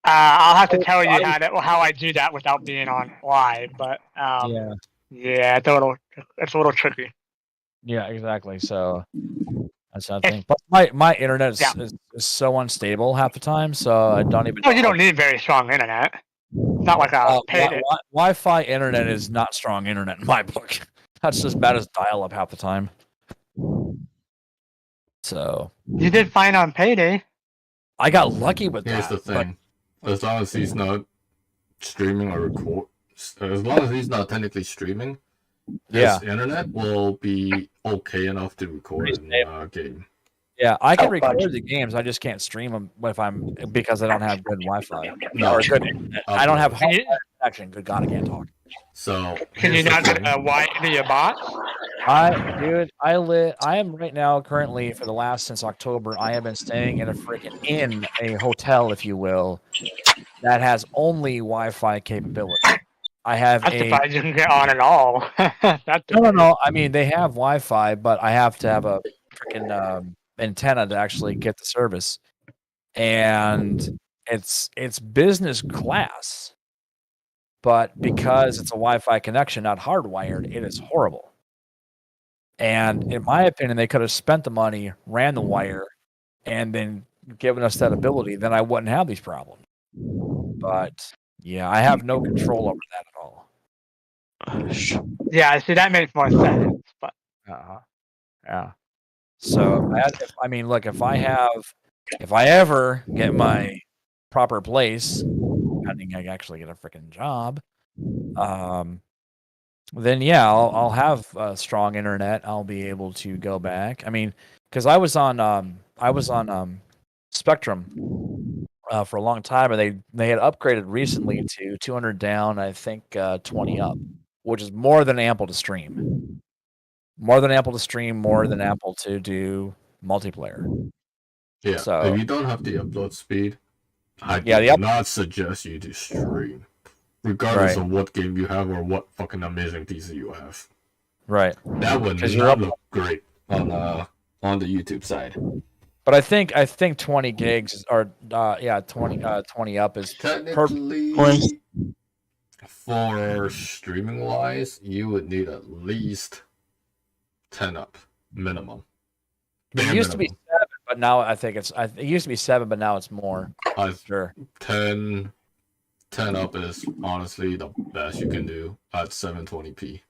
I'll have to tell you how I do that without being on live, but yeah, it's a little tricky. Yeah, exactly. So that's that thing. But my internet is so unstable half the time, so I don't even. No, you don't need very strong internet. Not like a paid. Wi-Fi internet is not strong internet in my book. That's as bad as dial-up half the time. So you did fine on Payday. I got lucky with Here's that. the thing: as long as he's not streaming or record, as long as he's not technically streaming, his internet will be okay enough to record a game. Yeah, I can record the games. I just can't stream them because I don't have good Wi-Fi. No, or good. I don't have home connection. Good God, I can't talk. So can you not get a Wi-Fi bot? I am right now currently since October. I have been staying in a hotel, if you will, that has only Wi-Fi capability. I have I'm surprised you can get on at all. No. I mean, they have Wi-Fi, but I have to have a freaking antenna to actually get the service, and it's business class. But because it's a Wi-Fi connection, not hardwired, it is horrible. And in my opinion, they could have spent the money, ran the wire, and then given us that ability. Then I wouldn't have these problems. But yeah, I have no control over that at all. Yeah, see, that makes more sense. But yeah. So look, if I ever get my proper place, depending I actually get a freaking job, then yeah, I'll have strong internet. I'll be able to go back. I mean, because I was on Spectrum for a long time, and they had upgraded recently to 200 down, I think 20 up, which is more than ample to stream. More than ample to do multiplayer. Yeah, so if you don't have the upload speed, I do not suggest you to stream, regardless of what game you have or what fucking amazing PC you have. Right. That would not look great on the YouTube side. But I think 20 gigs or 20 up is technically for streaming wise, you would need at least 10 up minimum. It used to be 7, but now I think it used to be 7, but now it's more. Sure. 10 up is honestly the best you can do at 720p.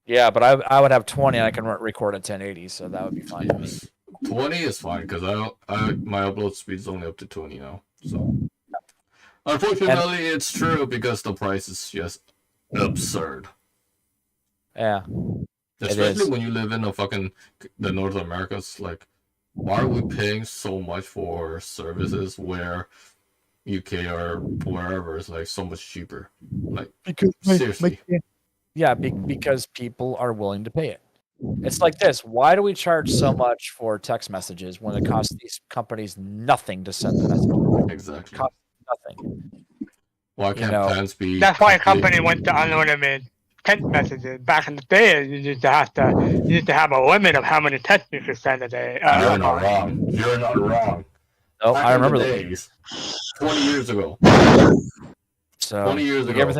Yeah, but I would have 20 and I can record at 1080, so that would be fine. Yes. 20 is fine because my upload speed is only up to 20 now. So unfortunately, it's true because the price is just absurd. Yeah. Especially when you live in the North Americas, like, why are we paying so much for services where UK or wherever is like so much cheaper? Like, seriously. Yeah, because people are willing to pay it. It's like this. Why do we charge so much for text messages when it costs these companies nothing to send the message? Exactly. It costs nothing. Why can't plans be? That's why a company went to unlimited text messages. Back in the day, you used to have a limit of how many texts you could send a day. You're not wrong. You're not wrong. No, I remember the days. 20 years ago. So 20 years ago,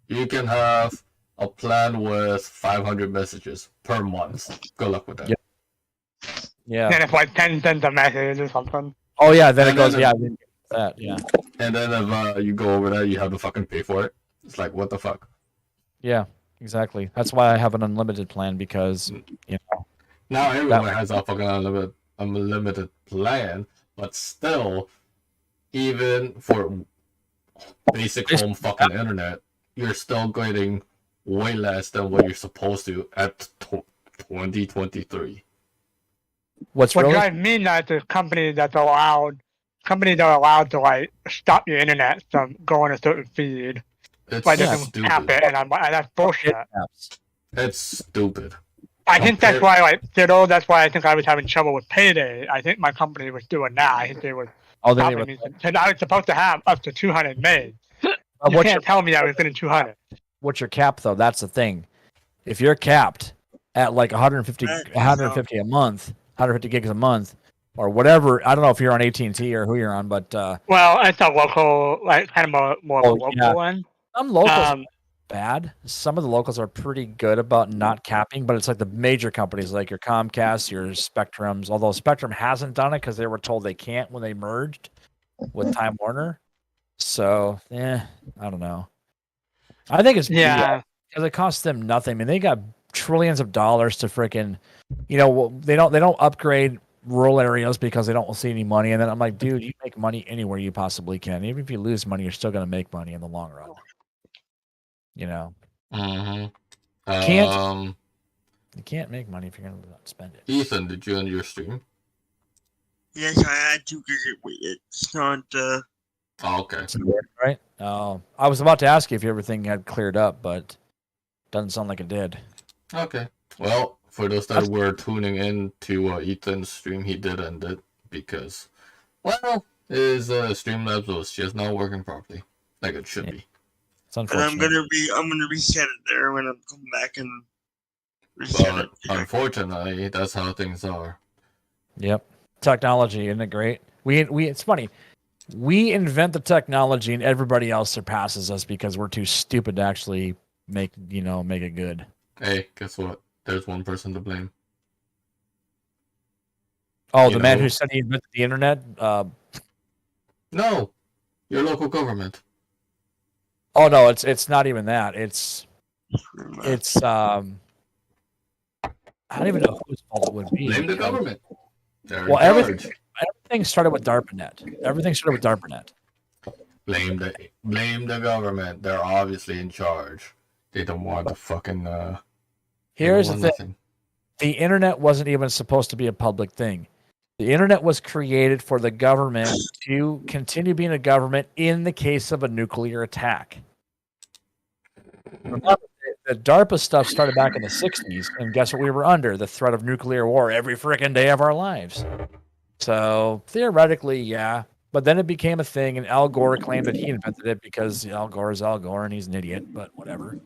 you can have a plan with 500 messages per month. Good luck with that. Yeah. Then it's like 10 cents a message or something. Oh yeah, then it goes. Yeah. Yeah. And then if you go over there, you have to fucking pay for it. It's like, what the fuck? Yeah, exactly. That's why I have an unlimited plan because now everyone has a fucking unlimited plan, but still, even for basic home fucking internet, you're still getting way less than what you're supposed to at 2023. What drives me nuts is companies that's allowed companies are allowed to like stop your internet from going a certain feed. It's Like they can stupid. cap it, and that's bullshit. It's stupid. I think that's why, like, that's why I think I was having trouble with Payday. I think my company was doing that. I think they were stopping me. And I was supposed to have up to 200 meg. You can't tell me I was getting 200. What's your cap though? That's the thing. If you're capped at like 150 a month, 150 gigs a month, or whatever, I don't know if you're on AT&T or who you're on, but well, it's a local, like kind of more of a local one. Some locals are bad. Some of the locals are pretty good about not capping, but it's like the major companies like your Comcast, your Spectrums. Although Spectrum hasn't done it because they were told they can't when they merged with Time Warner. So, I don't know. I think it's because it costs them nothing. I mean, they got trillions of dollars to freaking, they don't upgrade rural areas because they don't see any money. And then I'm like, dude, you make money anywhere you possibly can. Even if you lose money, you're still going to make money in the long run. Mm-hmm. You can't make money if you're going to spend it. Ethan, did you end your stream? Yes, I had to because it's not. Okay. Right? I was about to ask you if everything had cleared up, but doesn't sound like it did. Okay. Well, for those that were tuning in to Ethan's stream, he did end it because, well, his Streamlabs was just not working properly, like it should be. It's unfortunate. And I'm gonna reset it there when I come back and reset it. Unfortunately, that's how things are. Yep. Technology, isn't it great? It's funny. We invent the technology and everybody else surpasses us because we're too stupid to actually make it good. Hey, guess what? There's one person to blame. Oh, the man who said he invented the internet? No, your local government. Oh no, it's not even that. It's I don't even know whose fault it would be. Blame the government. Well, everything started with DARPANET. Everything started with DARPANET. Blame the government. They're obviously in charge. They don't want to fucking. Here's the thing: the internet wasn't even supposed to be a public thing. The internet was created for the government to continue being a government in the case of a nuclear attack. Remember, the DARPA stuff started back in the 60s, and guess what we were under? The threat of nuclear war every freaking day of our lives. So, theoretically, yeah. But then it became a thing, and Al Gore claimed that he invented it because Al Gore is Al Gore, and he's an idiot, but whatever.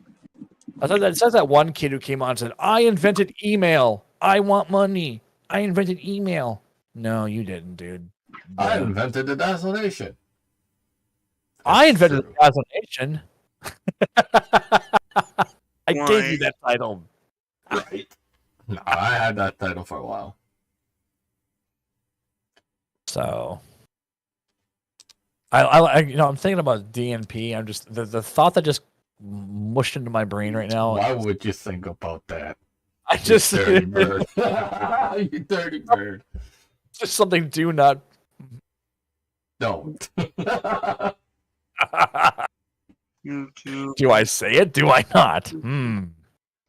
It says that one kid who came on and said, I invented email. I want money. I invented email. No, you didn't, dude. I invented the Dazzo Nation. I invented the Dazzo Nation. I gave you that title. Right. No, I had that title for a while. So, I'm thinking about DNP. I'm just the thought that just mushed into my brain right now. Why would you think about that? I just dirty bird. You dirty bird. Just something do not. Don't. YouTube. Do I say it? Do I not?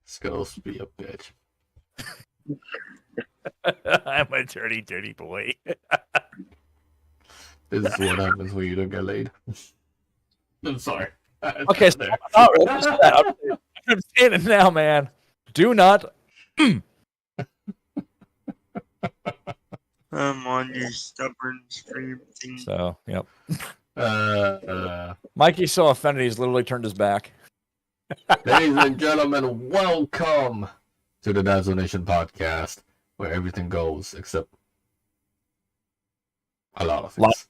Skulls be a bitch. I'm a dirty, dirty boy. This is what happens when you don't get laid. I'm sorry. Okay, so I'm saying it now, man. Do not. I'm on your stubborn stream thing. So, yep. Mikey's so offended he's literally turned his back. Ladies and gentlemen, welcome to the Dazzo Nation Podcast, where everything goes except a lot of things.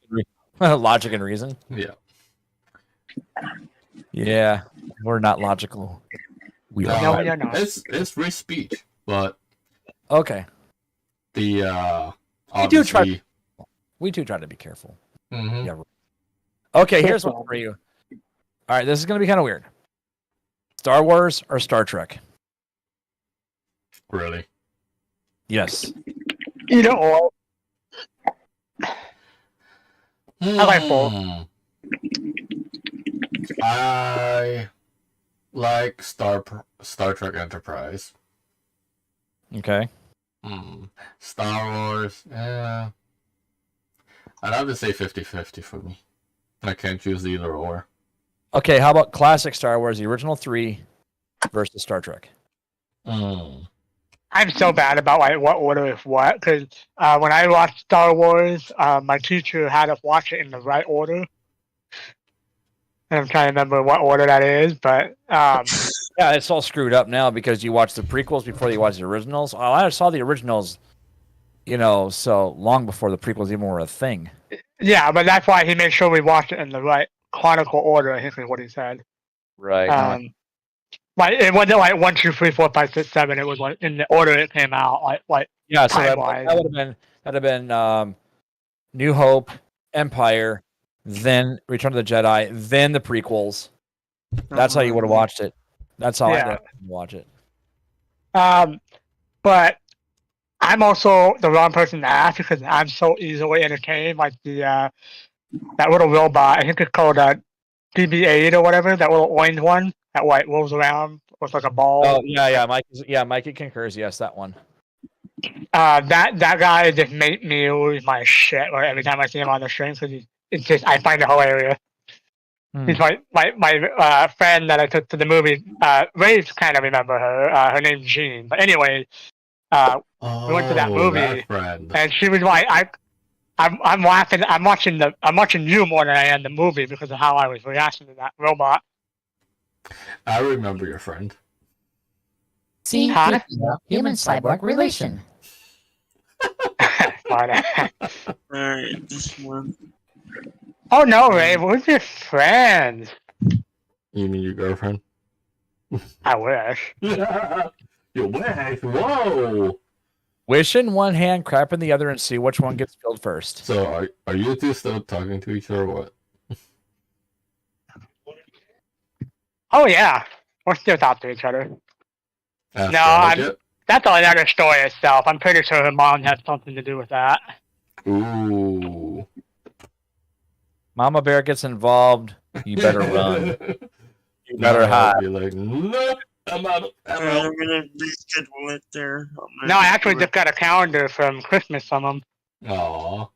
Logic and reason. Yeah. Yeah, we're not logical. We are. No, we are not. It's free speech, but okay. The we do try to be careful. Mm-hmm. Yeah. Okay, here's one for you. All right, this is going to be kind of weird. Star Wars or Star Trek? Really? Yes. Either or. I like both. I like Star Trek Enterprise. Okay. Star Wars. I'd have to say 50-50 for me. I can't choose either or. Okay, how about classic Star Wars, the original 3 versus Star Trek? I'm so bad about like what order is what, because when I watched Star Wars, my teacher had us watch it in the right order. And I'm trying to remember what order that is, but yeah, it's all screwed up now because you watch the prequels before you watch the originals. I saw the originals, so long before the prequels even were a thing. yeah, but that's why he made sure we watched it in the right chronicle order. I think is what he said. Right. Like it wasn't like 1, 2, 3, 4, 5, 6, 7. It was like in the order it came out. Like yeah, so time-wise. that'd have been New Hope, Empire, then Return of the Jedi, then the prequels. That's how you would have watched it. That's how I watch it. But I'm also the wrong person to ask because I'm so easily entertained. Like that little robot, I think it's called BB-8 or whatever. That little orange one that rolls around with like a ball. Oh yeah, Mikey concurs. Yes, that one. That guy just made me lose my shit every time I see him on the stream because I find it hilarious. He's my friend that I took to the movie. Raves kind of remember her. Her name's Jean. But anyway, we went to that movie, and she was like, "I'm laughing. I'm watching you more than I am the movie because of how I was reacting to that robot." I remember your friend. See, Huh? human cyborg relation. But, Alright, this one. oh no, Ray, we're just friends. You mean your girlfriend? I wish. You wish? Whoa! Wish in one hand, crap in the other, and see which one gets filled first. So are you two still talking to each other or what? Oh yeah, we're still talking to each other. After No, all that? That's another story itself. I'm pretty sure her mom had something to do with that. Ooh. Mama Bear gets involved, you better run. You better hide. Be like, no, I'm out. I'm Alright, out. I'm gonna reschedule it there. No, I actually just got a calendar from Christmas from them. Aw.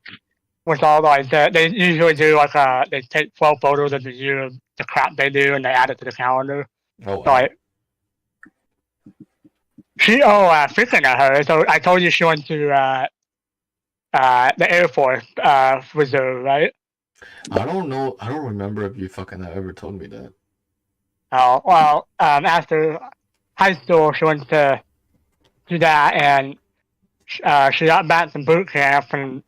With all like they usually do like they take 12 photos of the year of the crap they do and they add it to the calendar. Oh, So like speaking of her, so I told you she went to the Air Force Reserve, right? I don't know. I don't remember if you fucking ever told me that. Oh well, after high school she went to do that and she got back from boot camp and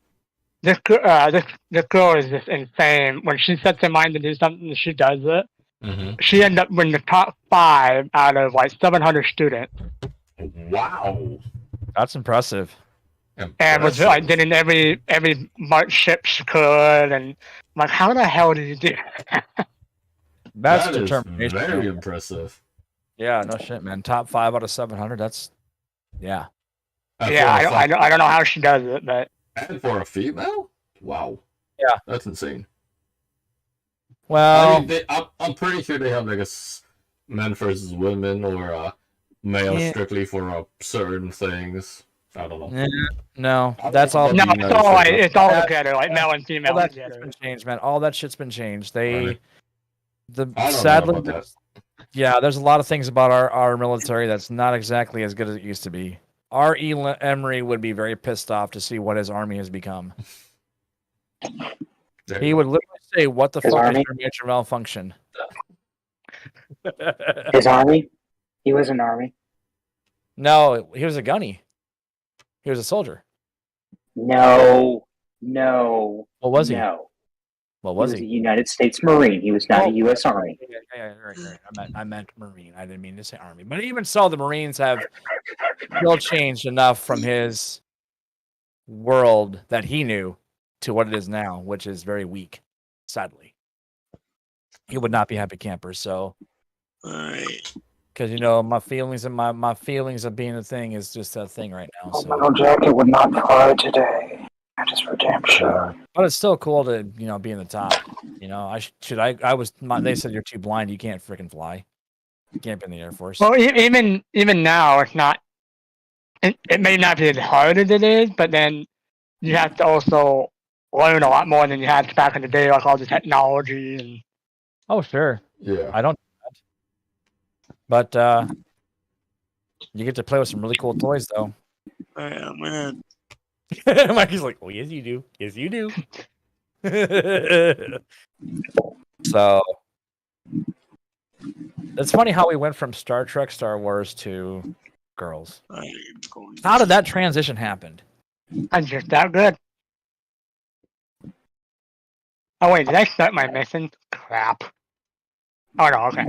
this girl is just insane. When she sets her mind to do something, she does it. Mm-hmm. She ended up in the top 5 out of like 700 students. Wow. That's impressive. And was like getting every march ship she could, and I'm like, how the hell did you do that? That's That is determination. very impressive. Yeah, no shit, man. Top 5 out of 700. That's yeah. Yeah, I don't know how she does it, but And for a female? Wow. Yeah. That's insane. Well, I mean, I'm pretty sure they have like a men versus women or male strictly for certain things. I don't know. no, that's all. no, it's all That- together, like male and All female that shit's together. been changed, man. All that shit's been changed. Right. I don't know Sadly, about that. yeah, there's a lot of things about our military that's not exactly as good as it used to be. R.E. Emery would be very pissed off to see what his army has become. There He you would literally say, "What the His fuck army? is your major malfunction?" His army? He was an army. No, he was a gunny. He was a soldier. No. What was he? No. What was he was a he? United States Marine. He was not a U.S. Army. Yeah, right. I meant Marine. I didn't mean to say Army. But even so, the Marines have still changed enough from his world that he knew to what it is now, which is very weak, sadly. He would not be happy camper. So, Alright. because my feelings and my feelings of being a thing is just a thing right now. So, Metal jacket would not fly today. That is for damn sure. but it's still cool to be in the top. They said you're too blind. You can't freaking fly. You can't be in the Air Force. Well, even now, it's not. It may not be as hard as it is, but then you have to also learn a lot more than you had back in the day, like all the technology and. Oh, sure. Yeah. I don't. But you get to play with some really cool toys, though. I'm gonna. Mikey's like, "Oh, yes, you do. Yes, you do." So it's funny how we went from Star Trek, Star Wars to girls. I'm going. How did that transition happen? I'm just that good. Oh wait, did I start my mission? Crap. Oh no, okay.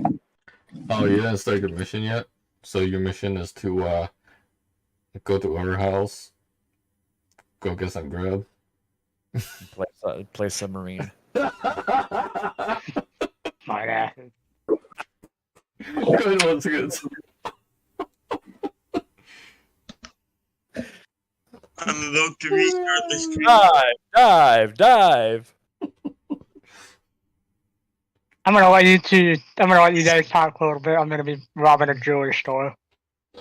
Oh, you didn't start your mission yet? So your mission is to go to our house, go get some grub. Play submarine. My ass. Good ones, good. I'm about to restart the stream. Dive. I'm gonna let you guys talk a little bit. I'm gonna be robbing a jewelry store.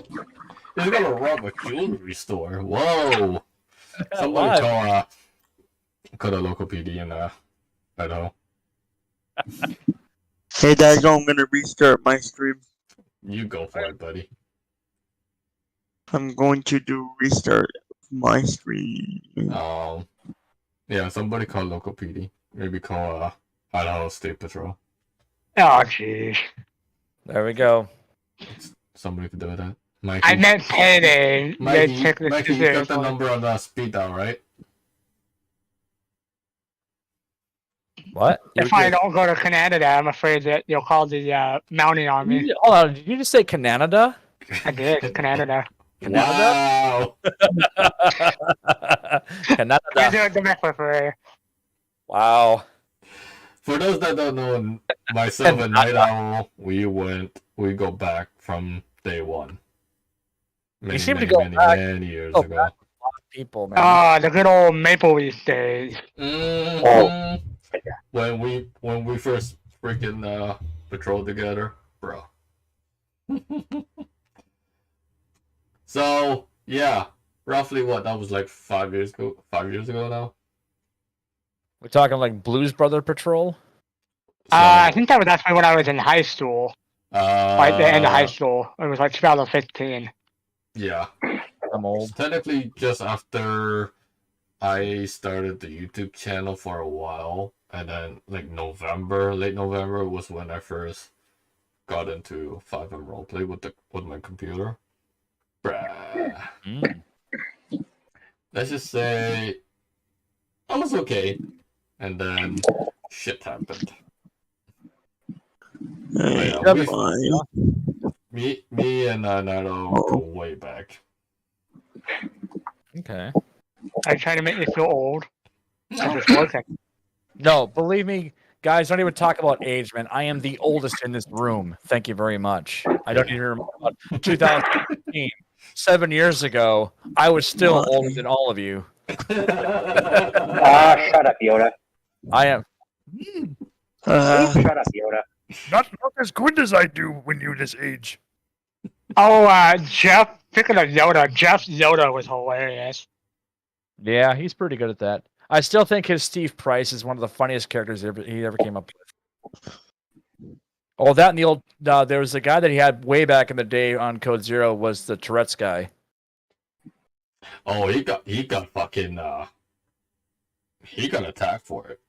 You're gonna rob a jewelry store. Whoa! Somebody Why? call the local PD in Idaho. Hey, Dazzo, I'm gonna restart my stream. You go for it, buddy. I'm going to do restart my stream. Yeah, somebody call local PD. Maybe call Idaho State Patrol. Oh jeez. There we go. Somebody could do that. Mikey, I meant payday. You guys Mikey, take this Mikey, you got the seriously. number on the speed dial, right? What? If I don't go to Canada, I'm afraid that you'll call the mounting on me. Hold on. Did you just say Canada? I did, Canada. Wow! You Canada. do it domestically for you. Wow. For those that don't know, myself and Night Owl, we go back from day one. You seem to go back- many years go ago. back. People, man. Ah, the good old Maple Leaf days. Mhm. When we first freaking patrolled together, bro. So yeah, roughly what that was like 5 years ago. 5 years ago now. We're talking like Blues Brother Patrol. So, I think that was actually when I was in high school. Like the end of high school. It was like 2015. Yeah. I'm old. Technically, just after I started the YouTube channel for a while, and then like late November was when I first got into 5M roleplay with my computer. Bruh. Mm. Let's just say I was okay, and then shit happened. Hey, Yeah, I'm we- fine. Me and Nato go way back. Okay. I try to make you feel old. It's just working. No, believe me, guys, don't even talk about age, man. I am the oldest in this room. Thank you very much. I don't even remember about 2015. 7 years ago, I was still older than all of you. Shut up, Yoda. I am. Shut up, Yoda. Not as good as I do when you're this age. Oh, Jeff, speaking of Yoda, Jeff's Yoda was hilarious. Yeah, he's pretty good at that. I still think his Steve Price is one of the funniest characters he ever came up with. Oh, that and the old. There was a guy that he had way back in the day on Code Zero was the Tourette's guy. Oh, he got fucking he got attacked for it.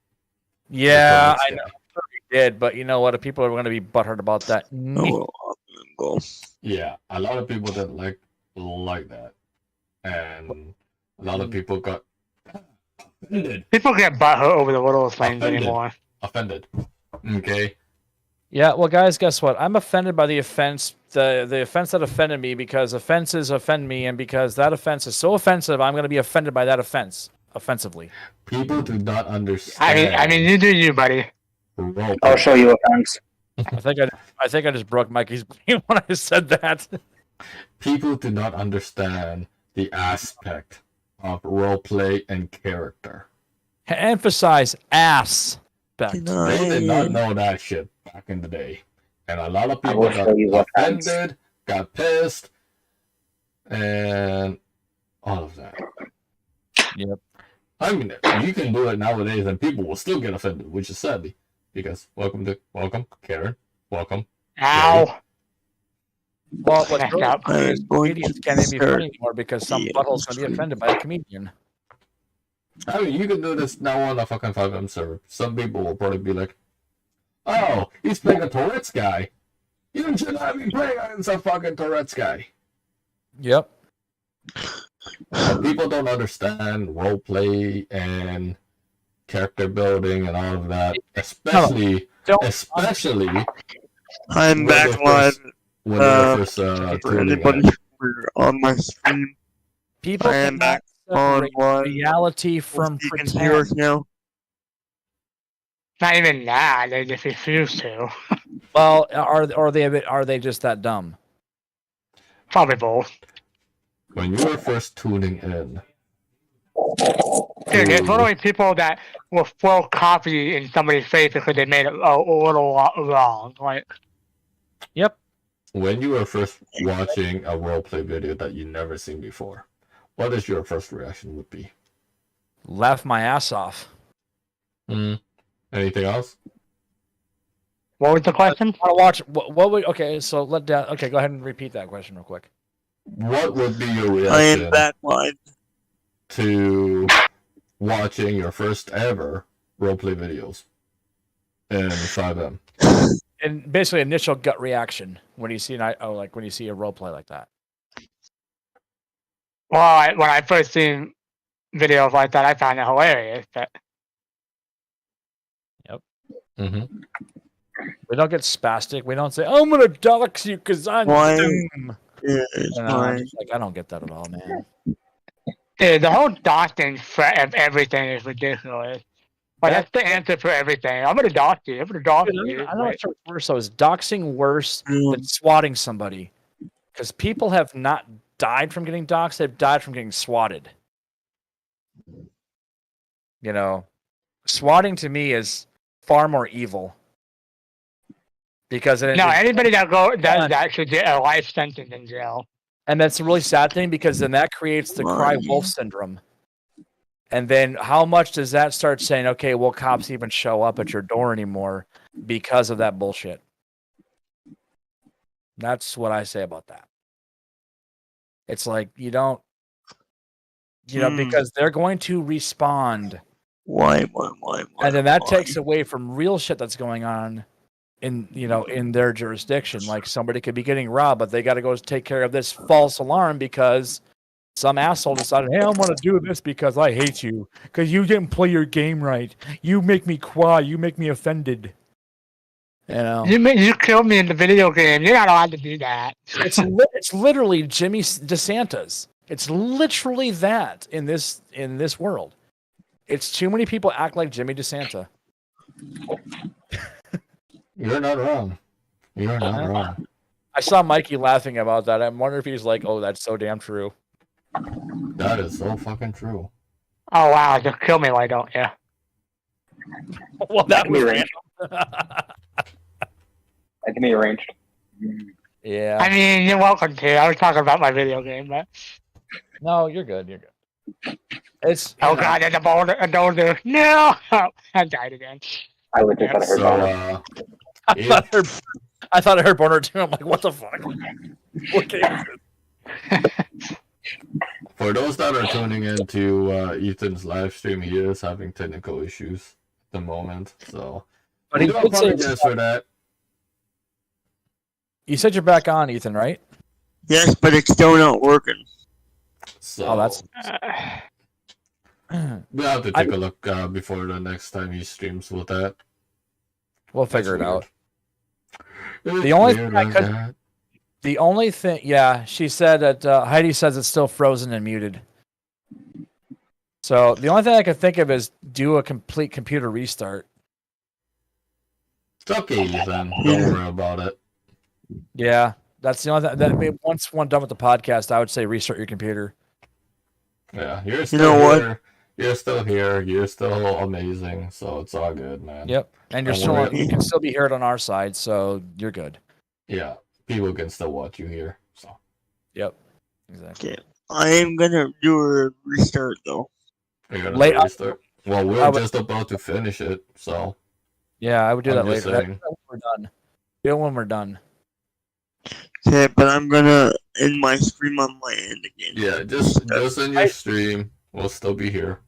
Yeah, The I Tourette's know guy. he did, but you know what? People are going to be butthurt about that. Oh, well, Yeah, a lot of people didn't like that, and a lot of people got offended. People get butthurt over the little things Offended. anymore. Offended. Okay. Yeah, well, guys, guess what? I'm offended by the offense, the offense that offended me, because offenses offend me, and because that offense is so offensive, I'm going to be offended by that offense, offensively. People do not understand. I mean, you do you, buddy. role I'll show you a fence. I think I just broke Mikey's brain when I said that. People do not understand the aspect of roleplay and character. Emphasize ass. They did not know that shit back in the day. And a lot of I people will got show you what fence. offended, got pissed, and all of that. Yep. I mean, you can do it nowadays and people will still get offended, which is sad. Because welcome, Karen. Welcome. Ow. Well, what's Messed really up. funny is I'm going comedians to can't even be start funny anymore because some the butthole's going to be offended by the comedian. I mean, you can do this now on a fucking 5M server. Some people will probably be like, oh, he's playing a Tourette's guy. You should not be playing against a fucking Tourette's guy. Yep. But people don't understand roleplay and character building and all of that, especially I'm when back they live. first- when they first For tuning anybody in. who's on my stream, People I am cannot back separate online. reality from you can hear us pretend. now. Not even that. They just refuse to. Well, are they just that dumb? Probably both. When you were first tuning in, Dude, there's to- literally people that will throw coffee in somebody's face because they made it a little wrong. Like, Yep. when you were first watching a roleplay video that you never seen before, what is your first reaction would be? Laugh my ass off. Anything else? what was the question? I watch what would okay, so go ahead and repeat that question real quick. What would be your I am reaction back live. to watching your first ever roleplay videos in 5M? And basically, initial gut reaction when you see when you see a role play like that. Well, when I first seen videos like that, I found it hilarious. But Mm-hmm. We don't get spastic. We don't say, "I'm gonna dox you because I'm Why? dumb." It's You know, fine. just like, I don't get that at all, man. dude, the whole doxing of everything is ridiculous. But that's the answer for everything. I'm gonna dox you. I'm gonna dox you. I know what's worse though. Is doxing worse than swatting somebody? Because people have not died from getting doxed; they've died from getting swatted. You know, swatting to me is far more evil. Because anybody that does that should get a life sentence in jail. And that's a really sad thing because then that creates the cry wolf syndrome. And then how much does that start saying, okay, will cops even show up at your door anymore because of that bullshit? That's what I say about that. It's like you don't, because they're going to respond. Why? And then that takes away from real shit that's going on in their jurisdiction. Like somebody could be getting robbed, but they got to go take care of this false alarm because some asshole decided, hey, I want to do this because I hate you because you didn't play your game right. You make me cry. You make me offended. You know, you killed me in the video game. You're not allowed to do that. It's literally Jimmy DeSantis. It's literally that in this world. It's too many people act like Jimmy DeSanta. You're not wrong. You're not wrong. I saw Mikey laughing about that. I wonder if he's like, "Oh, that's so damn true." That is so fucking true. Oh wow, just kill me, why don't you? Well, that was random. I can be arranged. Yeah. I mean, you're welcome to. I was talking about my video game, but No, you're good. You're good. It's God, there's a boulder. No, I died again. I legit thought I heard So, that. I thought I heard Boner too. I'm like, what the fuck? What game is it? for those that are tuning in to Ethan's live stream, he is having technical issues at the moment. So, But we he do did say apologize for that. You said you're back on, Ethan, right? Yes, but it's still not working. So, Oh, that's. we'll have to take a look before the next time he streams with that. We'll figure it out. It's The only weird thing I like could- that. The only thing, yeah, she said that Heidi says it's still frozen and muted. So the only thing I could think of is do a complete computer restart. It's okay, Ethan. Don't worry about it. Yeah, that's the only thing. I mean, once one done with the podcast, I would say restart your computer. Yeah, you're still know what? here. You're still here. You're still amazing. So it's all good, man. Yep, and you're Don't still worry. you can still be heard on our side, so you're good. Yeah, people can still watch you here. So Yep, exactly. Okay, I am gonna do a restart though. Are you gonna Late- restart? Well, I we're would- just about to finish it, so Yeah, I would do I'm that just later. saying. When we're done. Do it when we're done. Okay, but I'm gonna end my stream on my end again. yeah, just in your stream, we'll still be here.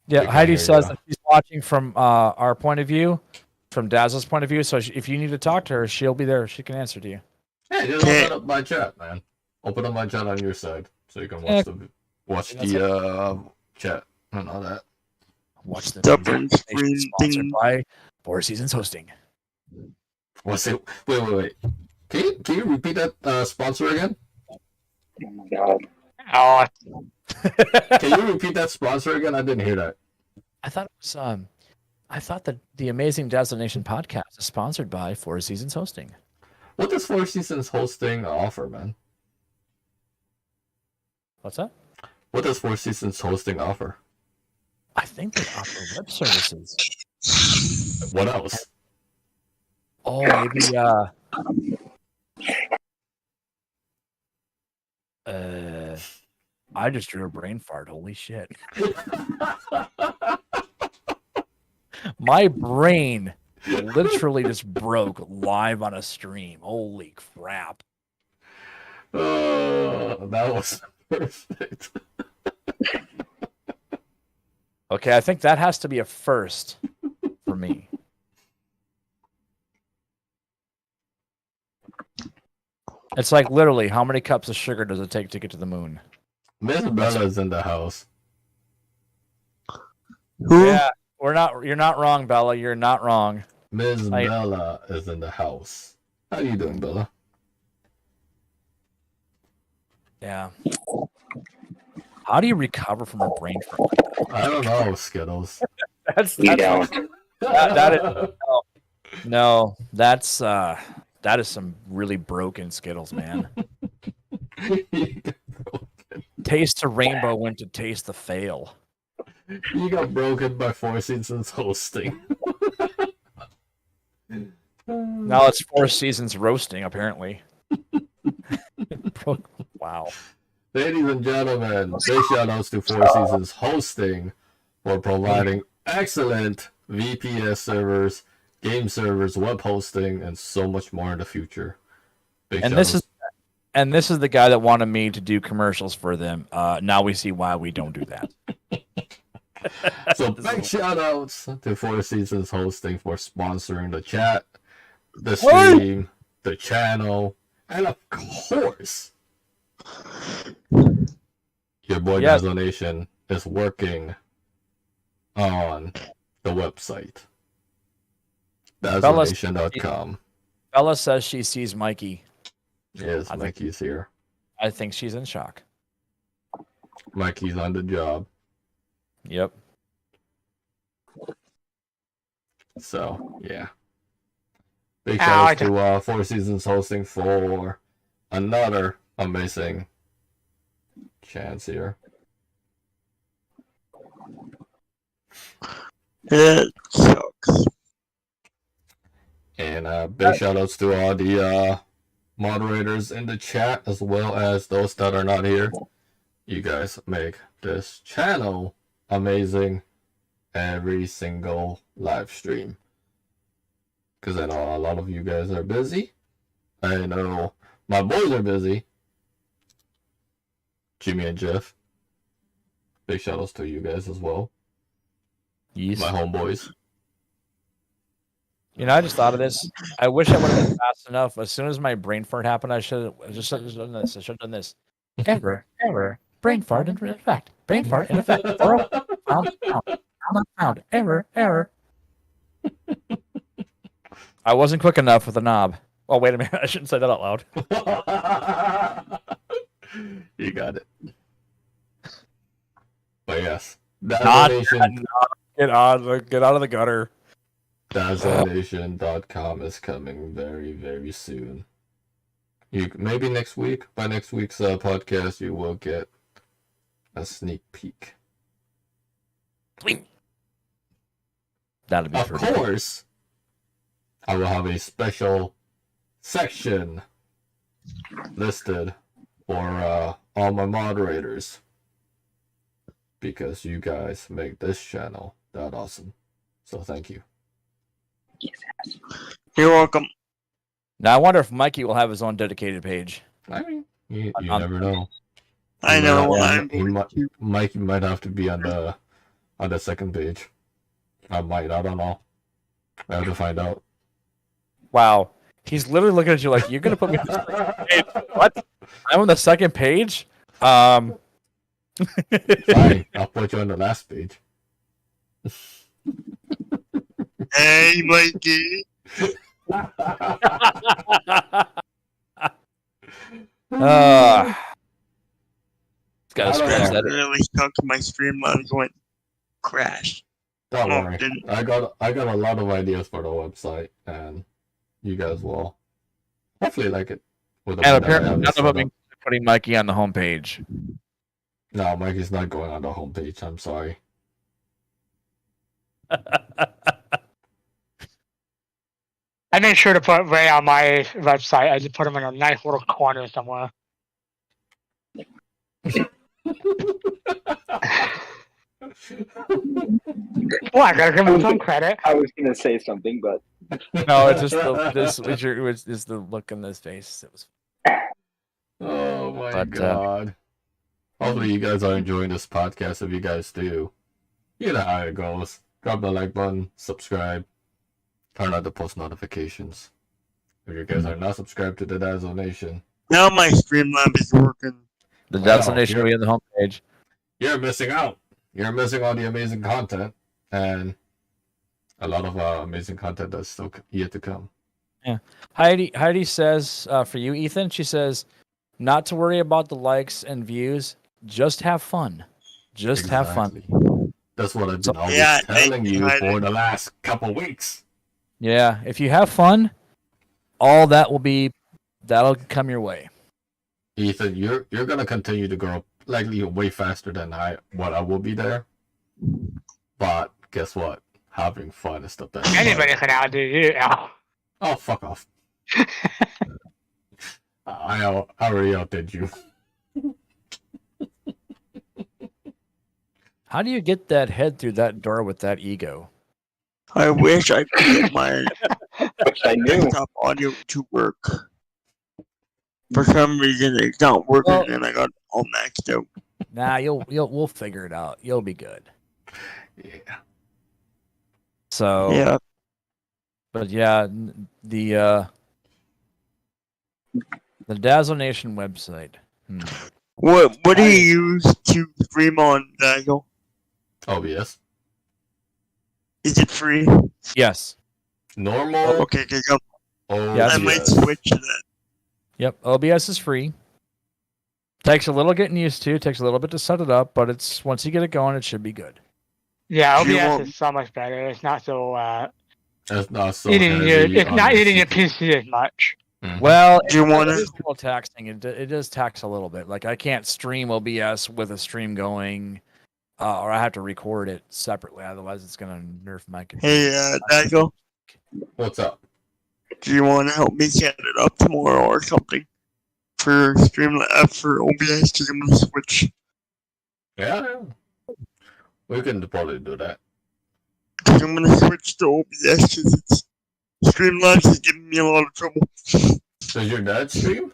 Yeah, We can Heidi hear says ya. that she's watching from our point of view, from Dazzle's point of view. So if you need to talk to her, she'll be there. She can answer to you. Hey, just open up my chat, man. Open up my chat on your side so you can watch the chat and all that. Watch the Stubborn Nation screen sponsored thing. by Four Seasons Hosting. What's it? Wait. Can you repeat that sponsor again? Oh my god. Oh, Can you repeat that sponsor again? I didn't hear that. I thought it was I thought that the amazing Dazzo Nation podcast is sponsored by Four Seasons Hosting. What does Four Seasons Hosting offer, man? What's that? What does Four Seasons Hosting offer? I think they offer web services. What else? Oh, maybe I just drew a brain fart. Holy shit. My brain literally just broke live on a stream. Holy crap. Oh, that was perfect. Okay, I think that has to be a first for me. It's like literally, how many cups of sugar does it take to get to the moon? Miss Bella's in the house. Who? Yeah, you're not wrong, Bella. You're not wrong. Ms. Bella is in the house. How you doing, Bella? Yeah. How do you recover from a brain fart? I don't know, Skittles. That's You don't. that is no, that is some really broken Skittles, man. Taste the rainbow went to taste the fail. You got broken by Four Seasons Hosting. Now it's 4 seasons roasting, apparently. Wow. Ladies and gentlemen, big shout outs to Four Seasons Hosting for providing excellent VPS servers, game servers, web hosting, and so much more in the future. Big And shout this outs. is the guy that wanted me to do commercials for them. Now we see why we don't do that. So big shout outs to Four Seasons Hosting for sponsoring the chat, the stream, the channel, and of course, your boy Yes. Dazzo Nation is working on the website. DazzoNation.com. Bella says she sees Mikey. Yes, I think- Mikey's here. I think she's in shock. Mikey's on the job. Yep. So, yeah. Big Ow, shout out to Four Seasons Hosting for another amazing chance here. It sucks. And big shout outs to all the moderators in the chat as well as those that are not here. You guys make this channel amazing every single live stream. Because I know a lot of you guys are busy. I know my boys are busy. Jimmy and Jeff. Big shout outs to you guys as well. Yes. My homeboys. You know, I just thought of this. I wish I would have been fast enough. As soon as my brain fart happened, I should have done this. I should have done this. Error. Brain fart in effect. Brain fart in effect. Found. Error. I wasn't quick enough with the knob. Oh, wait a minute. I shouldn't say that out loud. You got it. But yes, Not DazzoNation, Get out of the gutter. DazzoNation.com is coming very, very soon. Maybe next week. By next week's podcast, you will get a sneak peek. That'll be Of pretty cool. course, I will have a special section listed for all my moderators. because you guys make this channel that awesome. So thank you. You're welcome. Now I wonder if Mikey will have his own dedicated page. I mean, you On- never know. I know. Mikey might have to be on the second page. I don't know. I have to find out. Wow. He's literally looking at you like, you're going to put me on the second page? What? I'm on the second page? Fine, I'll put you on the last page. Hey, Mikey. Gotta scratch that. Really stuck to my Streamlabs going crash. Don't Oh, worry. didn't- I got a lot of ideas for the website, and you guys will hopefully like it. With the And way that I apparently have it none of set them up. putting Mikey on the homepage. No, Mikey's not going on the homepage. I'm sorry. I made sure to put Ray on my website. I just put him in a nice little corner somewhere. Well, I gotta give him some credit. I was gonna say something, but No, it's just it's the look in his face. It was Oh my But, god. Hopefully you guys are enjoying this podcast. If you guys do, you know how it goes. Drop the like button, subscribe, turn on the post notifications. If you guys are not subscribed to the Dazzo Nation, Now my Streamlab is working. the Wow, Dazzo Nation will you're- be on the homepage. you're missing out. You're missing all the amazing content, and a lot of amazing content that's still yet to come. Heidi says for you, Ethan, she says, not to worry about the likes and views. Just have fun. Just have fun. Exactly. That's what I've been always Yeah, telling you I- for the last couple weeks. Yeah, if you have fun, all that'll come your way. Ethan, you're gonna continue to grow likely way faster than I will be there. But guess what? Having fun is the best. Anybody part. can outdo you now. Oh, fuck off. I already outdid you. How do you get that head through that door with that ego? I wish I could get my which I knew. desktop audio to work. For some reason, it's not working, Well- and I got all maxed out. Nah, we'll figure it out. You'll be good. Yeah. So Yeah, But yeah, the Dazzo Nation website. what do you use to stream on, Dazzo? OBS. Is it free? Yes. Normal. Okay, cause Yeah, I OBS. might switch to that. Yep. OBS is free. Takes a little getting used to. Takes a little bit to set it up, but it's once you get it going, it should be good. Yeah, Do you OBS want- is so much better. It's not so It's not so eating your. heavy It's on not the eating your CPU. PC as much. Mhm. Well, Do you want it to? is a little taxing. It does tax a little bit. Like I can't stream OBS with a stream going, or I have to record it separately. Otherwise, it's gonna nerf my computer. Hey, Dazzo, What's up? do you want to help me set it up tomorrow or something for Streamlabs for OBS? Cause I'm gonna switch. Yeah. We can probably do that. Cause I'm gonna switch to OBS because it's Streamlabs is giving me a lot of trouble. Does your dad stream?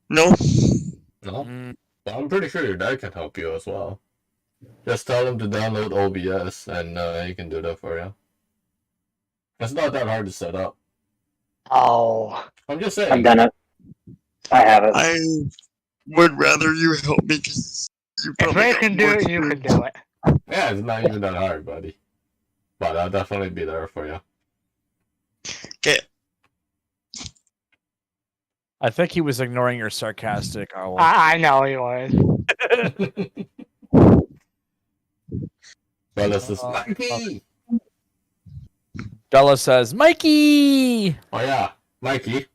No, No. Mm, Well, I'm pretty sure your dad can help you as well. Just tell him to download OBS and he can do that for you. It's not that hard to set up. Oh, I'm just I've saying. done it. I have it. I would rather you help me because you if probably Ray got can do more it, you can experience. do it. Yeah, it's not even that hard, buddy. But I'll definitely be there for you. Okay, I think he was ignoring your sarcastic owl. I know he was. Well, this is Uh, Mikey. Bella says, "Mikey." Oh yeah, Mikey.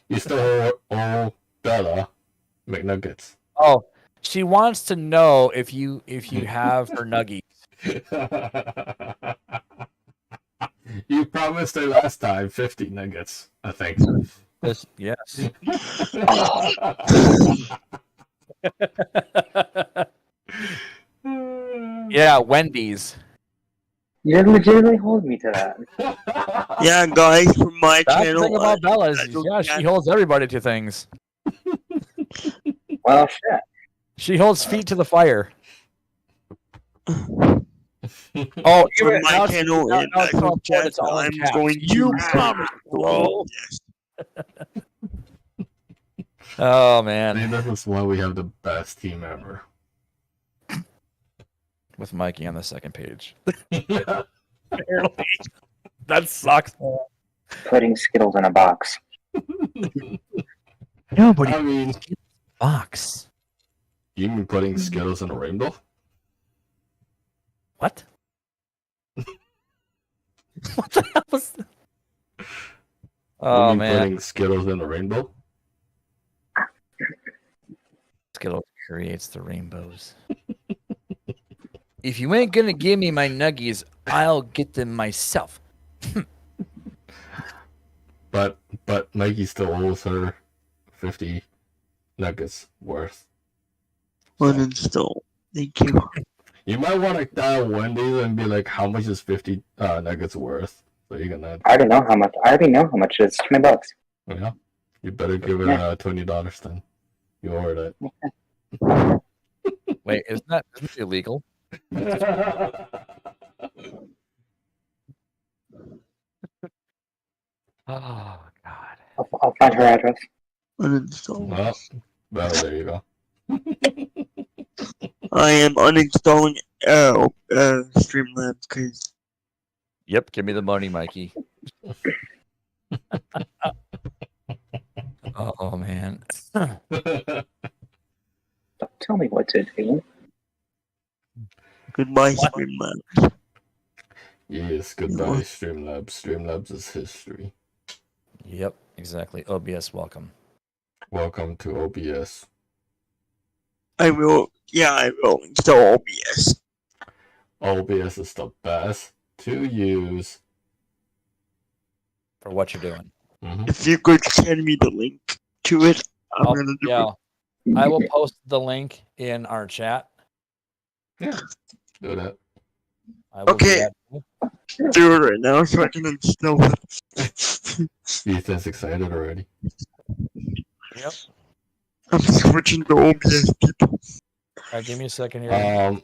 You still owe Bella McNuggets. Oh, she wants to know if you have her nuggies. You promised her last time 50 nuggets, I think. Yes. Yeah, Wendy's. You're legitimately holding me to that. Yeah, guys, from my That's channel. the thing about Bella I is, don't yeah, get- she holds everybody to things. Well, shit. She holds feet to the fire. Oh, from even my now, channel now, and now it's all chat, it's all in I'm caps. going You to promised, bro. Yes. Oh I man, mean, this is why we have the best team ever. with Mikey on the second page. Apparently, that sucks. Putting Skittles in a box. Nobody I mean, box. you mean putting Skittles in a rainbow? What? What the hell was? You Oh mean man, putting Skittles in a rainbow? Skittles creates the rainbows. If you ain't gonna give me my nuggies, I'll get them myself. But Mikey still owes her 50 nuggets worth. Uninstall. Thank you. You might want to dial Wendy's and be like, how much is 50 nuggets worth? So you can I already know how much. I already know how much it is. $20. yeah. You better give her $20 then. You ordered Wait, isn't it illegal? it. Oh God. I'll find her address. Uninstall. Well, there you go. I am uninstalling Streamlabs because Yep, give me the money, Mikey. Oh man. Don't tell me what to do. goodbye Streamlabs. Yes, goodbye, Streamlabs. Streamlabs is history. Yep, exactly. OBS, welcome. Welcome to OBS. I will install OBS. OBS is the best to use. For what you're doing. Mhm. If you could send me the link to it, I'm Oh, gonna do yeah. I will post the link in our chat. Do that. I will do Okay. that. it. Do it right now so I can install it. Ethan's excited already. Yep. I'm switching to OBS, people. All right, give me a second here. Um, Give me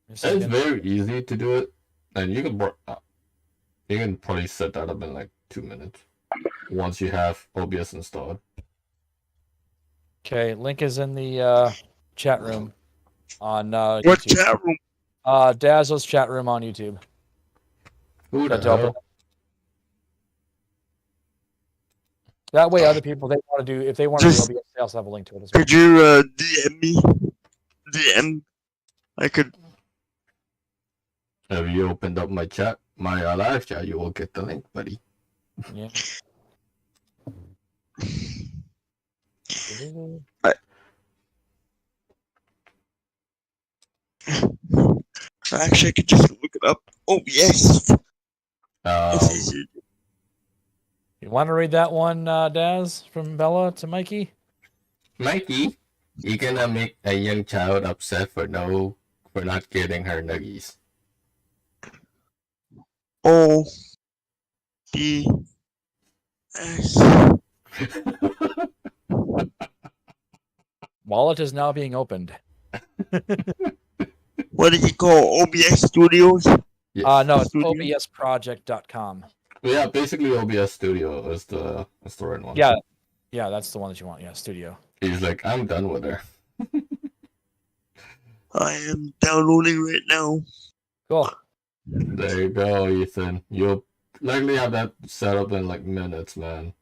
a it's second. very easy to do it, and you can probably set that up in like 2 minutes once you have OBS installed. Okay, link is in the chat room on What YouTube. chat room? Dazzo's chat room on YouTube. Who the Got to open hell? it. That way, other people they want to do if they want to do Just- OBS, they also have a link to it as well. Could you DM me? DM. I could. If you opened up my chat, my live chat, you will get the link, buddy. Yeah. Actually, I could just look it up. OBS. It's Um, easy. You want to read that one, Daz, from Bella to Mikey? Mikey, you're gonna make a young child upset for not getting her nuggies. O B S. Wallet is now being opened. What did you call OBS Studios? Yes. No, it's Studio? obsproject.com. Yeah, basically OBS Studio is the right one. Yeah. Yeah, that's the one that you want. Yeah, Studio. He's like, I'm done with her. I am downloading right now. Cool. There you go, Ethan. You'll likely have that set up in like minutes, man.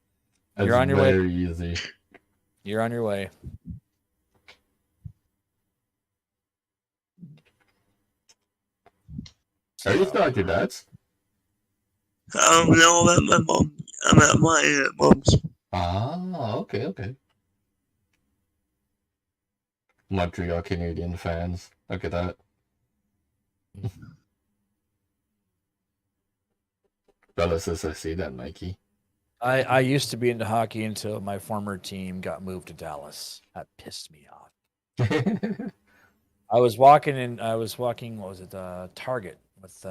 It's You're on your way. very easy. You're on your way. Are you still at your dad's? No, I'm at my mom. I'm at my mom's. Ah, okay. Montreal Canadian fans. Look at that. Bella says, I see that, Mikey. I used to be into hockey until my former team got moved to Dallas. That pissed me off. I was walking. What was it? Target with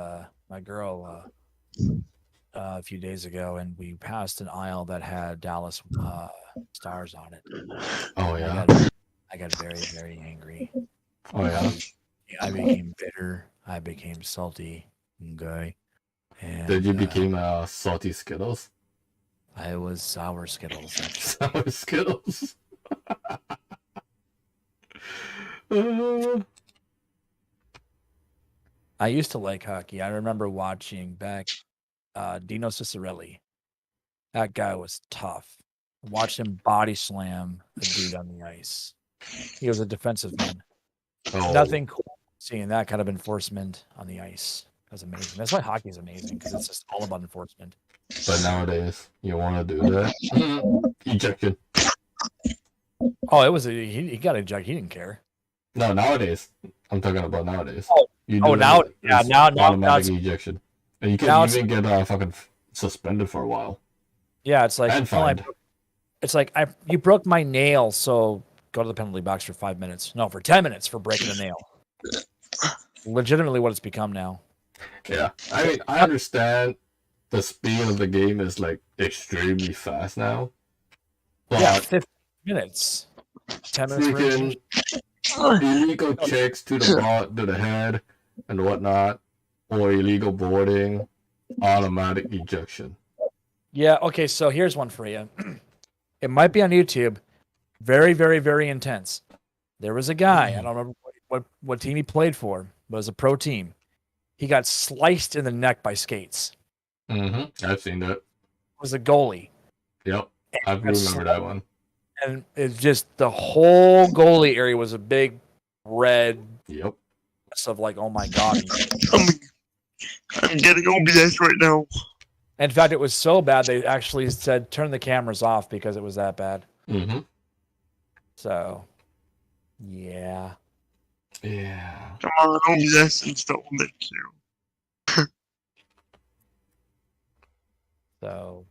my girl a few days ago, and we passed an aisle that had Dallas stars on it. Oh yeah. I got very, very angry. Oh yeah. I became bitter. I became salty. Okay. And, Did you become salty Skittles? I was sour Skittles. Sour Skittles. I used to like hockey. I remember watching back Dino Ciccarelli. That guy was tough. Watched him body slam a dude on the ice. He was a defensive man. Oh. Nothing cool seeing that kind of enforcement on the ice. That was amazing. That's why hockey is amazing, because it's just all about enforcement. But nowadays, you want to do that? Ejection. Oh, it was he got ejected. He didn't care. No, nowadays. I'm talking about nowadays. Oh, You oh, do now, it, yeah, it's now automatic it's, ejection, and you now can even get fucking suspended for a while. yeah, it's like, And oh, fined. it's like you broke my nail, so go to the penalty box for 5 minutes. No, for 10 minutes for breaking a nail. Legitimately, what it's become now. Yeah, I mean, I understand the speed of the game is like extremely fast now, but Yeah, 15 minutes, 10 minutes for freaking illegal checks to the butt, to the head, and whatnot, or illegal boarding, automatic ejection. Yeah, okay, so here's one for you. It might be on YouTube. Very, very, very intense. There was a guy, I don't remember what team he played for, but it was a pro team. He got sliced in the neck by skates. I've seen that. It was a goalie. Yep, I remember that one. And it's just the whole goalie area was a big red Yep. mess of like, oh my God. I'm getting OBS right now. In fact, it was so bad they actually said turn the cameras off because it was that bad. So, yeah. Yeah. Come on, OBS install. Thank you. So,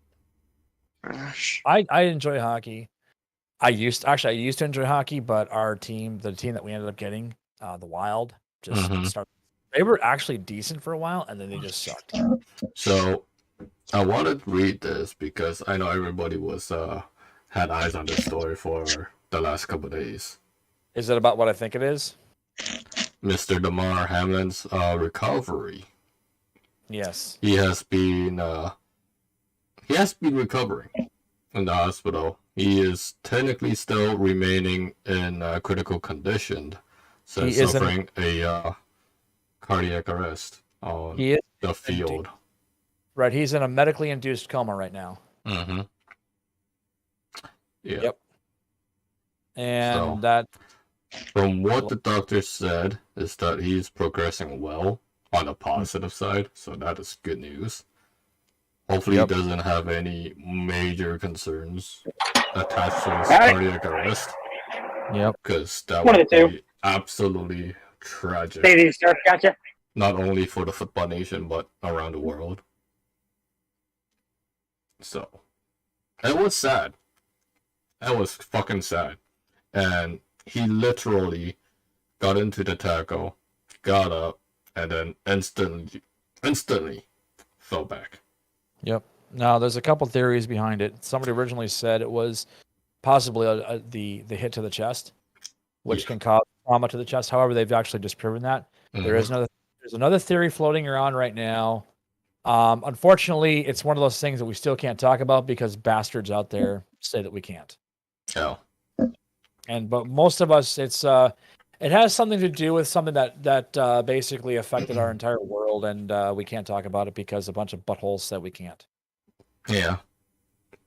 Gosh. I enjoy hockey. I used to enjoy hockey, but our team, the team that we ended up getting, the Wild, just started. They were actually decent for a while, and then they just sucked. So, I wanted to read this because I know everybody was had eyes on this story for the last couple of days. Is it about what I think it is? Mr. Damar Hamlin's recovery. Yes. He has been recovering in the hospital. He is technically still remaining in critical condition, so suffering a cardiac arrest on the field. Right, he's in a medically induced coma right now. Yeah. Yep. And so, from what the doctor said, is that he's progressing well on the positive side, so that is good news. Hopefully he doesn't have any major concerns attached to his cardiac arrest. Yep. Because that would be absolutely tragic. Gotcha. Not only for the football nation, but around the world. So, it was sad. It was fucking sad. And he literally got into the tackle, got up, and then instantly fell back. Yep. Now, there's a couple theories behind it. Somebody originally said it was possibly the hit to the chest, which can cause trauma to the chest. However, they've actually disproven that. There's another theory floating around right now. Unfortunately, it's one of those things that we still can't talk about because bastards out there say that we can't. Oh. But most of us, it has something to do with something that basically affected our entire world, and we can't talk about it because a bunch of buttholes said we can't. Yeah.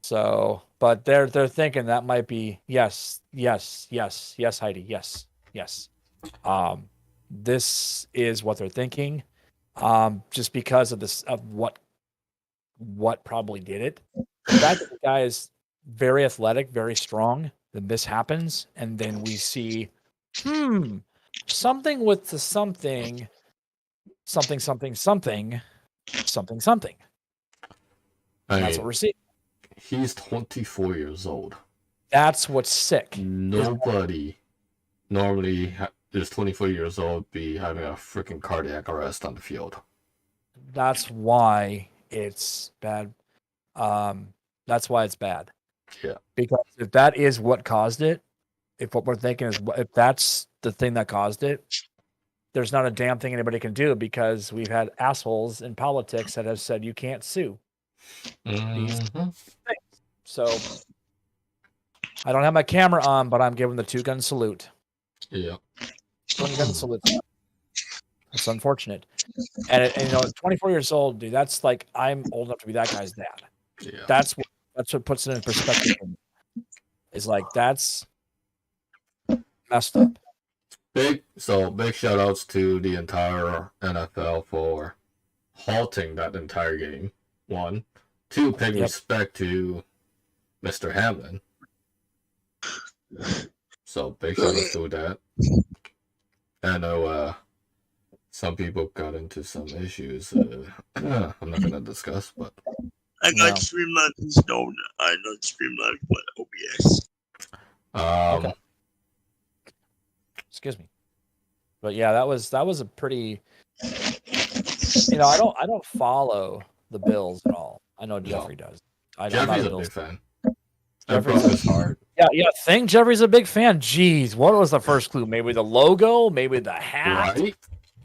So, but they're thinking that might be yes, Heidi, yes. This is what they're thinking, just because of what probably did it. The fact that the guy is very athletic, very strong, then this happens, and then we see something with the something. That's what we're seeing. He's 24 years old. That's what's sick. Nobody normally is 24 years old be having a freaking cardiac arrest on the field? That's why it's bad. That's why it's bad. Yeah. Because if that is what caused it, if what we're thinking is if that's the thing that caused it, there's not a damn thing anybody can do because we've had assholes in politics that have said you can't sue. Mhm. So I don't have my camera on, but I'm giving the 2-gun salute. Yeah. 2-gun salute. It's unfortunate. And 24 years old, dude, that's like I'm old enough to be that guy's dad. Yeah. That's what puts it in perspective. It's like that's messed up. Big shout outs to the entire NFL for halting that entire game. 1. 2, big respect to Mr. Hamlin. So big shout outs to that. I know some people got into some issues I'm not gonna discuss, but I got Streamlabs installed. I not Streamlabs, but OBS. Okay. Excuse me. But yeah, that was a pretty. I don't follow the Bills at all. I know Jeffrey does. Jeffrey's a big fan. Jeffrey's his heart. Yeah. Think Jeffrey's a big fan. Jeez, what was the first clue? Maybe the logo. Maybe the hat. Right.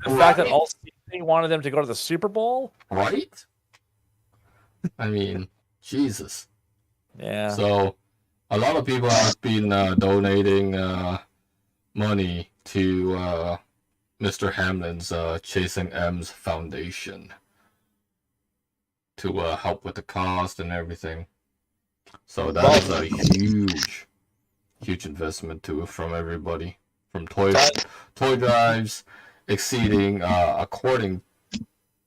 The fact that all wanted them to go to the Super Bowl. Right. I mean, Jesus. Yeah. So, a lot of people have been donating money to Mr. Hamlin's Chasing M's Foundation to help with the cost and everything. So that is a huge investment from everybody, from toy drives exceeding, according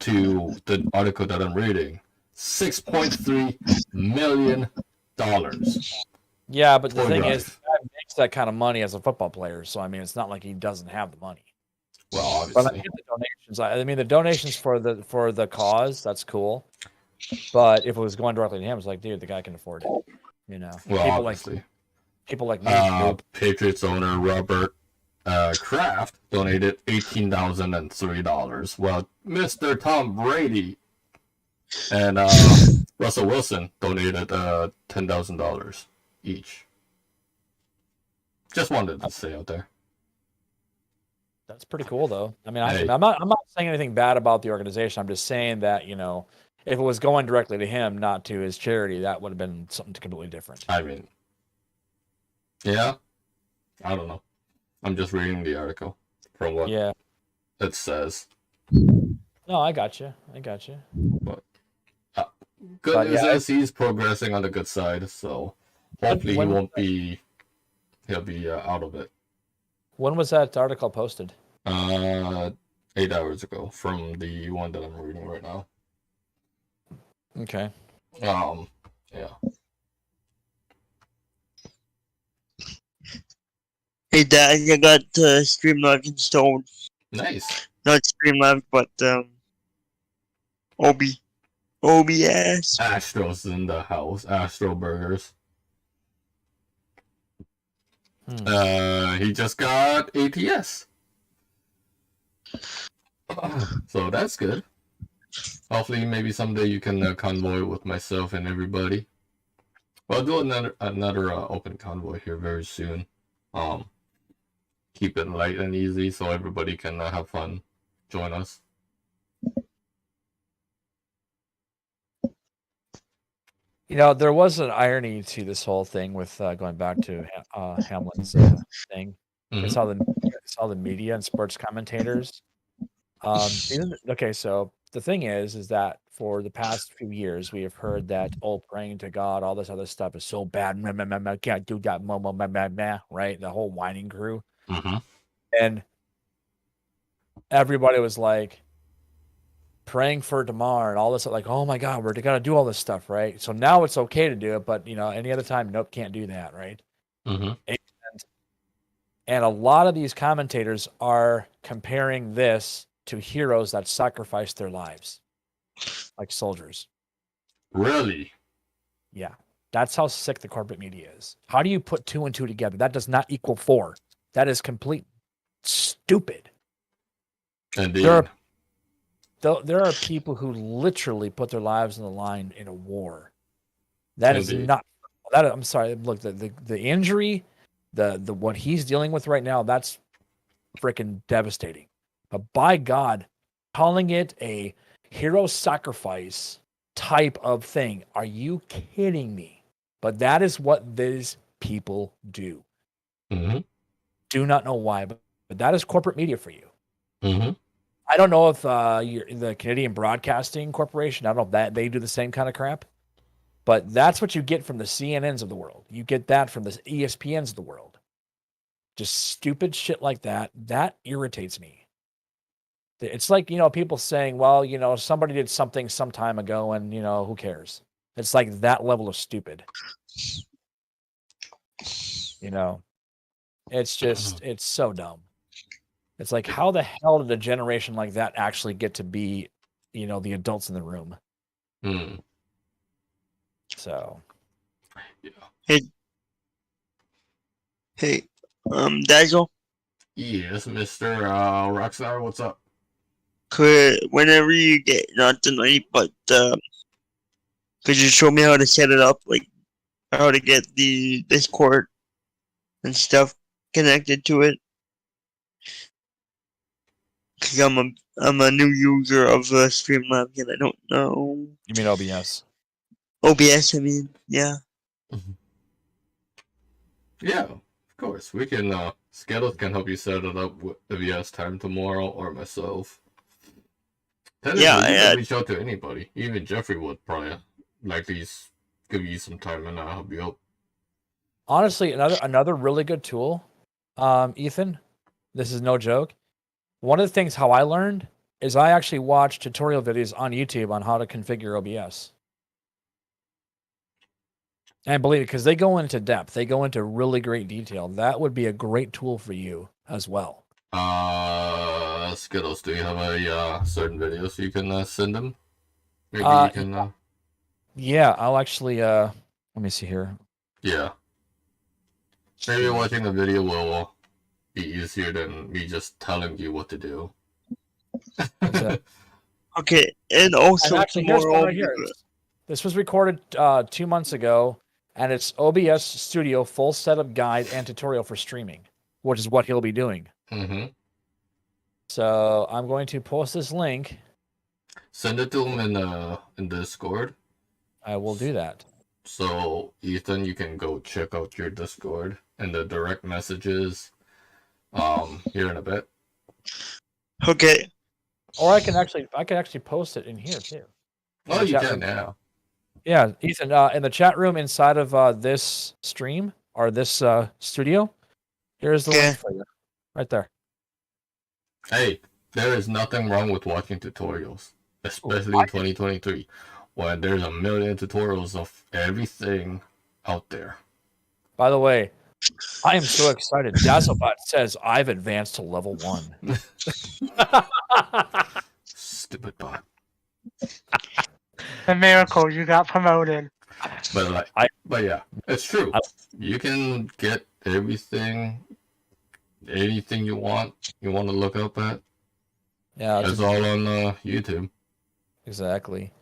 to the article that I'm reading, $6.3 million. Yeah, but the thing is, the guy makes that kind of money as a football player. So I mean, it's not like he doesn't have the money. Well, obviously, but I get the donations. I mean, the donations for the cause, that's cool. But if it was going directly to him, it's like, dude, the guy can afford it. Well, people like me. Patriots owner Robert Kraft donated $18,003, while Mr. Tom Brady and Russell Wilson donated $10,000 each. Just wanted to say out there. That's pretty cool, though. I mean, I'm not saying anything bad about the organization. I'm just saying that if it was going directly to him, not to his charity, that would have been something completely different. I mean, yeah, I don't know. I'm just reading the article from what it says. No, I got you. But good news is he's progressing on the good side, so hopefully he'll be out of it. When was that article posted? 8 hours ago from the one that I'm reading right now. Okay. Yeah. Hey, Dad, I got Streamlabs installed. Nice. Not Streamlabs, but OBS. Astro's in the house. Astro Burgers. He just got ATS. So that's good. Hopefully, maybe someday you can convoy with myself and everybody. We'll do another open convoy here very soon. Keep it light and easy so everybody can have fun. Join us. There was an irony to this whole thing with going back to Hamlin's thing. Mm-hmm. It's all the media and sports commentators. Okay, so the thing is that for the past few years, we have heard that praying to God, all this other stuff is so bad. Can't do that. Right? The whole whining crew. Mm-hmm. And everybody was like praying for Damar and all this, like, oh my God, we're gonna do all this stuff, right? So now it's okay to do it, but any other time, nope, can't do that, right? Mm-hmm. And a lot of these commentators are comparing this to heroes that sacrificed their lives, like soldiers. Really? Yeah. That's how sick the corporate media is. How do you put 2 and 2 together? That does not equal 4. That is complete stupid. Indeed. There are people who literally put their lives on the line in a war. That is Indeed. not. That I'm sorry. Look, the injury, the what he's dealing with right now, that's freaking devastating. But by God, calling it a hero sacrifice type of thing. Are you kidding me? But that is what these people do. Mm-hmm. Do not know why, but that is corporate media for you. Mm-hmm. I don't know if you're the Canadian Broadcasting Corporation, I don't know if that they do the same kind of crap, but that's what you get from the CNNs of the world. You get that from the ESPNs of the world. Just stupid shit like that. That irritates me. It's like, people saying, well, somebody did something some time ago and, who cares? It's like that level of stupid. It's just, it's so dumb. It's like, how the hell did a generation like that actually get to be, the adults in the room? Mm. So. Hey, Dazzo, Yes, Mr. Rockstar, what's up? whenever you get, not tonight, but could you show me how to set it up, like how to get the Discord and stuff connected to it? Cause I'm a new user of Streamlabs and I don't know. You mean OBS? OBS, I mean, yeah. Yeah, of course. We can, Skittles can help you set it up if he has time tomorrow, or myself. Yeah, you can reach out to anybody. Even Jeffrey would probably likely give you some time and help you out. Honestly, another really good tool, Ethan, this is no joke. One of the things how I learned is I actually watched tutorial videos on YouTube on how to configure OBS. And believe it, because they go into depth. They go into really great detail. That would be a great tool for you as well. Skittles, do you have a certain video so you can send them? Maybe you can. Yeah, I'll actually. Let me see here. Yeah. Maybe watching a video will be easier than me just telling you what to do. Okay, and also And actually, here's one tomorrow. right here. This was recorded 2 months ago, and it's OBS Studio full setup guide and tutorial for streaming, which is what he'll be doing. Mm-hmm. So I'm going to post this link. Send it to him in Discord. I will do that. So Ethan, you can go check out your Discord and the direct messages here in a bit. Okay. Or I can actually post it in here too. Oh, you can now. Yeah, Ethan, in the chat room inside of this stream or this studio, here's the link for you, right there. Hey, there is nothing wrong with watching tutorials, especially in 2023, when there's a million tutorials of everything out there. By the way, I am so excited. Dazzlebot says I've advanced to level 1. Stupid bot. The miracle, you got promoted. But yeah, it's true. You can get anything you want to look up at. Yeah, it's all on YouTube. Exactly.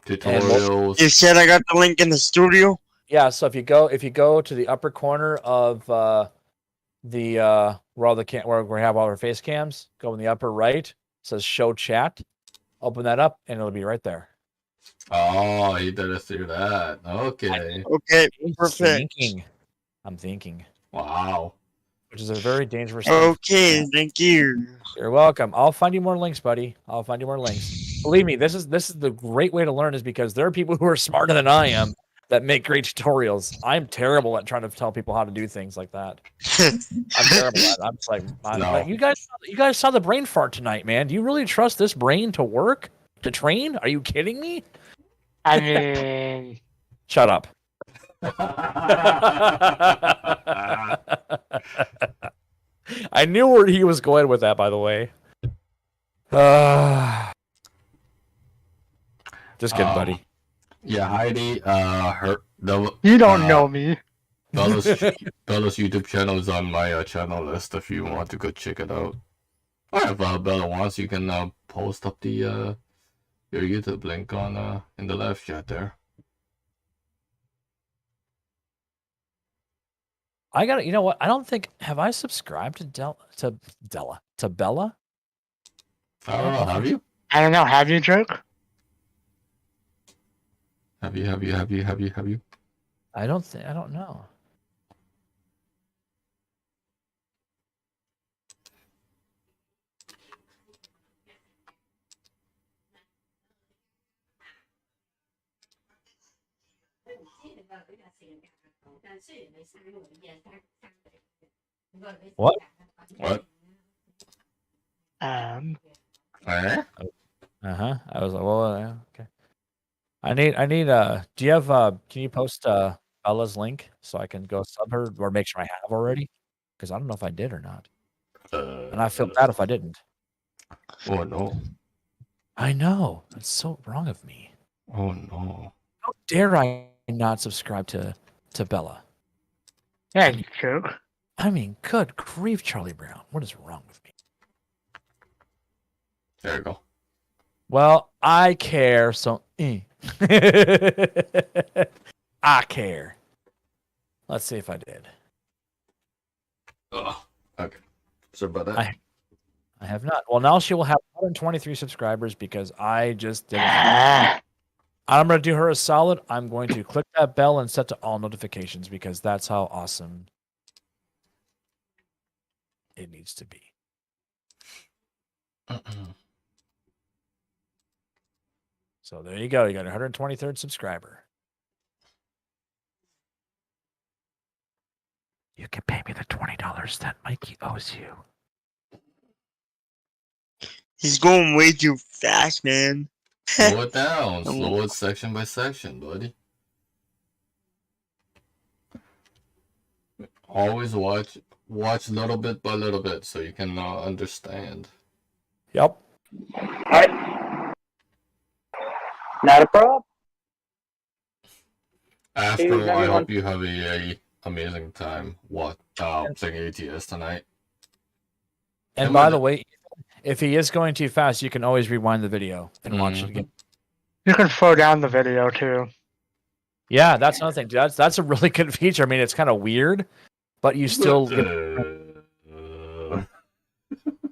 Tutorials. You said I got the link in the studio? Yeah, so if you go to the upper corner of the where we have all our face cams, go in the upper right, it says show chat. Open that up and it'll be right there. Oh, you did it through that. Okay. Okay, perfect. I'm thinking. Wow. Which is a very dangerous thing. Okay, thank you. You're welcome. I'll find you more links, buddy. I'll find you more links. Believe me, this is the great way to learn is because there are people who are smarter than I am that make great tutorials. I'm terrible at trying to tell people how to do things like that. I'm terrible at it. I'm just like, like, you guys saw the brain fart tonight, man. Do you really trust this brain to work, to train? Are you kidding me? I mean, shut up. I knew where he was going with that, by the way. Just kidding, buddy. Yeah, Heidi, you don't know me. Bella's YouTube channel is on my channel list if you want to go check it out. Or if Bella wants, you can post up the your YouTube link on in the live chat there. I got it. You know what? I don't think have I subscribed to Bella? I don't know. Have you? I don't know. Have you, Joke? Have you? I don't know. What? What? I was like, well, okay. I need do you have can you post Bella's link so I can go sub her or make sure I have already? Because I don't know if I did or not. And I feel bad if I didn't. Oh no. I know. It's so wrong of me. Oh no. How dare I not subscribe to Bella? Yeah, you Joke. I mean, good grief, Charlie Brown. What is wrong with me? There you go. Well, I care, so I care. Let's see if I did. Oh, okay. Sorry about that. I have not. Well, now she will have 123 subscribers because I just did it. I'm going to do her a solid. I'm going to click that bell and set to all notifications because that's how awesome it needs to be. So there you go. You got a 123rd subscriber. You can pay me the $20 that Mikey owes you. He's going way too fast, man. Slow it down. Slow it section by section, buddy. Always watch little bit by little bit so you can understand. Yep. Alright. Not a problem. Astro, I hope you have a amazing time playing ATS tonight. And by the way, if he is going too fast, you can always rewind the video and watch it again. You can slow down the video too. Yeah, that's another thing. That's a really good feature. I mean, it's kind of weird, but you still.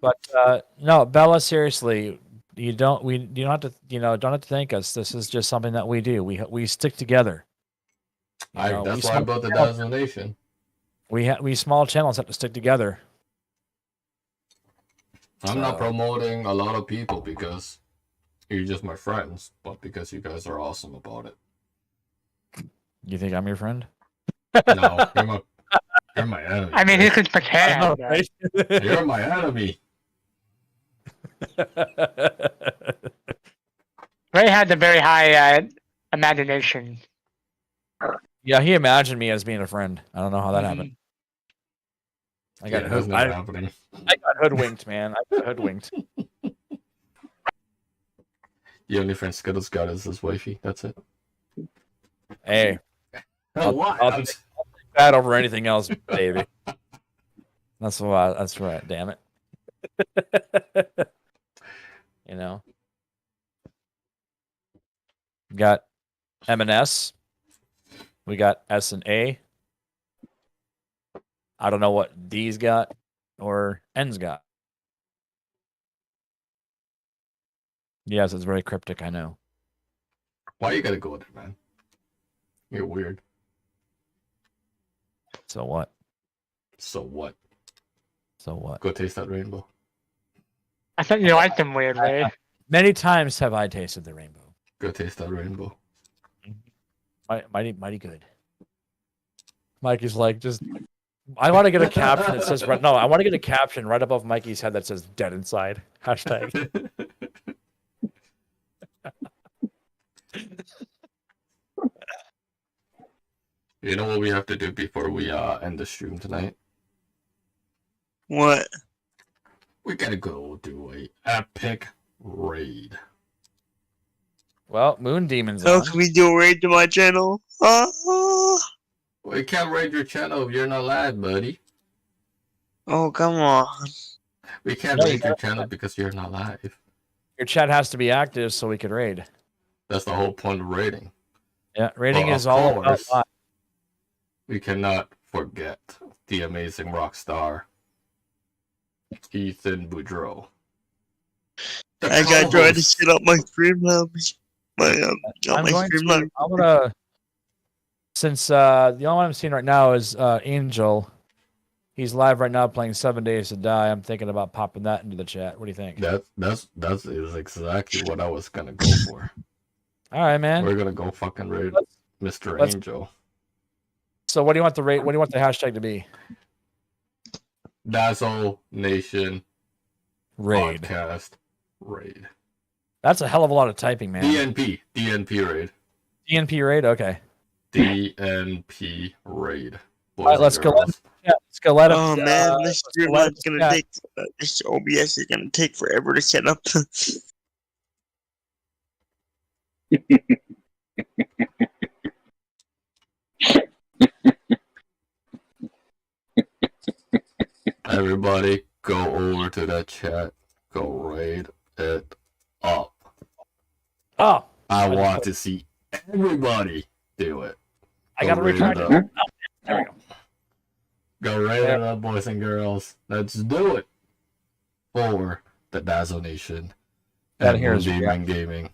But no, Bella, seriously, you don't have to don't have to thank us. This is just something that we do. We stick together. That's why I built the Dazzo Nation. We small channels have to stick together. I'm not promoting a lot of people because you're just my friends, but because you guys are awesome about it. You think I'm your friend? No, you're my enemy. I mean, he could pretend. Right? You're my enemy. Ray had a very high imagination. Yeah, he imagined me as being a friend. I don't know how that happened. I got hoodwinked, man. I got hoodwinked. The only friend Skittles got is his wifey. That's it. Hey, What? I'll take that over anything else, baby. That's why. That's right. Damn it. We got M and S. We got S and A. I don't know what D's got or N's got. Yes, it's very cryptic, I know. Why you gotta go there, man? You're weird. So what? So what? So what? Go taste that rainbow. I thought you liked him weird, Ray. Many times have I tasted the rainbow. Go taste that rainbow. Mighty good. Mikey's like, just... I want to get a caption that says... No, I want to get a caption right above Mikey's head that says, dead inside. Hashtag. You know what we have to do before we end the stream tonight? What? We gotta go do a epic raid. Well, Moon Demon's Oh, on. can we do a raid to my channel? We can't raid your channel if you're not live, buddy. Oh, come on. We can't No, you raid your gotta- channel because you're not live. Your chat has to be active so we could raid. That's the whole point of raiding. Yeah, raiding Well, is of all about course. live. We cannot forget the amazing rock star, Ethan Boudreau. The I gotta try to co-host. set up my Streamlabs. I'm My going Streamlabs. to. I'm gonna. Since the only one I'm seeing right now is Angel. He's live right now playing 7 Days to Die. I'm thinking about popping that into the chat. What do you think? That's exactly what I was gonna go for. All right, man. We're gonna go fucking raid Let's- Mr. let's- Angel. So what do you want the rate? What do you want the hashtag to be? Dazzo Nation Raid. Podcast raid. That's a hell of a lot of typing, man. DNP raid. DNP raid. Okay. DNP raid. Boys All right, and let's go. girls. Yeah, let's go. Let Oh us. man, this let's go let Streamlabs us gonna chat. take. This OBS is gonna take forever to set up. Everybody, go over to that chat. Go raid it up. Oh, I want to see everybody do it. I gotta Go raid return it it. up. There we go. Go raid it up, boys and girls. Let's do it for the Dazzo Nation. That And here is Demon Gaming.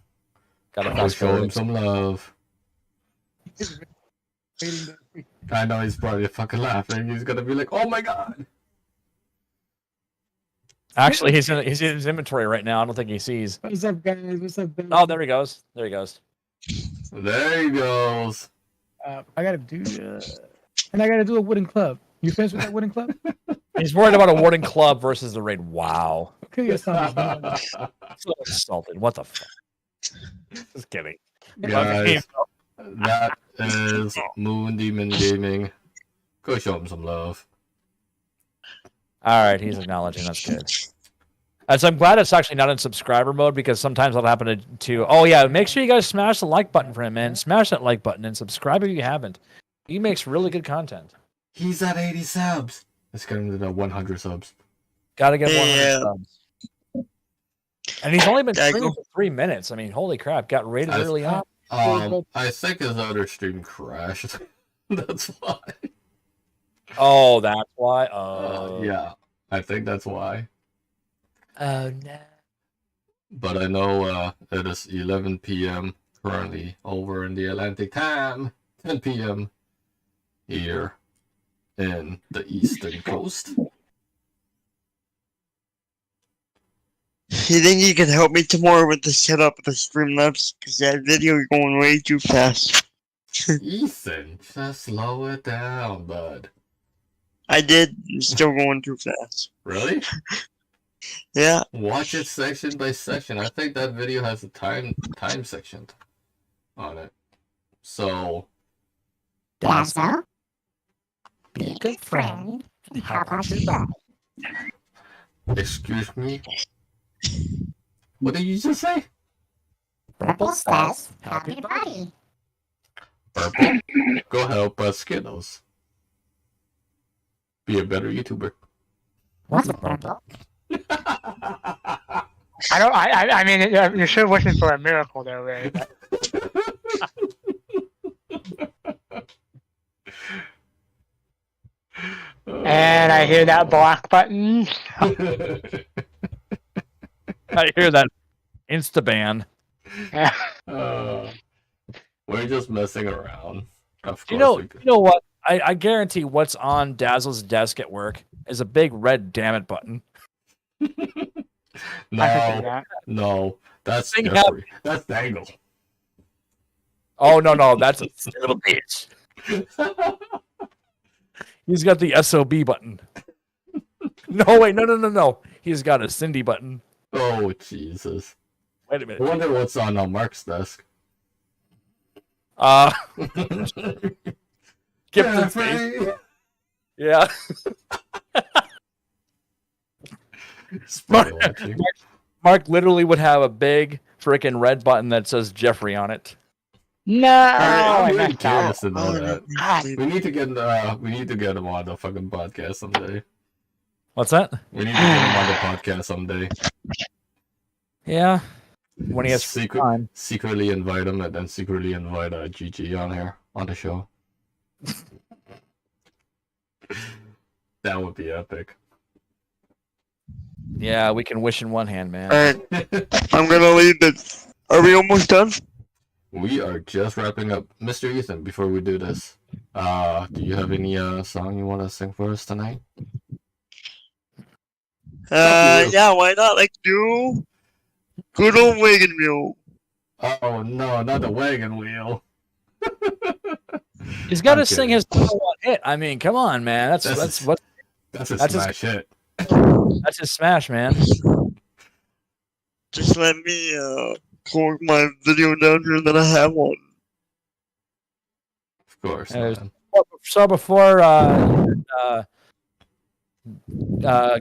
Gotta Go fast show him forward. some love. I know he's probably fucking laughing. He's gonna be like, "Oh my god!" Actually, he's in his inventory right now. I don't think he sees. What's up, guys? What's up, guys? Oh, there he goes. There he goes. There he goes. I gotta do, and I gotta do a wooden club. You finished with that wooden club? He's worried about a wooden club versus the raid. Wow. Okay, yes, I'm So insulted. What the fuck? Just kidding. Guys, that is Moon Demon Gaming. Go show him some love. All right, he's acknowledging. That's good. So I'm glad it's actually not in subscriber mode because sometimes that'll happen to. Oh yeah, make sure you guys smash the like button for him, man. Smash that like button and subscribe if you haven't. He makes really good content. He's at 80 subs. Let's get him to the 100 subs. Got to get 100 Yeah. subs. And he's only been Gotta streaming go. for 3 minutes. I mean, holy crap! Got rated I- early on. I think his other stream crashed. That's why. Oh, that's why. Yeah, I think that's why. Oh no. But I know it is 11 p.m. currently over in the Atlantic time, 10 p.m. here in the Eastern Coast. You think you can help me tomorrow with the setup of the Streamlabs? Because that video is going way too fast. Ethan, just slow it down, bud. I did. It's still going too fast. Really? Yeah. Watch it section by section. I think that video has a time section on it. So Dazzo, be a good friend and help out your buddy. excuse me. What did you just say? Purple says, help your buddy. Purple, go help Skittles. Be a better YouTuber. What's a purple? I mean, you're sure wishing for a miracle there, Ray. But and I hear that black button. I hear that Instaban. We're just messing around. Of You course know, we you could. know what? I guarantee what's on Dazzle's desk at work is a big red damn it button. I can see No, that. no, that's Thing Jeffrey. That's Dangle. Oh no, that's a little bitch. He's got the SOB button. No, wait, no. He's got a Cindy button. Oh Jesus! Wait a I minute. wonder what's on Mark's desk. Skip the face. Jeffrey! Yeah. Probably watching. Mark literally would have a big freaking red button that says Jeffrey on it. No, I'm I really messed curious up. to know that. We need to get him on the fucking podcast someday. What's that? We need to get him on the podcast someday. Yeah. When he has free time. Secretly invite him and then secretly invite GG on here on the show. That would be epic. Yeah, we can wish in one hand, man. Alright, I'm gonna leave this. Are we almost done? We are just wrapping up. Mr. Ethan, before we do this, do you have any song you want to sing for us tonight? Yeah, why not? Like, do good old wagon wheel. Oh no, not the wagon wheel. He's got to I'm sing kidding. his number one hit. I mean, come on, man. That's That's a That's his- smash hit. That's his smash, man. Just let me close my video down here and then I have one. Of course, There's- man. So before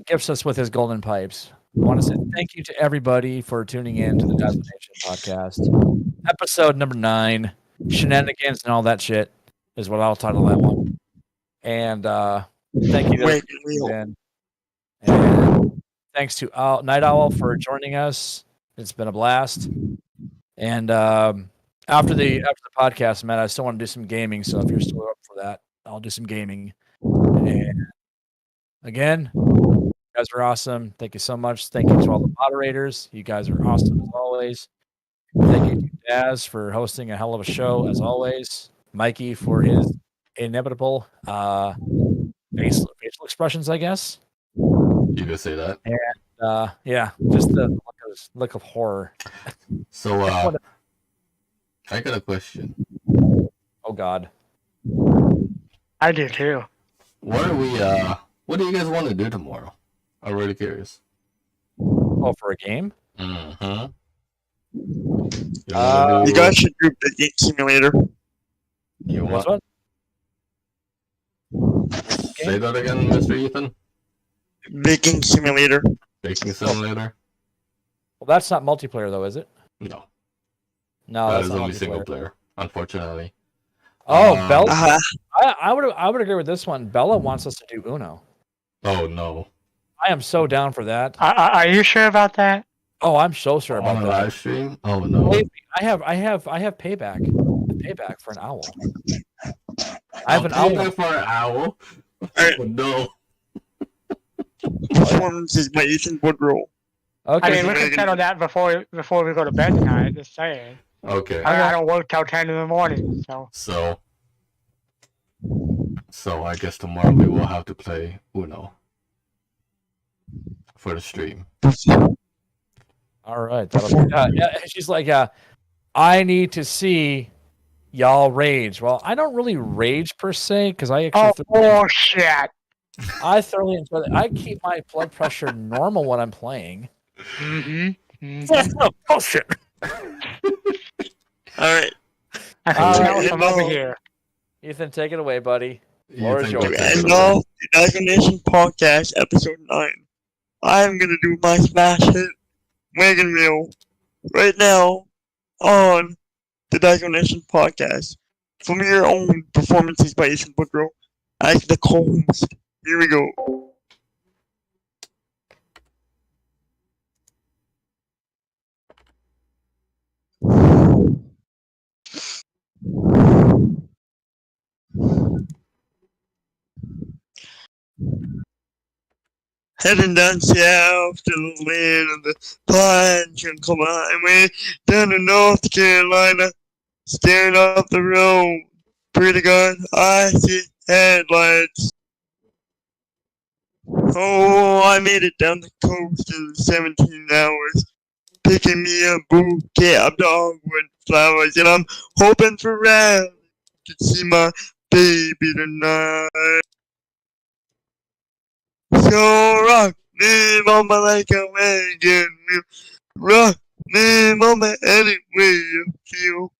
gifts us with his golden pipes, I want to say thank you to everybody for tuning in to the Dazzo Nation Podcast. Episode number 9, shenanigans and all that shit is what I'll title that one. And thank you to Wagon everybody wheel. who's in. And thanks to Night Owl for joining us. It's been a blast. And after the podcast, man, I still want to do some gaming. So if you're still up for that, I'll do some gaming. And again, you guys are awesome. Thank you so much. Thank you to all the moderators. You guys are awesome as always. Thank you to Daz for hosting a hell of a show as always. Mikey for his inevitable facial expressions, I guess. You could say that. Yeah, just the look of horror. So, I got a question. Oh God. I do too. What do you guys want to do tomorrow? I'm really curious. Oh, for a game? Mm-hmm. You guys should do Baking Simulator. You What's want? what? Say that again, Mr. Ethan. Baking Simulator. Baking Simulator? Well, that's not multiplayer though, is it? No, No, that that's is not only single multiplayer. player, unfortunately. Oh, Bella. Uh-huh. I would agree with this one. Bella wants us to do Uno. Oh no! I am so down for that. Are you sure about that? Oh, I'm so sure On about a that. live stream? Oh no! Believe me, I have payback. Payback for an owl. I have an owl. Payback for an owl. Alright. Oh no! Performances by Ethan Woodrow. Okay. I mean, we can settle that before we go to bed tonight. Just saying. Okay. I don't work till 10 in the morning, so. So I guess tomorrow we will have to play Uno for the stream. All right. That'll be, yeah, she's like, I need to see y'all rage. Well, I don't really rage per se because I actually Bullshit. I thoroughly enjoy it. I keep my blood pressure normal when I'm playing. Mm-hmm. That's not bullshit. Alright. I can tell from over here. Ethan, take it away, buddy. You Floor is think yours. we'll To take it end away? off the Dazzo Nation Podcast, episode 9, I'm gonna do my smash hit, Wagon Wheel, right now on the Dazzo Nation Podcast. From your own performances by Ethan Woodrow as the co-host. Here we go. Heading down south to the land of the pines and come my way down to North Carolina, staring up the road. Pretty good, I see headlights. Oh, I made it down the coast in 17 hours, picking me a bouquet of dogwood flowers, and I'm hoping for Riley to see my baby tonight. So rock me, mama, like a wagon wheel. Rock me, mama, any way you feel.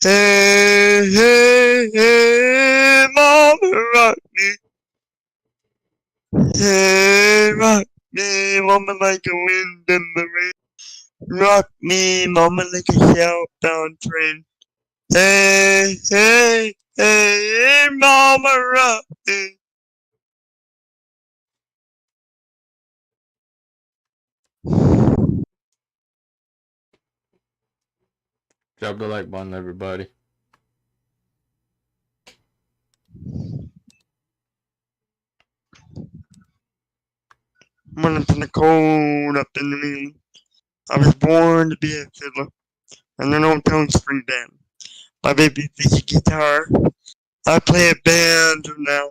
Hey, hey, hey, mama, rock me. Hey, rock me, mama, like a wind in the rain. Rock me, mama, like a southbound train. Hey, hey, hey, mama rock me. Drop the like button, everybody. Running from the cold up in the moon. I was born to be a fiddler in an old town spring band. My baby plays a guitar. I play a band now.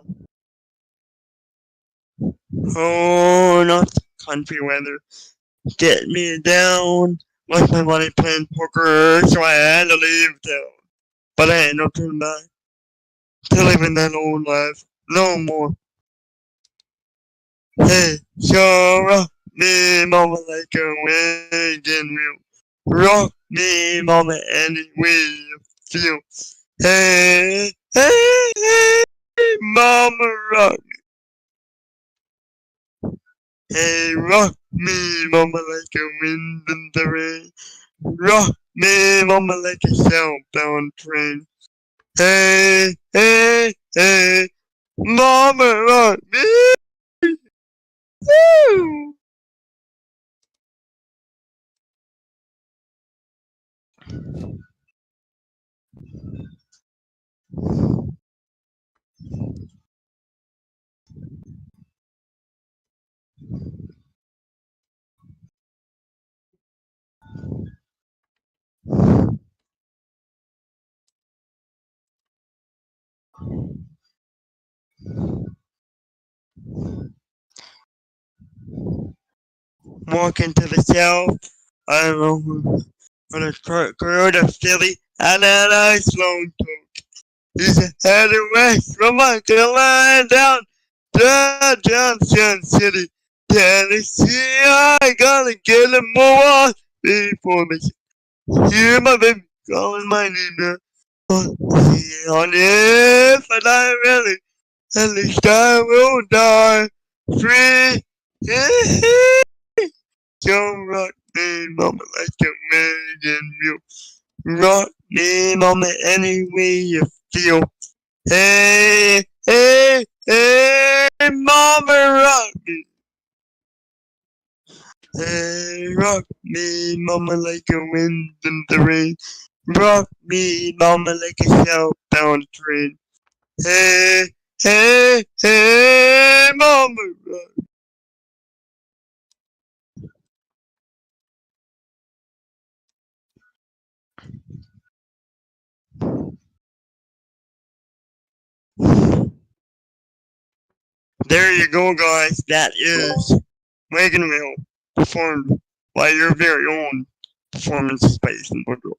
Oh, not the country weather. Get me down. Lost my money playing poker, so I had to leave town. But I ain't no turning back to living that old life no more. Hey, so rock me, mama, like a wagon wheel. Rock me, mama, any way you feel. Hey, hey, hey, mama, rock me. Hey, rock me, mama, like a wind in the rain. Rock me, mama, like a southbound train. Hey, hey, hey, mama, rock me. Woo! Walking to the south, I don't know, on a road of Philly, and then I slow talk. He's headed west from Michael down to Johnson City, Tennessee. I gotta get a more before me. Hear my baby calling my name now. On if I die really, at least I will die free. Don't rock me, mama, like a wagon wheel. Rock me, mama, any way you feel. Hey, hey, hey, mama, rock me. Hey, rock me, mama, like a wind in the rain. Rock me, mama, like a southbound train. Hey, hey, hey, mama, rock me. There you go, guys. That is Wagon Wheel, performed by your very own performances by Ethan Woodrow.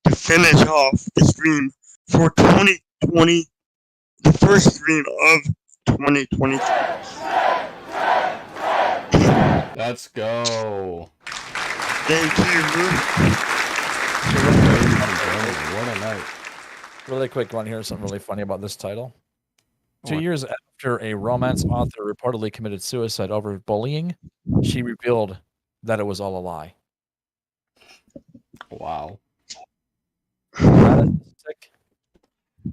To finish off the stream for 2020, the first stream of 2023. Let's go. Thank you. What a night. Really quick one here. Something really funny about this title. 2 years after a romance author reportedly committed suicide over bullying, she revealed that it was all a lie. Wow. That is the sick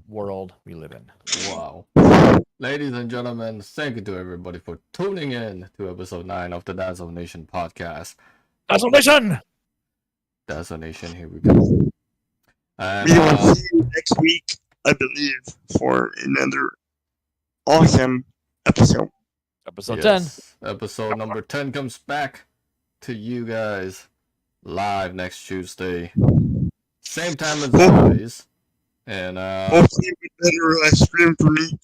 world we live in. Wow. Ladies and gentlemen, thank you to everybody for tuning in to episode 9 of the Dazzo Nation Podcast. Dazzo Nation! Dazzo Nation, here we go. And, We will see you next week, I believe, for another awesome episode. Episode yes, 10. Episode number 10 comes back to you guys live next Tuesday. Same time as always. And hopefully we better stream for me.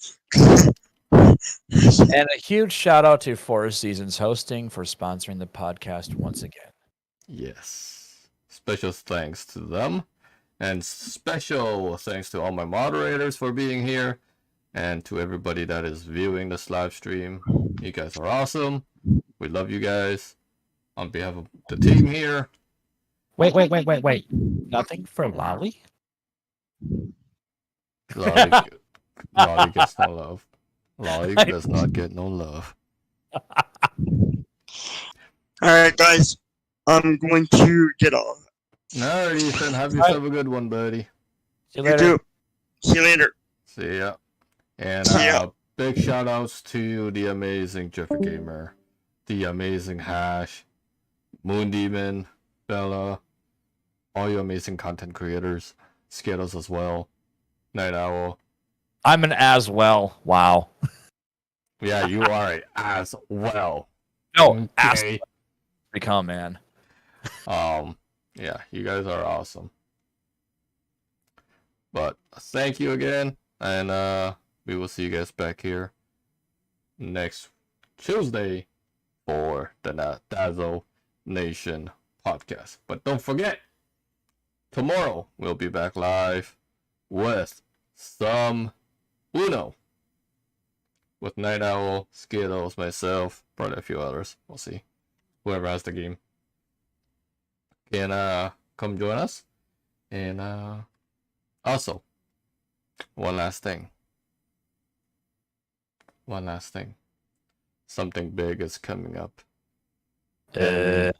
And a huge shout out to Four Seasons Hosting for sponsoring the podcast once again. Yes. Special thanks to them. And special thanks to all my moderators for being here. And to everybody that is viewing this live stream. You guys are awesome. We love you guys. On behalf of the team here. Wait. Nothing for Lolly? Lolly gets no love. Lolly does not get no love. Alright, guys. I'm going to get off. Alright, Ethan. Have yourself a good one, buddy. See you You later. too. See you later. See ya. And See ya. big shout outs to the amazing Jeffrey Gamer, the amazing Hash, Moon Demon, Bella, all you amazing content creators, Skittles as well, Night Owl. I'm an as well. Wow. Yeah, you are it as well. No, as Okay. become, man. Yeah, you guys are awesome. But thank you again, and we will see you guys back here next Tuesday for the Dazzo Nation Podcast. But don't forget, tomorrow we'll be back live with some Uno. With Night Owl, Skittles, myself, probably a few others. We'll see. Whoever has the game can come join us. And also, one last thing. Something big is coming up in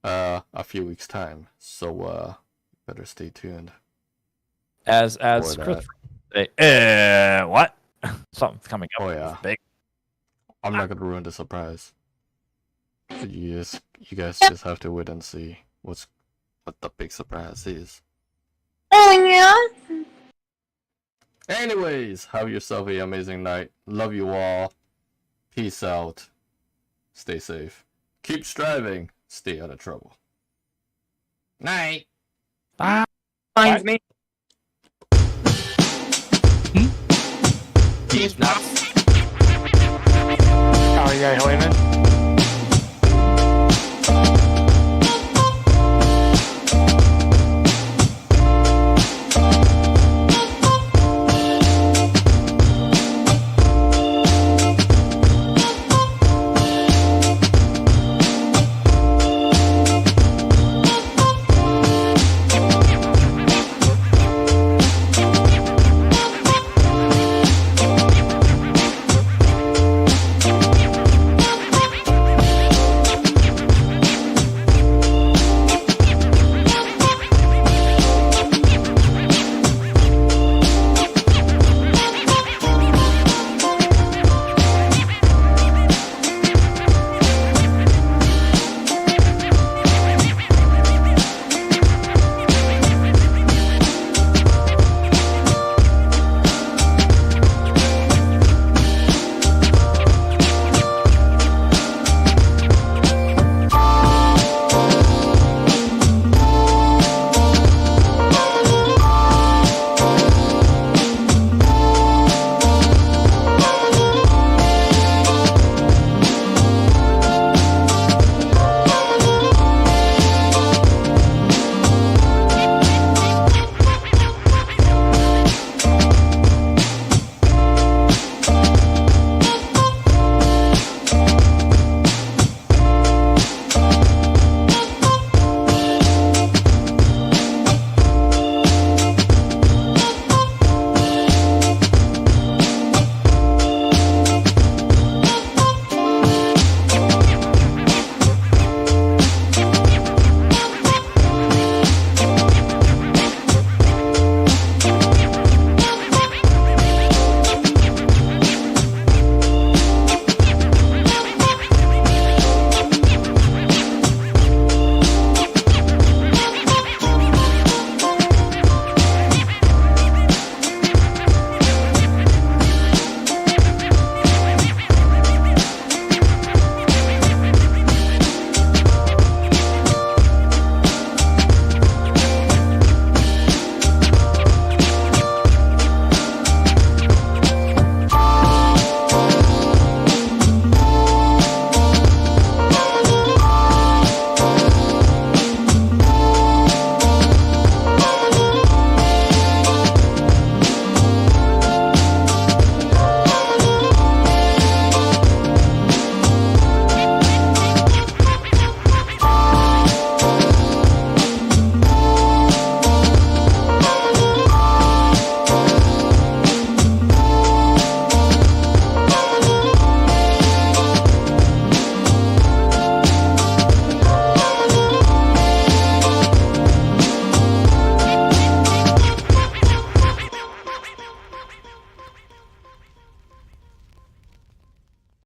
a few weeks' time. So better stay tuned. As for Chris that. say, what? Something's coming up. Oh yeah. Big. I'm not gonna ruin the surprise. You guys just have to wait and see what the big surprise is. Oh yeah. Anyways, have yourself an amazing night. Love you all. Peace out. Stay safe. Keep striving. Stay out of trouble. Night. Bye. Finds me. He's nuts. How are you guys, Hoyman?